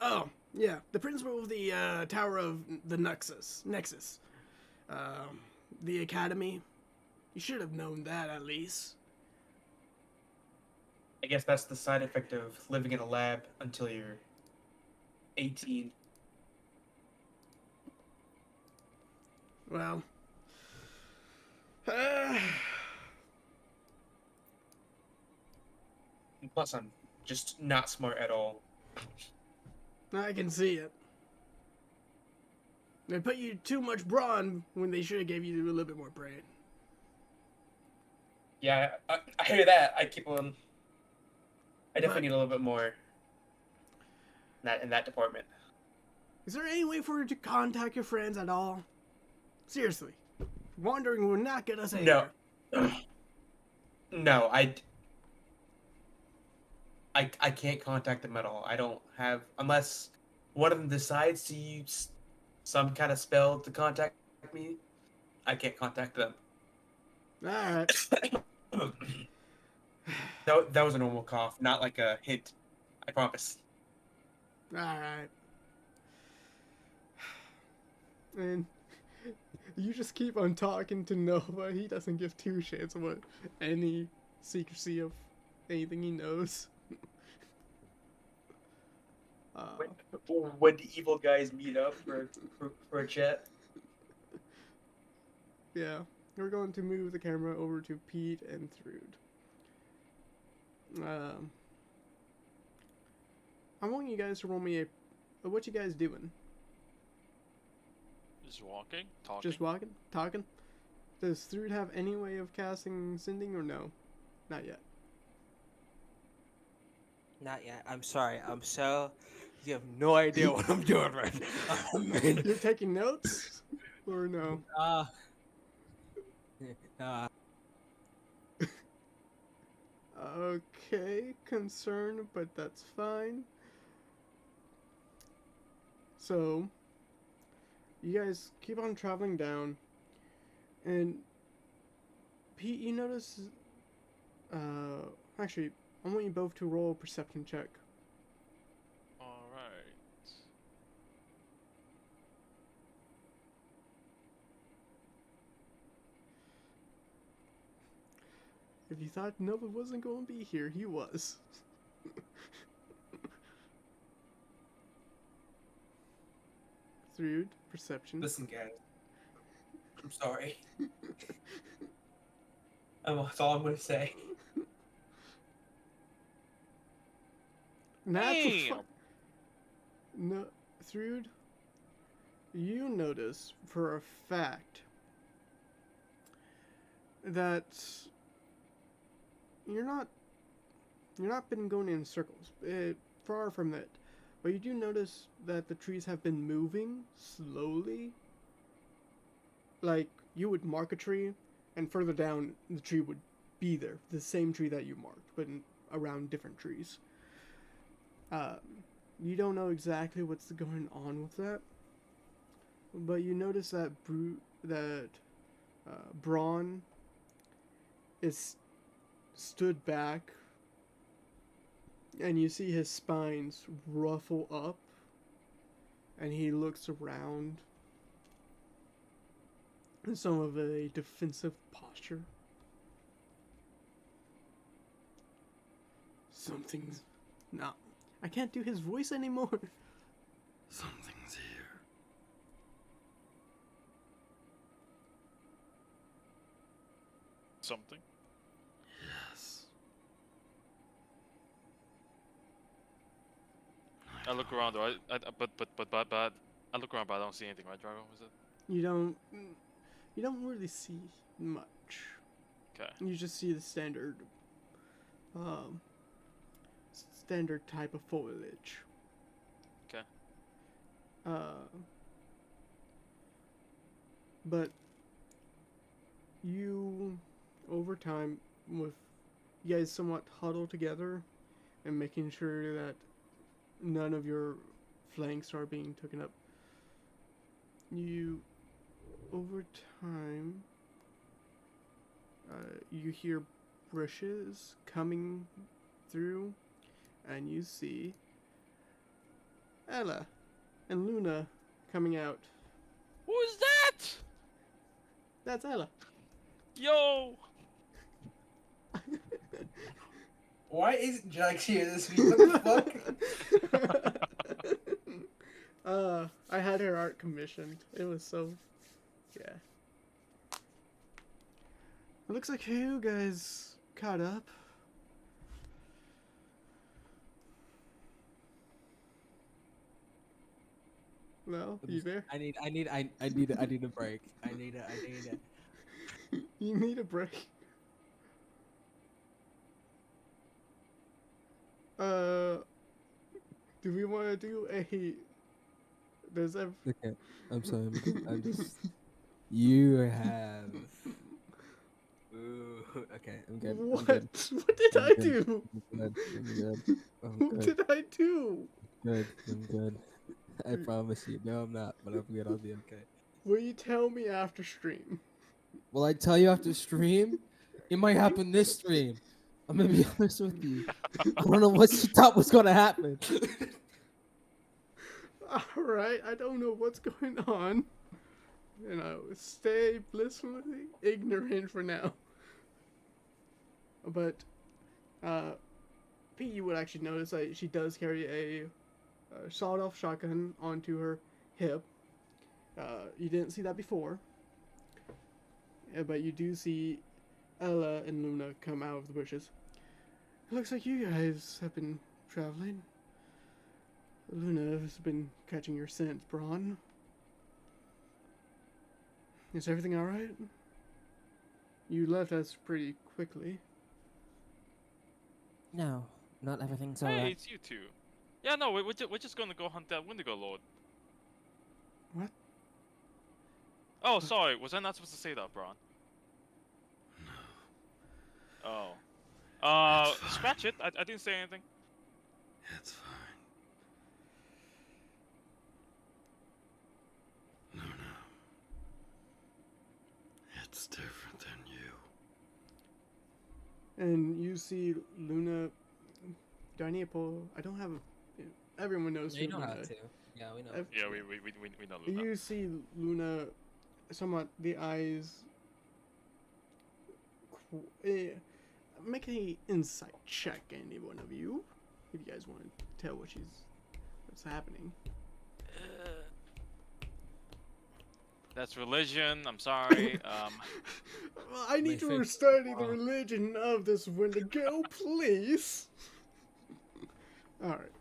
Oh yeah, the principal of the Tower of the Nexus. The Academy. You should have known that at least. I guess that's the side effect of living in a lab until you're 18. Well, Plus, I'm just not smart at all. I can see it. They put you too much brawn when they should have gave you a little bit more brain. Yeah, I hear that. I keep on. I definitely need a little bit more. In that department. Is there any way for you to contact your friends at all? Seriously, wandering will not get us anywhere. No, I can't contact them at all. I don't have, unless one of them decides to use some kind of spell to contact me. I can't contact them. All right. That was a normal cough, not like a hint. I promise. All right. And you just keep on talking to Nova. He doesn't give two shits about any secrecy of anything he knows. When the evil guys meet up for a chat. Yeah, we're going to move the camera over to Pete and Thrud. I want you guys to roll me what you guys doing? Just walking, talking. Just walking, talking. Does Thrud have any way of casting sending or no? Not yet. Not yet. I'm sorry. You have no idea what I'm doing right now. You're taking notes or no? Okay, concerned, but that's fine. So, you guys keep on traveling down, and Pete, you notice, actually, I want you both to roll a perception check. Alright. If you thought Nova wasn't going to be here, he was. Thrud, perception. Listen, guys. I'm sorry. That's all I'm gonna say. Damn. No, Thrud, you notice for a fact that you're not been going in circles. Far from that. But you do notice that the trees have been moving slowly. Like, you would mark a tree, and further down, the tree would be there. The same tree that you marked, but around different trees. You don't know exactly what's going on with that. But you notice that Braun is stood back and you see his spines ruffle up, and he looks around in some of a defensive posture. Something's not. I can't do his voice anymore. Something's here. Something. Yes. I look around, though. But I look around, but I don't see anything. Right, Drago? Was it? You don't really see much. Okay. You just see the standard type of foliage. Okay. But you, over time, with you guys somewhat huddle together and making sure that none of your flanks are being taken up, you, over time, you hear bushes coming through, and you see Ella and Luna coming out. Who is that? That's Ella. Yo! Why isn't Jax here this week? What the fuck? I had her art commissioned. It was so, yeah. It looks like you guys caught up. Well, you there? I need a break. I need a. You need a break. Do we want to do a? Does that? Okay, I'm sorry. I'm just. You have. Ooh, okay, I'm good. What? I'm good. What did I'm I good. do? I'm good. I'm good. I'm What good. did I do? Good. I'm good. I promise you. No, I'm not. But I'm good. I'll be okay. Will you tell me after stream? Will I tell you after stream? It might happen this stream. I'm gonna be honest with you. I don't know what you thought was gonna happen. Alright, I don't know what's going on. You know, stay blissfully ignorant for now. But, Pete, you would actually notice that she does carry a sawed-off shotgun onto her hip. You didn't see that before. But you do see Ella and Luna come out of the bushes. It looks like you guys have been traveling. Luna has been catching your scent, Braun. Is everything alright? You left us pretty quickly. No, not everything's Hey, alright. it's you two. Yeah, no, we're just gonna go hunt that Wendigo Lord. What? Oh, sorry. Was I not supposed to say that, Braun? No. Oh. That's fine. Scratch it. I didn't say anything. It's fine. No. It's different than you. And you see Luna. Do I need to pull? I don't have a. Everyone knows You who know Luna how is. to. Yeah, we know. Yeah, we know Luna. You see Luna, somewhat the eyes. Make an insight check, any one of you, if you guys want to tell what's happening. That's religion. I'm sorry. Well, I need My to favorite- study the wow. religion of this Wendigo, please. All right.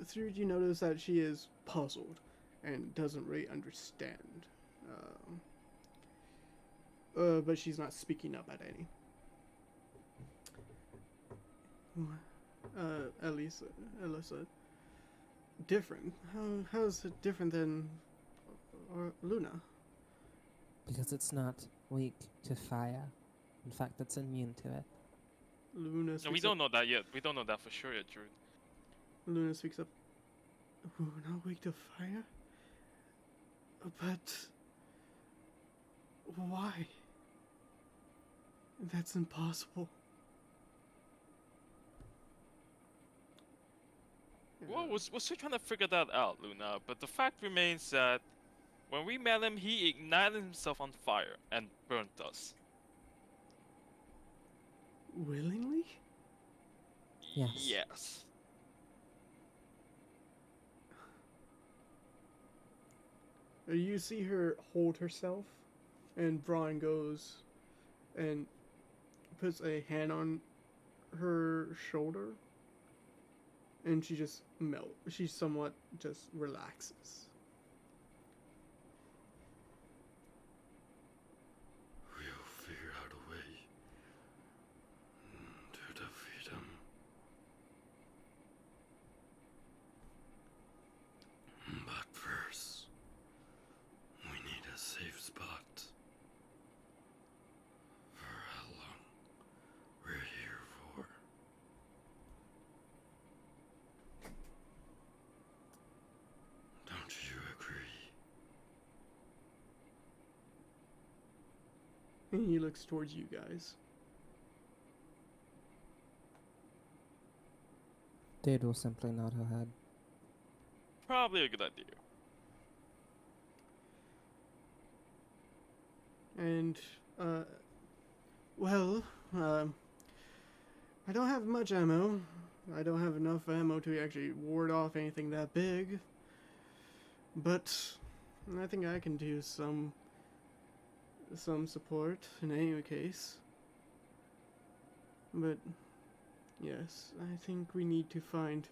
Through you notice that she is puzzled and doesn't really understand. But she's not speaking up at any. Elisa, different. How is it different than Luna? Because it's not weak to fire. In fact, it's immune to it. Luna no, speaks we don't know that yet. We don't know that for sure yet, Drew. Luna speaks up. Ooh, not weak to fire? But why? That's impossible. Well, we're still trying to figure that out, Luna. But the fact remains that when we met him, he ignited himself on fire and burnt us. Willingly? Yes. Yes. You see her hold herself, and Braun goes and puts a hand on her shoulder, and she just she somewhat just relaxes. We'll figure out a way to defeat him. But first, we need a safe spot. For how long we're here for. Don't you agree? And he looks towards you guys. Dade will simply nod her head. Probably a good idea. And, well, I don't have much ammo. I don't have enough ammo to actually ward off anything that big. But I think I can do some support in any case. But yes, I think we need to find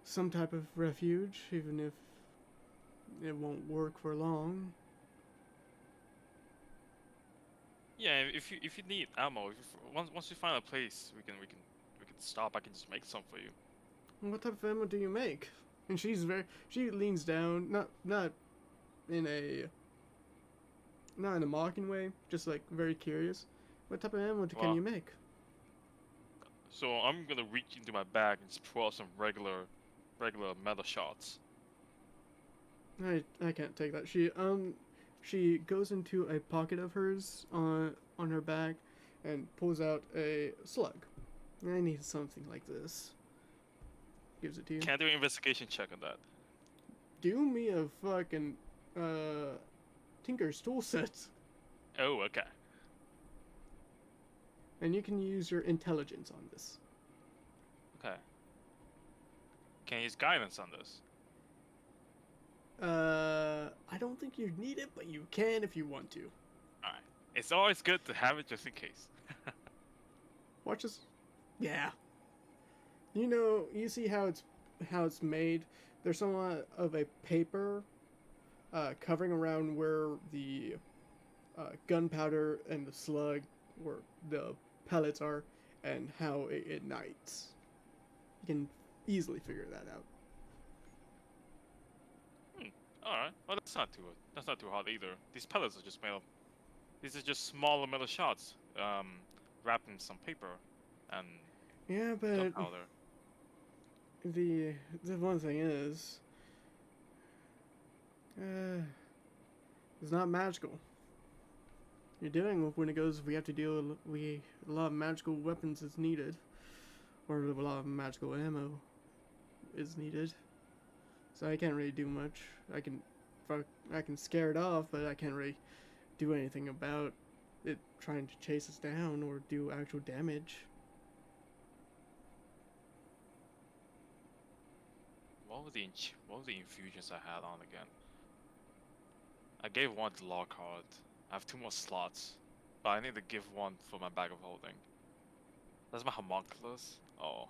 some type of refuge, even if it won't work for long. Yeah, if you need ammo, once you find a place, we can stop. I can just make some for you. What type of ammo do you make? And she leans down, not in a mocking way, just like very curious. What type of ammo can Well, you make? So I'm gonna reach into my bag and just pull out some regular metal shots. I can't take that. She goes into a pocket of hers on her back and pulls out a slug. I need something like this. Gives it to you. Can't do an investigation check on that. Do me a fucking Tinker's tool set. Oh, okay. And you can use your intelligence on this. Okay. Can you use guidance on this? I don't think you need it, but you can if you want to. Alright. It's always good to have it just in case. Watch this. Yeah. You see how it's made. There's somewhat of a paper covering around where the gunpowder and the slug, or the pellets are, and how it ignites. You can easily figure that out. Alright. Well, that's not too hard either. These pellets are just made of. These are just smaller metal shots, wrapped in some paper, and Yeah, but gunpowder. the one thing is, it's not magical. You're dealing with Wendigos. We have to deal with a lot of magical weapons is needed, or a lot of magical ammo is needed. So I can't really do much. I can scare it off, but I can't really do anything about it trying to chase us down or do actual damage. What were the infusions I had on again? I gave one to Lockhart. I have 2 more slots, but I need to give one for my bag of holding. That's my homunculus. Oh,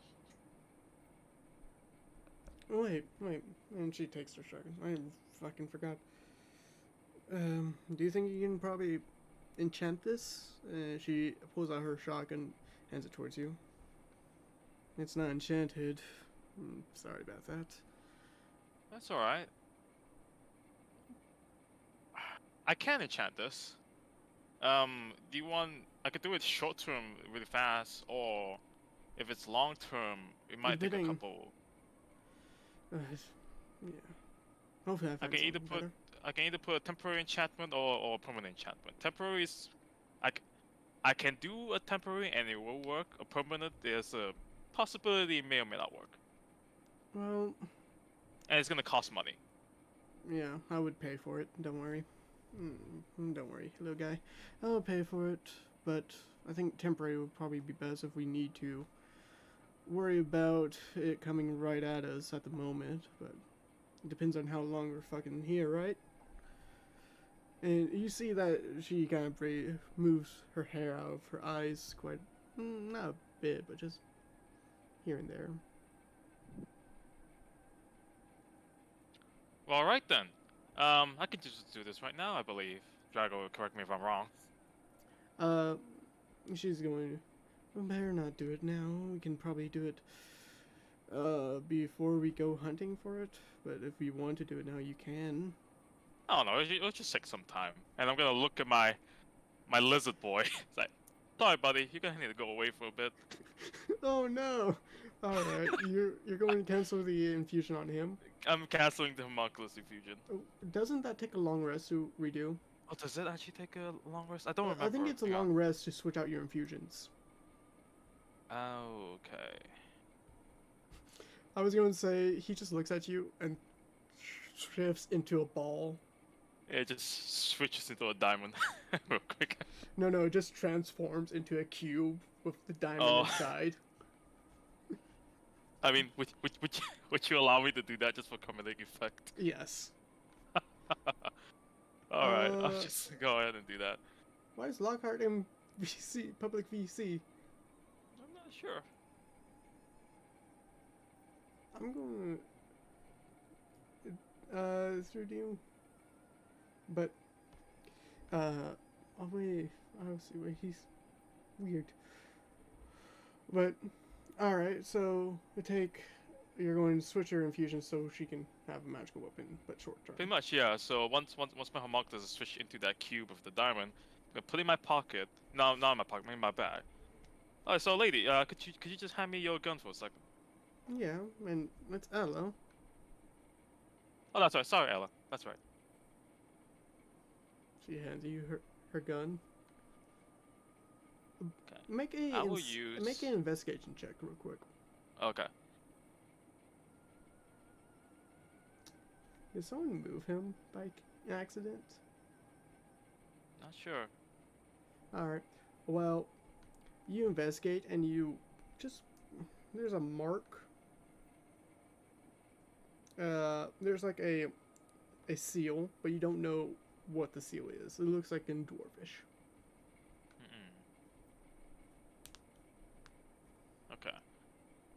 Wait, and she takes her shotgun. I fucking forgot. Do you think you can probably enchant this? She pulls out her shotgun, hands it towards you. It's not enchanted. Sorry about that. that's all right. I can enchant this. Do you want? I could do it short term, really fast, or if it's long term, it might take a Depending- couple. Yeah. Hopefully I I find can either something better. I can either put a temporary enchantment or a permanent enchantment. Temporary is, I can do a temporary and it will work. A permanent, there's a possibility it may or may not work. Well, and it's gonna cost money. yeah, I would pay for it. Don't worry. Don't worry, little guy. I'll pay for it, but I think temporary would probably be best if we need to worry about it coming right at us at the moment, but it depends on how long we're fucking here, right? And you see that she kind of moves her hair out of her eyes quite, not a bit, but just here and there. Well, all right then. I could just do this right now, I believe. Drago, correct me if I'm wrong. Uh, she's going, well, better not do it now. We can probably do it, before we go hunting for it. But if you want to do it now, you can. I don't know. Let's just take some time. And I'm gonna look at my lizard boy. It's like, sorry, buddy. You're gonna need to go away for a bit. Oh no! Alright, you're going to cancel the infusion on him. I'm canceling the homunculus infusion. Oh, doesn't that take a long rest to redo? Oh, does it actually take a long rest? I don't remember. I think it's a Yeah. long rest to switch out your infusions. Oh, okay. I was going to say, he just looks at you and shifts into a ball. It just switches into a diamond real quick. No, it just transforms into a cube with the diamond Oh. inside. I mean, would you allow me to do that just for comedic effect? Yes. Alright, I'll Uh, just go ahead and do that. Why is Lockhart in VC, public VC? I'm not sure. I'm going to through you. But oh wait, I'll see where he's weird. But alright, so you're going to switch her infusion so she can have a magical weapon, but short term. Pretty much, yeah. So once my homunculus is switched into that cube of the diamond, I'm gonna put it in my pocket. No, not in my pocket, in my bag. Alright, so lady, could you just hand me your gun for a second? Yeah, and it's Ella. Oh, that's right. Sorry, Ella. That's right. She hands you her gun. Okay. Make I will make an investigation check real quick. Okay. Did someone move him by accident? Not sure. Alright. Well, you investigate and you just there's a mark. There's like a seal, but you don't know what the seal is. It looks like in Dwarvish. Okay.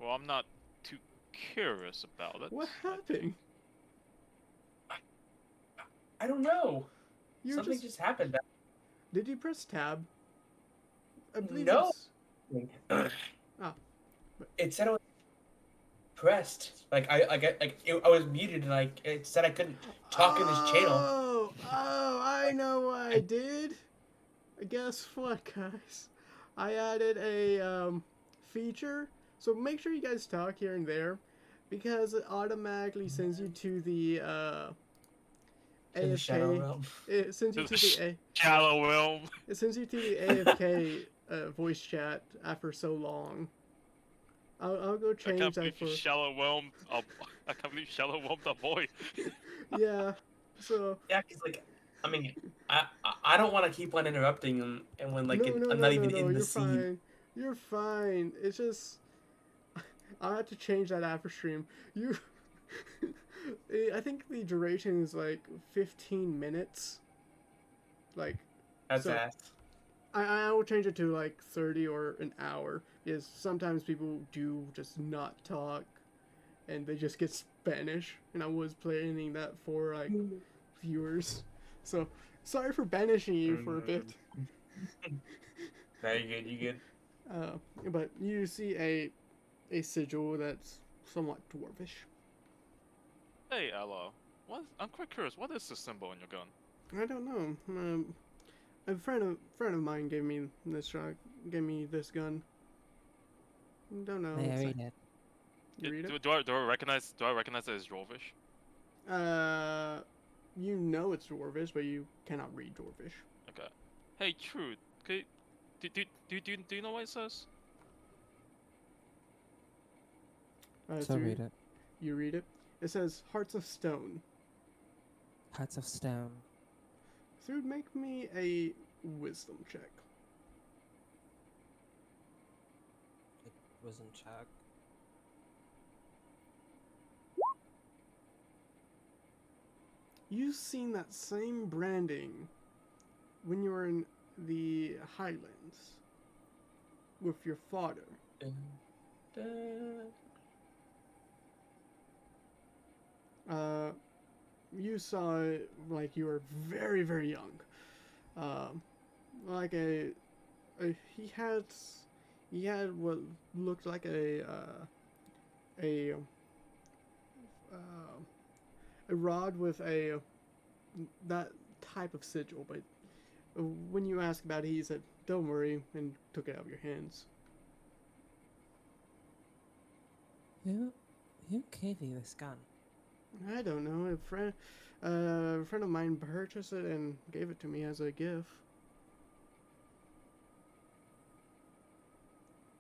Well, I'm not too curious about it. What happened? I don't know. You Something just happened. Did you press tab? I believe No. it's- Ah. It said I was pressed. I was muted, and it said I couldn't talk in this channel. Oh, I know what I did. Guess what, guys? I added a feature. So make sure you guys talk here and there, because it automatically sends you to the In the shadow AFK. realm. It sends you to the Shallow realm. It sends you to the AFK voice chat after so long. I'll go I change can't that believe for. you shallow whelmed. I can't believe you shallow whelmed a boy. Yeah. So. Yeah, because I mean, I don't want to keep on interrupting him, and when I'm not even in the you're scene. fine. You're fine. It's just I'll have to change that after stream. I think the duration is like 15 minutes. Like That's so- ass. I will change it to like 30 or an hour, because sometimes people do just not talk and they just get Spanish, and I was planning that for like viewers. So sorry for banishing you for a bit. No, you good. You good. But you see a sigil that's somewhat dwarvish. Hey, Ella. I'm quite curious. What is the symbol in your gun? I don't know. A friend of mine gave me this gun. Don't know. May I It's read like- it? You read it? Do I recognize it as Dwarvish? You know it's dwarvish, but you cannot read dwarvish. Okay. Hey, Trude. Do you know what it says? So read it. you read it. It says Hearts of Stone. Hearts of stone. So it would make me a wisdom check. It wasn't check. You've seen that same branding when you were in the Highlands with your father. Uh, you saw it like you were very, very young. Like he had what looked like a rod with a that type of sigil, but when you asked about it, he said, "Don't worry," and took it out of your hands. Who gave you this gun? I don't know. A friend of mine purchased it and gave it to me as a gift.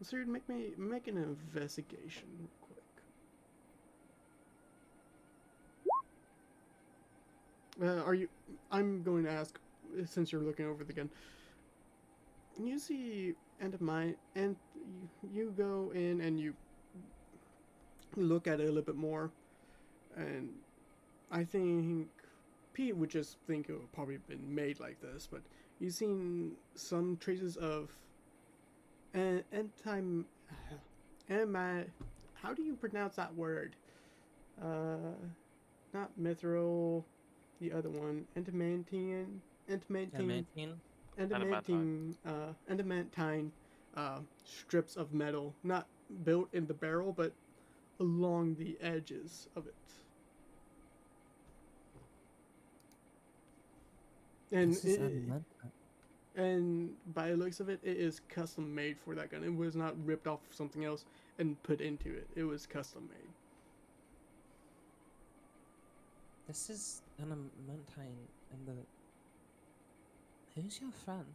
So you'd make an investigation real quick. Are you? I'm going to ask, since you're looking over the gun. You see, and you go in and you look at it a little bit more, and I think Pete would just think it would probably have been made like this, but you've seen some traces of anti. How do you pronounce that word? Not mithril. The other one, adamantine, adamantine strips of metal, not built in the barrel, but along the edges of it. And This is adamant. and by the looks of it, it is custom made for that gun. It was not ripped off something else and put into it. It was custom made. This is adamantine and the. Who's your friend?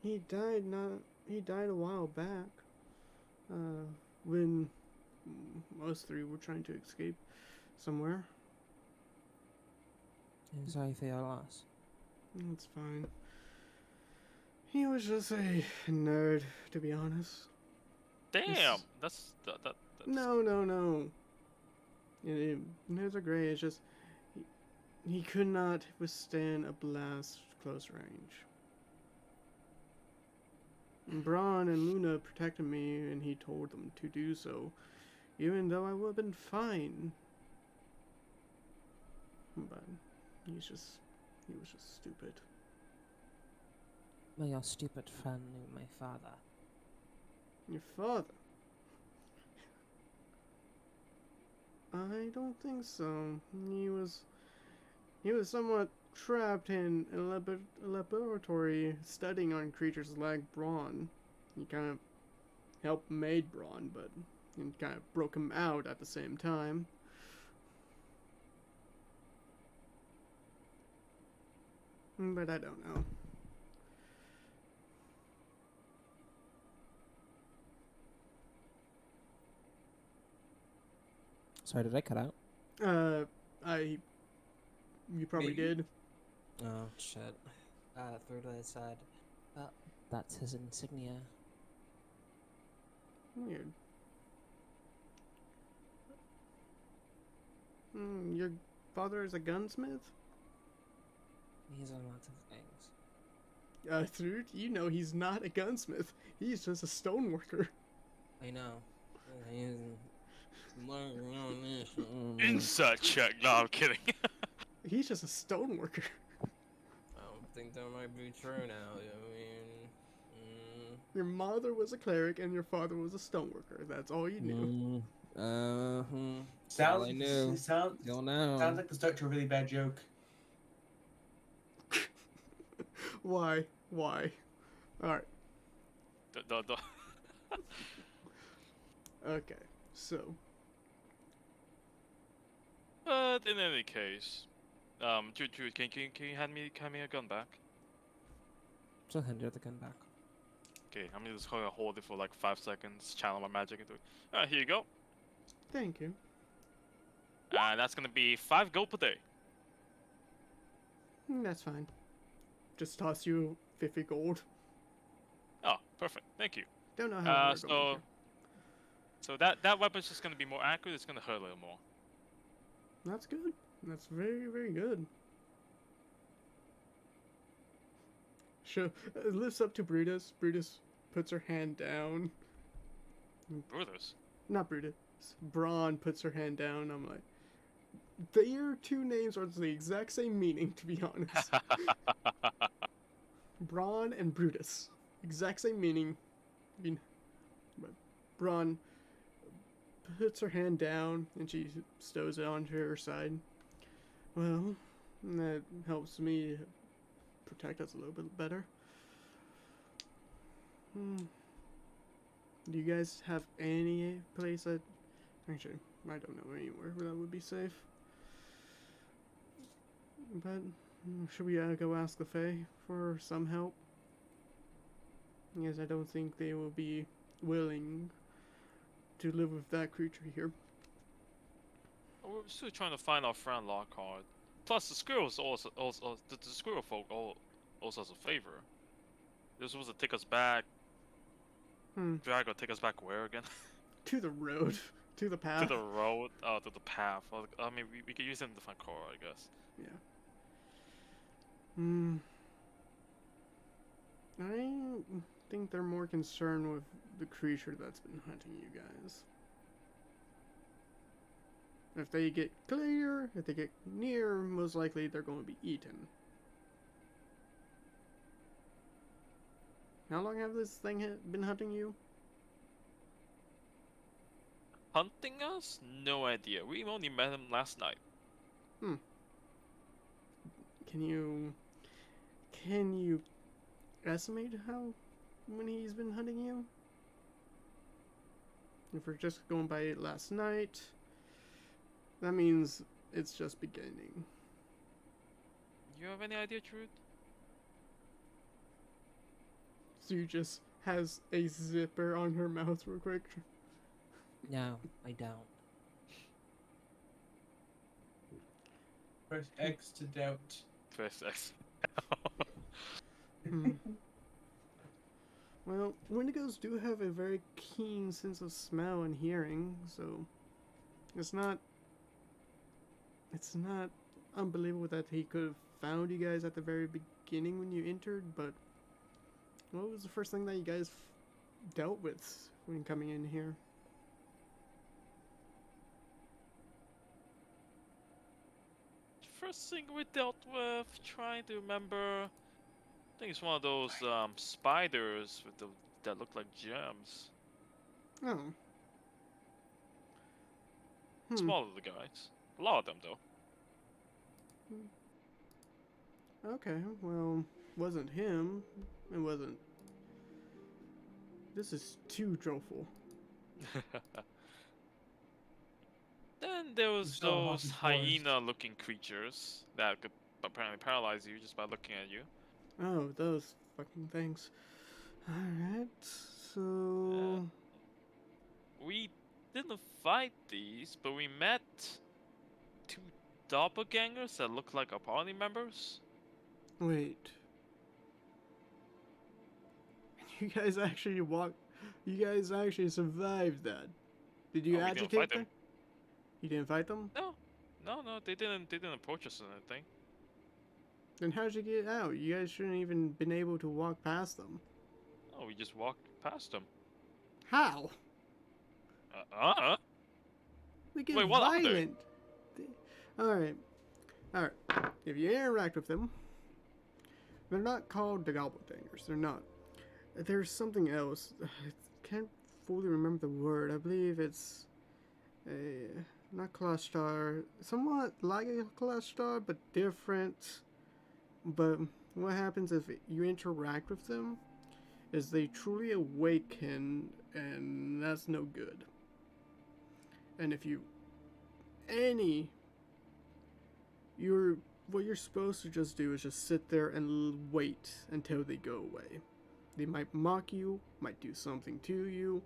He died a while back. When us three were trying to escape somewhere. I'm sorry for your loss. That's fine. He was just a nerd, to be honest. Damn, that's No. Nerds are great. It's just he could not withstand a blast close range. Braun and Luna protected me, and he told them to do so, even though I would have been fine. But he was just stupid. Well, your stupid friend knew my father. Your father? I don't think so. He was somewhat trapped in a laboratory studying on creatures like Braun. He kind of helped made Braun, but it kind of broke him out at the same time. But I don't know. Sorry, did I cut out? You probably Maybe. did. Oh, shit. Through to the side. That's his insignia. Weird. Your father is a gunsmith? He's on lots of things. Dude, you know he's not a gunsmith. He's just a stoneworker. I know. He's insert check. No, I'm kidding. He's just a stoneworker. I don't think that might be true now. I mean, Your mother was a cleric and your father was a stoneworker. That's all you knew. Sounds I knew. sounds You'll know. sounds like the start to a really bad joke. Why? Alright, okay. So, But in any case, Jude, can you hand me a gun back? She'll hand you the gun back. Okay, I'm just gonna hold it for like 5 seconds, channel my magic into it. Alright, here you go. Thank you. And that's gonna be 5 gold per day. That's fine. Just toss you 50 gold. Oh, perfect. Thank you. Don't know how to work over here. So that weapon's just gonna be more accurate. It's gonna hurt a little more. That's good. That's very, very good. Sure. Lifts up to Brutus. Brutus puts her hand down. Brothers. Not Brutus. Braun puts her hand down. I'm like, their two names are the exact same meaning, to be honest. Braun and Brutus. Exact same meaning. I mean, but Braun puts her hand down and she stows it onto her side. Well, that helps me protect us a little bit better. Do you guys have any place that... Actually, I don't know anywhere where that would be safe. But, should we go ask the Fae for some help? Because I don't think they will be willing to live with that creature here. We're still trying to find our friend Lockhart. Plus, the squirrels also the squirrel folk also has a favor. They're supposed to take us back. Drag or take us back where again? To the road. To the path. To the road. Oh, to the path. I mean, we could use them to find Cora, I guess. Yeah. I think they're more concerned with the creature that's been hunting you guys. If they get clear, if they get near, most likely they're going to be eaten. How long have this thing been hunting you? Hunting us? No idea. We only met him last night. Can you estimate how many he's been hunting you? If we're just going by last night, that means it's just beginning. You have any idea, Truth? Sue just has a zipper on her mouth real quick. No, I don't. Press X to doubt. Press X. Well, Wendigos do have a very keen sense of smell and hearing, so it's not unbelievable that he could have found you guys at the very beginning when you entered, but what was the first thing that you guys dealt with when coming in here? First thing we dealt with, trying to remember. I think it's one of those spiders with that look like gems. Oh. Smaller the guys. A lot of them though. Okay, well, wasn't him. It wasn't. This is too joyful. Then there was Still a those haunted forest. hyena-looking creatures that could apparently paralyze you just by looking at you. Oh, those fucking things. Alright, so... We didn't fight these, but we met 2 doppelgangers that look like our party members. Wait. You guys actually survived that. Did you Oh, we didn't agitate fight them? them. You didn't fight them? No, they didn't approach us or anything. Then how'd you get out? You guys shouldn't even been able to walk past them. Oh, we just walked past them. How? They get Wait, what are they? violent. Alright. If you interact with them, they're not called the Gobblethangers. They're not. There's something else. I can't fully remember the word. I believe it's not Clashstar. Somewhat like a Clashstar, but different. But what happens if you interact with them is they truly awaken, and that's no good. And if what you're supposed to just do is just sit there and wait until they go away. They might mock you, might do something to you,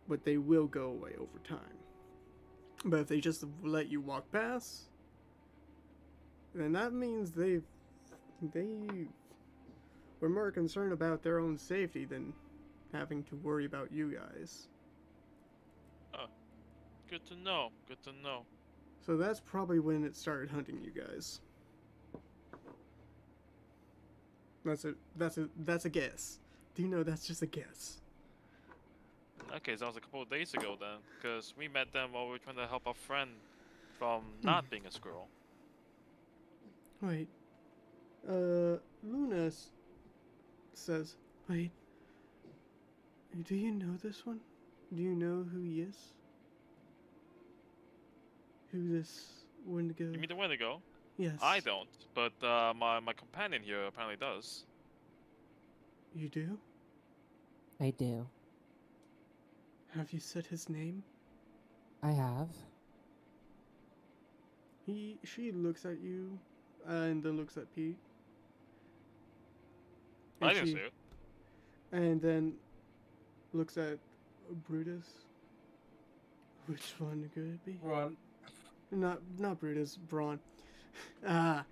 but they will go away over time. But if they just let you walk past, then that means they were more concerned about their own safety than having to worry about you guys. Good to know. Good to know. So that's probably when it started hunting you guys. That's a guess. Do you know that's just a guess? In that case, that was a couple of days ago then, because we met them while we were trying to help our friend from not being a squirrel. Wait. Luna says, wait. Do you know this one? Do you know who he is? Who this Wendigo? You mean the Wendigo? Yes. I don't, but my companion here apparently does. You do? I do. Have you said his name? I have. She looks at you, and then looks at Pete. I didn't say it. And then looks at Brutus. Which one could it be? Ron. Not Brutus, Braun. Ah.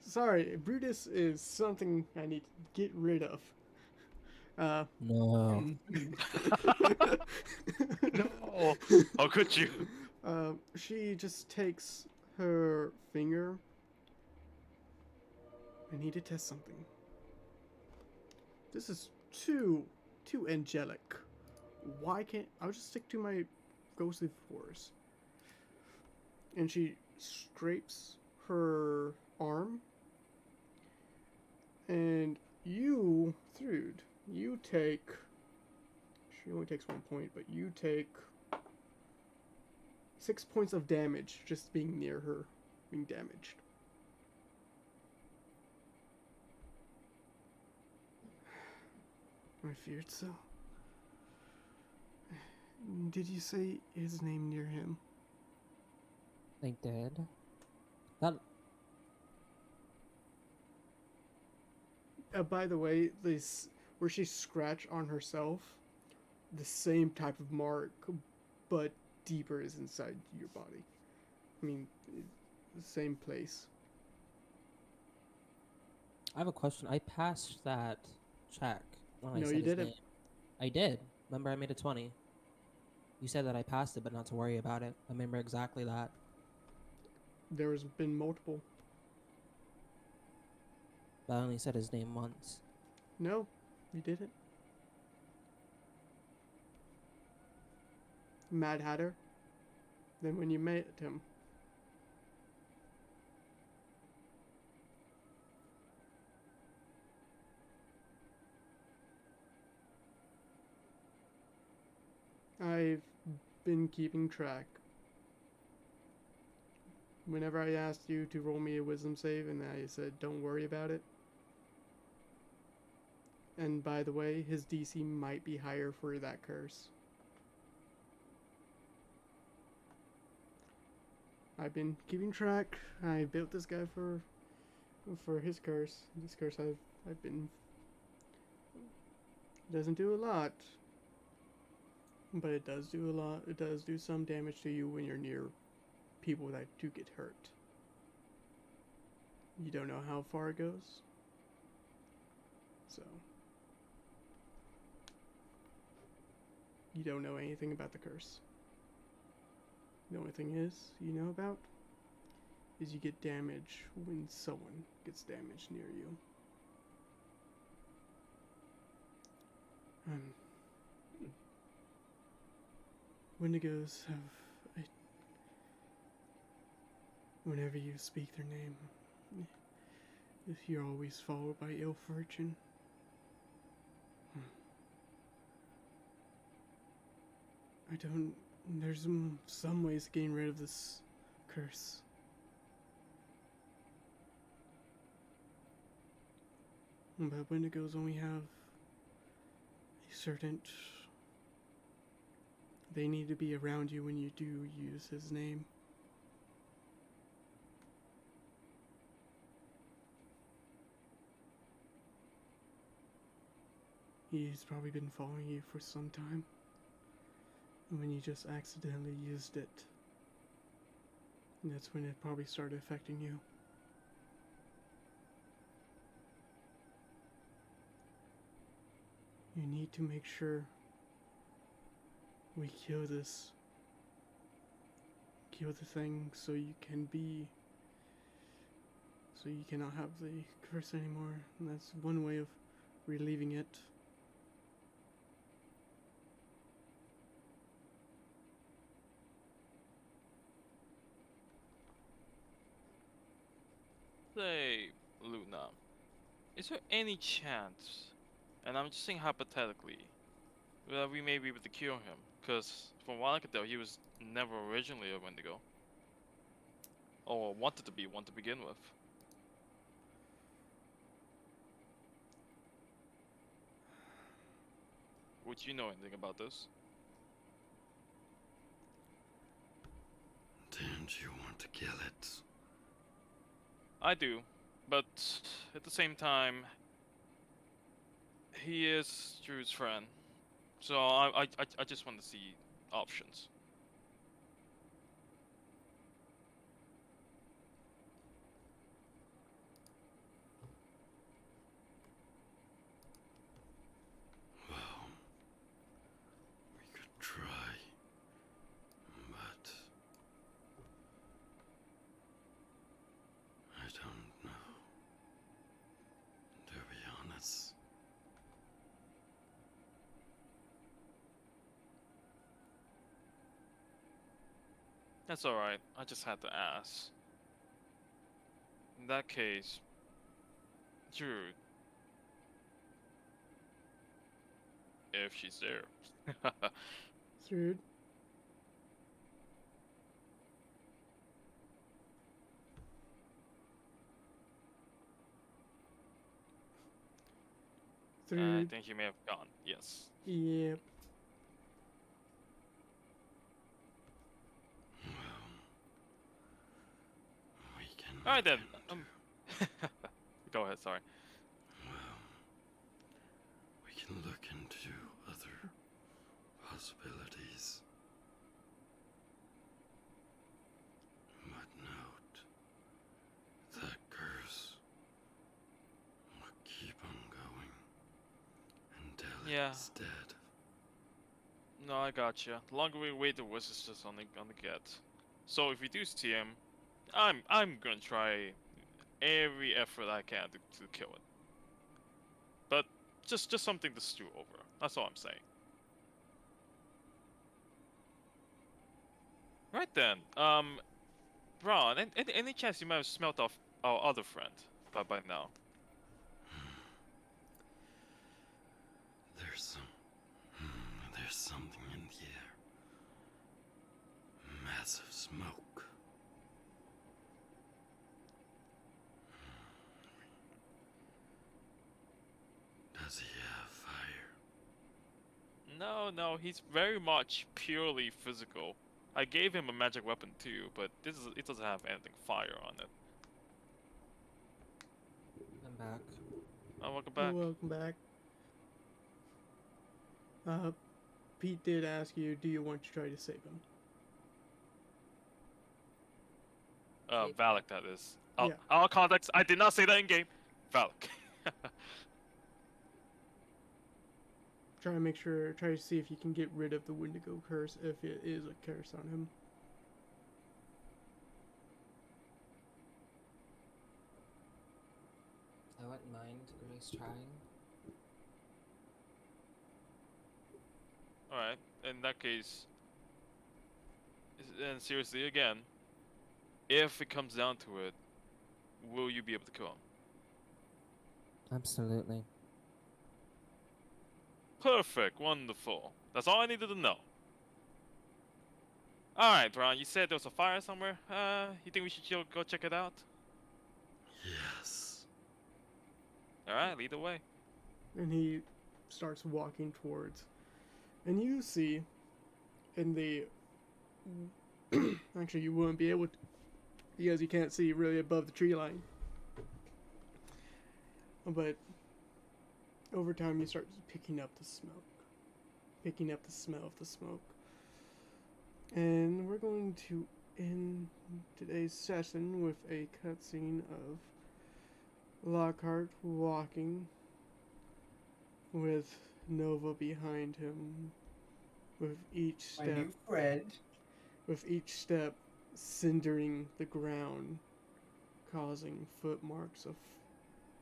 Sorry, Brutus is something I need to get rid of. No. No. How could you? She just takes her finger. I need to test something. This is too angelic. Why can't I'll just stick to my ghostly force? And she scrapes her arm. And you, Thrud, you take. She only takes 1 point, but you take 6 points of damage just being near her, being damaged. I feared so. Did you say his name near him? I did. That. By the way, this where she scratched on herself, the same type of mark, but deeper is inside your body. I mean, the same place. I have a question. I passed that check when I No, said you his didn't. name. I did. Remember, I made a 20. You said that I passed it, but not to worry about it. I remember exactly that. There's been multiple. But I only said his name once. No, you didn't. Mad Hatter. Then when you met him. I've been keeping track. Whenever I asked you to roll me a wisdom save and I said don't worry about it. And by the way, his DC might be higher for that curse. I've been keeping track. I built this guy for his curse. This curse I've been doesn't do a lot. But it does do a lot. It does do some damage to you when you're near people that do get hurt. You don't know how far it goes. So. You don't know anything about the curse. The only thing you know about is you get damage when someone gets damaged near you. Wendigos have whenever you speak their name, you're always followed by ill fortune. I don't. There's some ways of getting rid of this curse. But Wendigos only have a certain. They need to be around you when you do use his name. He's probably been following you for some time. when you just accidentally used it. And that's when it probably started affecting you. You need to make sure we kill this. Kill the thing so you can be. So you cannot have the curse anymore. And that's one way of relieving it. Say, Luna, is there any chance, and I'm just saying hypothetically, that we may be able to cure him? Because from what I could tell, he was never originally a Wendigo. Or wanted to be one to begin with. Would you know anything about this? Don't you want to kill it? I do, but at the same time, he is Drew's friend. So I just want to see options. Well, we could try, but I don't know. To be honest. That's alright, I just had to ask. In that case, Drew, if she's there. Third. I Third. think he may have gone, yes. Yep. Well, we can. Alright then, look go ahead, sorry. well, we can look into other possibilities. But note, that curse will keep on going until Yeah. it's dead. No, I gotcha. The longer we wait, the worse it's just gonna get. So if we do see him, I'm gonna try every effort I can to kill it. But just something to stew over. That's all I'm saying. Right then, Ron, any chance you might have smelt off our other friend by now? There's something in the air. Massive smoke. Does he have fire? No, he's very much purely physical. I gave him a magic weapon too, but it doesn't have anything fire on it. I'm back. Oh, welcome back. Welcome back. Pete did ask you, do you want to try to save him? Valak, that is. Yeah. Our context, I did not say that in game. Valak. Try to make sure, try to see if you can get rid of the Wendigo curse if it is a curse on him. I wouldn't mind at least trying. Alright, in that case, and seriously again, if it comes down to it, will you be able to kill him? Absolutely. Perfect, wonderful. That's all I needed to know. Alright, Brian, you said there was a fire somewhere. You think we should go check it out? Yes. Alright, lead the way. And he starts walking towards. And you see, in the... Actually, you wouldn't be able to, because you can't see really above the tree line. But over time, you start picking up the smoke. Picking up the smell of the smoke. And we're going to end today's session with a cutscene of Lockhart walking with Nova behind him, with each My step new friend. with each step cindering the ground, causing footmarks of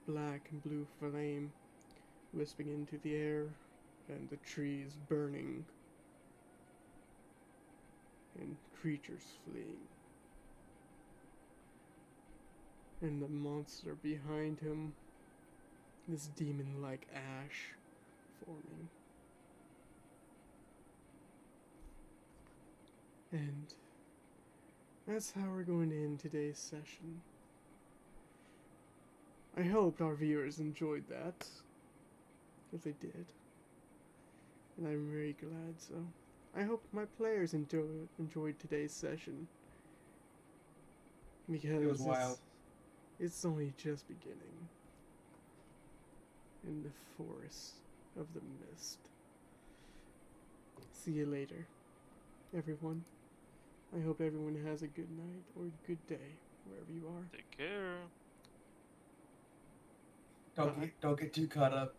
black and blue flame wisping into the air, and the trees burning, and creatures fleeing. And the monster behind him, this demon-like ash forming. And that's how we're going to end today's session. I hope our viewers enjoyed that, if they did. And I'm very glad so. I hope my players enjoyed today's session. Because It was wild. it's only just beginning. In the forest of the mist. See you later, everyone. I hope everyone has a good night or good day, wherever you are. Take care. Don't get too caught up.